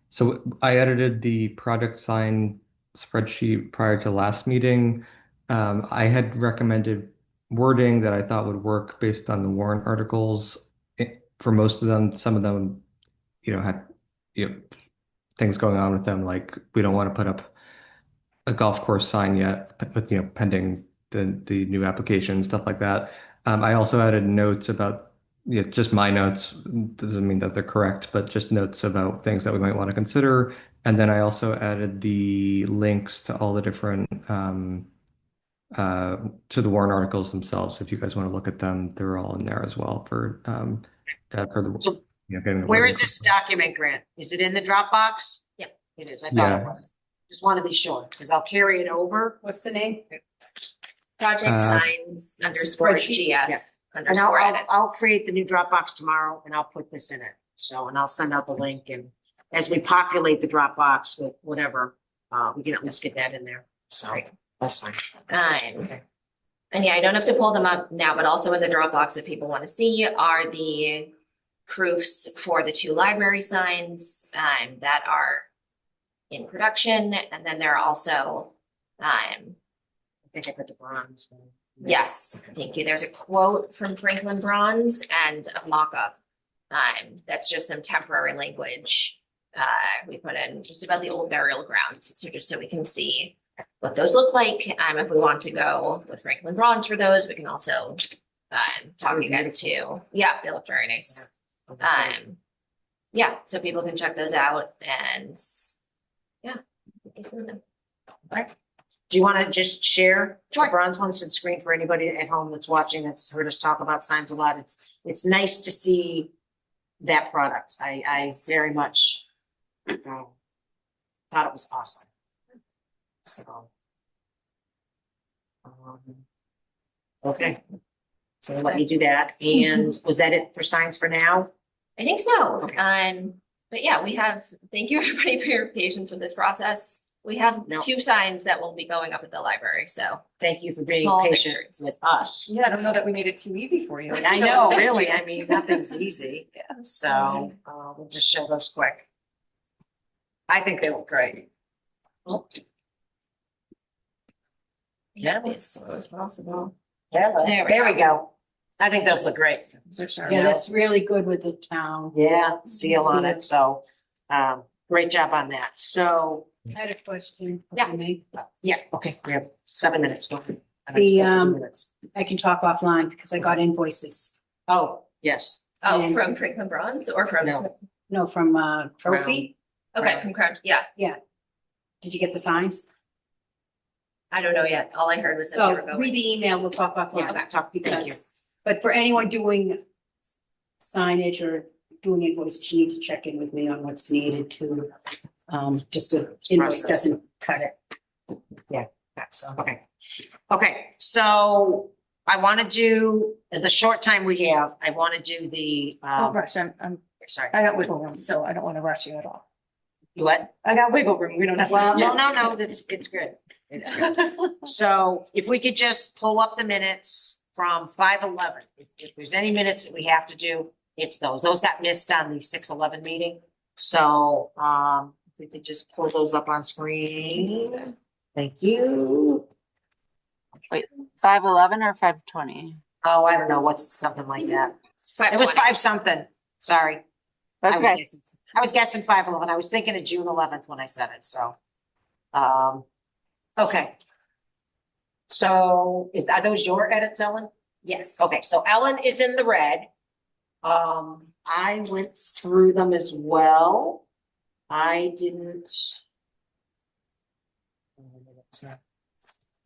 so I edited the project sign spreadsheet prior to last meeting. I had recommended wording that I thought would work based on the warrant articles. For most of them, some of them had, things going on with them, like we don't want to put up a golf course sign yet, with, pending the new application, stuff like that. I also added notes about, just my notes, doesn't mean that they're correct, but just notes about things that we might want to consider. And then I also added the links to all the different, to the warrant articles themselves. If you guys want to look at them, they're all in there as well for the, So getting the where wording. is this document, Grant? Is it in the Dropbox? Yep. It is. I thought it Yeah. was. Just want to be sure, because I'll carry it over. What's the name? Project signs underscore spreadsheet? Yeah. GF And underscore I'll edits. create the new Dropbox tomorrow and I'll put this in it. So, and I'll send out the link, and as we populate the Dropbox with whatever, we can at least get that in there. So that's fine. And yeah, I don't have to pull them up now, but also in the Dropbox, if people want to see, are the proofs for the 2 library signs that are in production. And then there are also, I think I put the bronze one. yes, thank you. There's a quote from Franklin Bronze and a mock-up. That's just some temporary language we put in just about the old burial ground. So just so we can see what those look like. If we want to go with Franklin Bronze for those, we can also talk again too. Yeah, they look very nice. Yeah, so people can check those out, and yeah. Do you want to just share Sure. the bronze ones and screen for anybody at home that's watching, that's heard us talk about signs a lot? It's nice to see that product. I very much thought it was awesome. So. Okay. So I'll let you do that. And was that it for signs for now? I think so. Okay. But yeah, thank you everybody for your patience with this process. We have No. 2 signs that will be going up at the library, so. Thank you for being Small patient victories. with us. Yeah, I don't know that we made it too easy for you. I know, really. I mean, nothing's easy. So we'll just show those quick. I think they look great. Yeah. As slow as possible. Yeah, There we we go. I think those look great. Yeah, that's really good with the town. Yeah, seal on it. So, great job on that. So, I had a question. if Yeah. I may. yeah, okay, we have 7 minutes. Don't we? The, 7 minutes. I can talk offline because I got invoices. Oh, yes. Oh, And- from Franklin Bronze or from? No. No, from Trophy. Okay, from Crown, yeah. Did you get the signs? I don't know yet. All I heard was that they So were read going. the email, we'll talk Yeah, offline. okay, thank you. Because, but for anyone doing signage or doing invoices, you need to check in with me on what's needed to, just a invoice Process. doesn't cut it. So, okay, so I want to do, the short time we have, I want to do the, Don't rush. I'm, sorry, I got wiggle room, so I don't want to rush you at all. you what? I got wiggle room. We don't have. Well, no, it's good. It's good. So if we could just pull up the minutes from 5:11, if there's any minutes that we have to do, it's those. Those got missed on the 6:11 meeting. So, if we could just pull those up on screen. Thank you. 5:11 or 5:20? Oh, I don't know, what's something like that. It was 5:20. 5 something, sorry. That's I was okay. guessing- I was guessing 5:11. I was thinking of June 11th when I said it, so. Okay. So are those your edits, Ellen? Yes. Okay, so Ellen is in the red. I went through them as well. I didn't.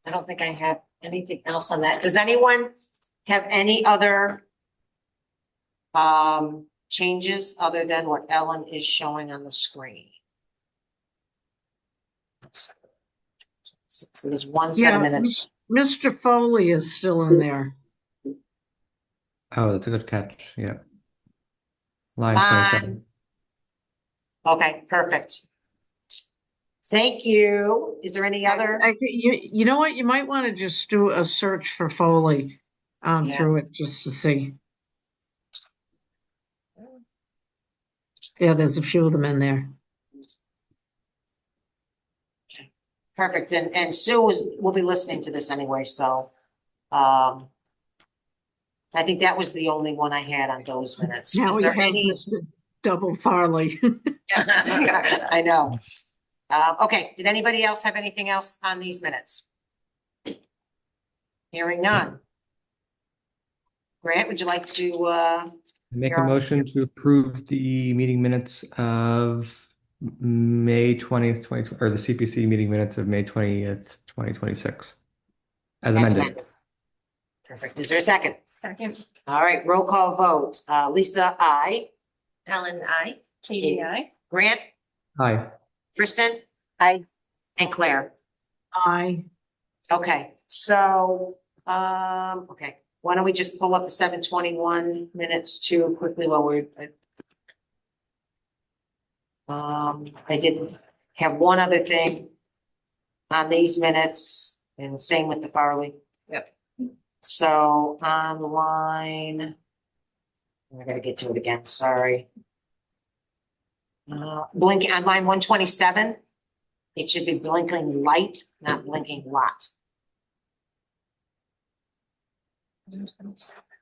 I don't think I have anything else on that. Does anyone have any other changes other than what Ellen is showing on the screen? So there's one set Yeah, of minutes. Mr. Foley is still in there. Oh, that's a good catch. Yeah. Line Fine. 27. Okay, perfect. Thank you. Is there any other? I think you know what, you might want to just do a search for Foley Yeah. through it just to see. Yeah, there's a few of them in there. Perfect. And Sue will be listening to this anyway, so I think that was the only one I had on those minutes. Now Is we there have any? Mr. double Farley. I know. Okay, did anybody else have anything else on these minutes? Hearing none. Grant, would you like to, Make a You're- motion to approve the meeting minutes of May 20th, or the CPC meeting minutes of May 20th, 2026. As amended. Perfect. Is there a second? Second, All right, roll call vote. Lisa, I. Ellen, I. Katie, I. Grant, Aye. Kristen, I, and Claire. I, Okay, so, okay, why don't we just pull up the 7:21 minutes too quickly while we're. I did have one other thing on these minutes, and same with the Farley. Yep. So on line, I gotta get to it again, sorry. Blinking on line 127, it should be blinking light, not blinking lot.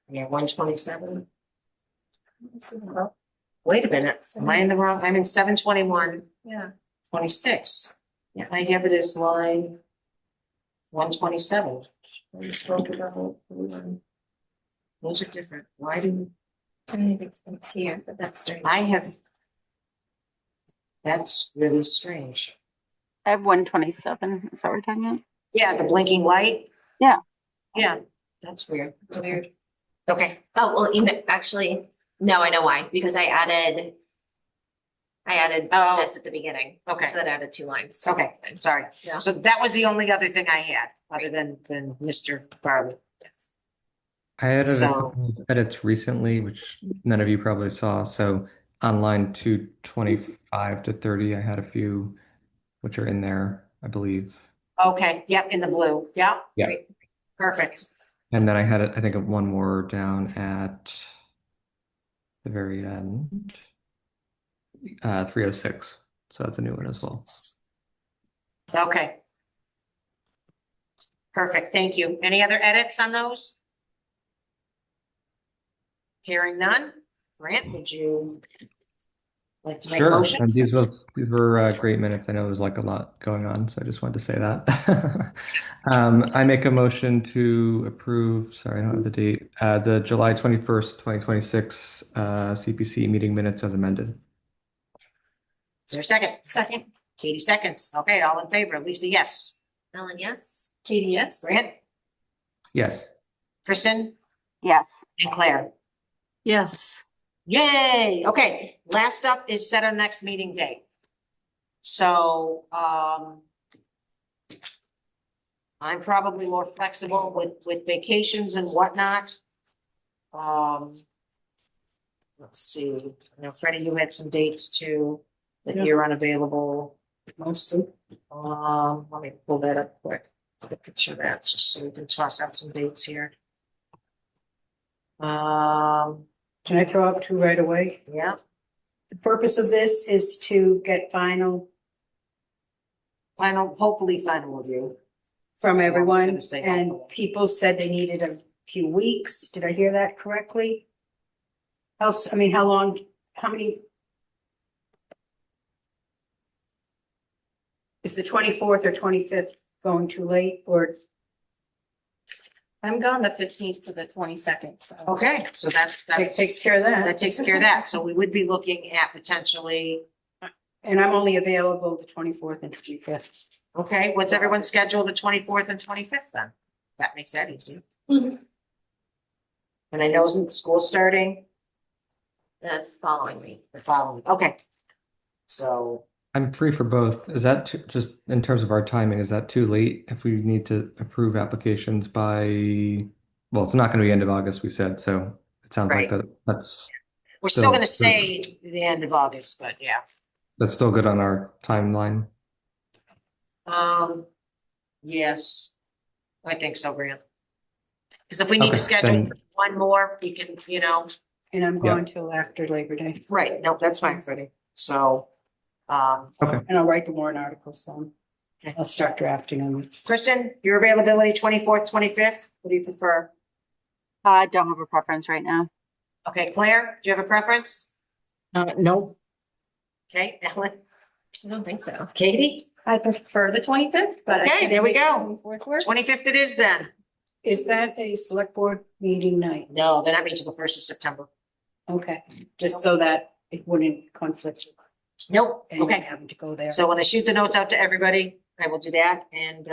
Yeah, 127. Wait a minute, am I in the wrong? I'm in 7:21. Yeah. 26. Yeah, I have it as line 127. We spoke about. Those are different. Why do I think it's here, but that's strange. I have? That's really strange. I have 127. Is that what we're talking about? Yeah, the blinking light. Yeah. Yeah, that's weird. It's weird. Okay, Oh, well, you know, actually, no, I know why, because I added Oh. this at the beginning. Okay. So that added 2 lines. okay, I'm sorry. Yeah. So that was the only other thing I had, other than Mr. Farley. Yes. I added a So- couple of edits recently, which none of you probably saw. So on line 225 to 30, I had a few which are in there, I believe. Okay, yep, in the blue. Yeah. Yeah. Great. Perfect. And then I had, I think, one more down at the very end. 306. So that's a new one as well. Okay. Perfect, thank you. Any other edits on those? Hearing none. Grant, would you like to make a Sure. motion? And these were great minutes. I know there was like a lot going on, so I just wanted to say that. I make a motion to approve, sorry, I don't have the date, the July 21st, 2026 CPC meeting minutes as amended. Is there a second? Second, Katie seconds. Okay, all in favor. Lisa, yes. Ellen, yes. Katie, yes. Grant, Yes. Kristen, Yes. and Claire. yes. Yay! Okay, last up is set our next meeting date. So, I'm probably more flexible with vacations and whatnot. Let's see, I know Freddie, you had some dates too, that Yeah. you're unavailable mostly. Let me pull that up quick. Let's get a picture of that, just so we can toss out some dates here. Can I throw out two right away? Yeah, The purpose of this is to get final hopefully final review. from I was everyone, gonna say and hopefully. people said they needed a few weeks. Did I hear that correctly? How long, how many? Is the 24th or 25th going too late, or I'm gone the 15th to the 22nd, so. Okay, so that that's, takes care of that that? takes care of that. So we would be looking at potentially, And I'm only available the 24th and 25th. okay, what's everyone's schedule, the 24th and 25th then? That makes that easy. Mhm. And I know isn't school starting The following week. the following, okay. So, I'm free for both. Is that just in terms of our timing, is that too late if we need to approve applications by, well, it's not going to be end of August, we said, so it sounds like Right. that's we're still So- gonna say the end of August, but yeah. still good on our timeline. Yes, I think so, Grant. Because if we need to Okay, schedule then- one more, we can, And I'm Yeah. going till after Labor Day. right, no, that's fine, Freddie. So, Okay. And I'll write the warrant articles then. Okay. I'll start drafting them. Kristen, your availability 24th, 25th, what do you prefer? I don't have a preference right now. Okay, Claire, do you have a preference? Nope. Okay, Ellen, I don't think so. Katie? I prefer the 25th, but. I Okay, can there we make go. the 24th work. 25th it is then. Is that a select board meeting night? No, they're not meeting till the 1st of September. Okay, just so that it wouldn't conflict with Nope, anyone okay. having to go there. So when I shoot the notes out to everybody, I will do that and,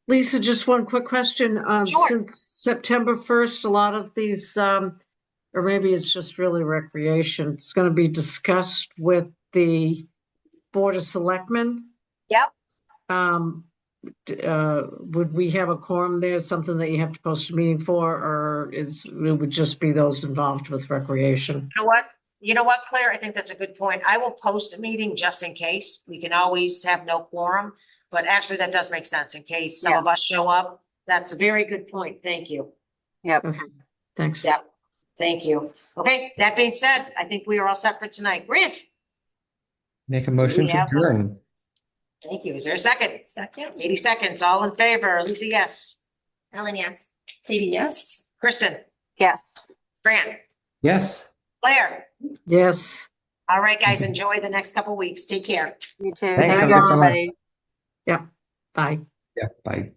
Lisa, just one quick question. Sure. Since September 1st, a lot of these, or maybe it's just really recreation, it's going to be discussed with the Board of Selectmen. Yep. Would we have a quorum there, something that you have to post a meeting for, or it would just be those involved with recreation? You know what, Claire? I think that's a good point. I will post a meeting just in case. We can always have no quorum, but actually that does make sense in case some of us show up. That's a very good point. Thank you. Okay, thanks. Yeah, thank you. Okay, that being said, I think we are all set for tonight. Grant, Make a motion to have- adjourn. thank you. Is there a second? Second. 80 seconds. All in favor? Lisa, yes. Ellen, yes. Katie, yes. Kristen, Yes. Grant, Yes. Claire. Yes. All right, guys, enjoy the next couple weeks. Take care. You too. Thanks, Thank you, everyone. everybody. Yep. Bye. Yeah, bye.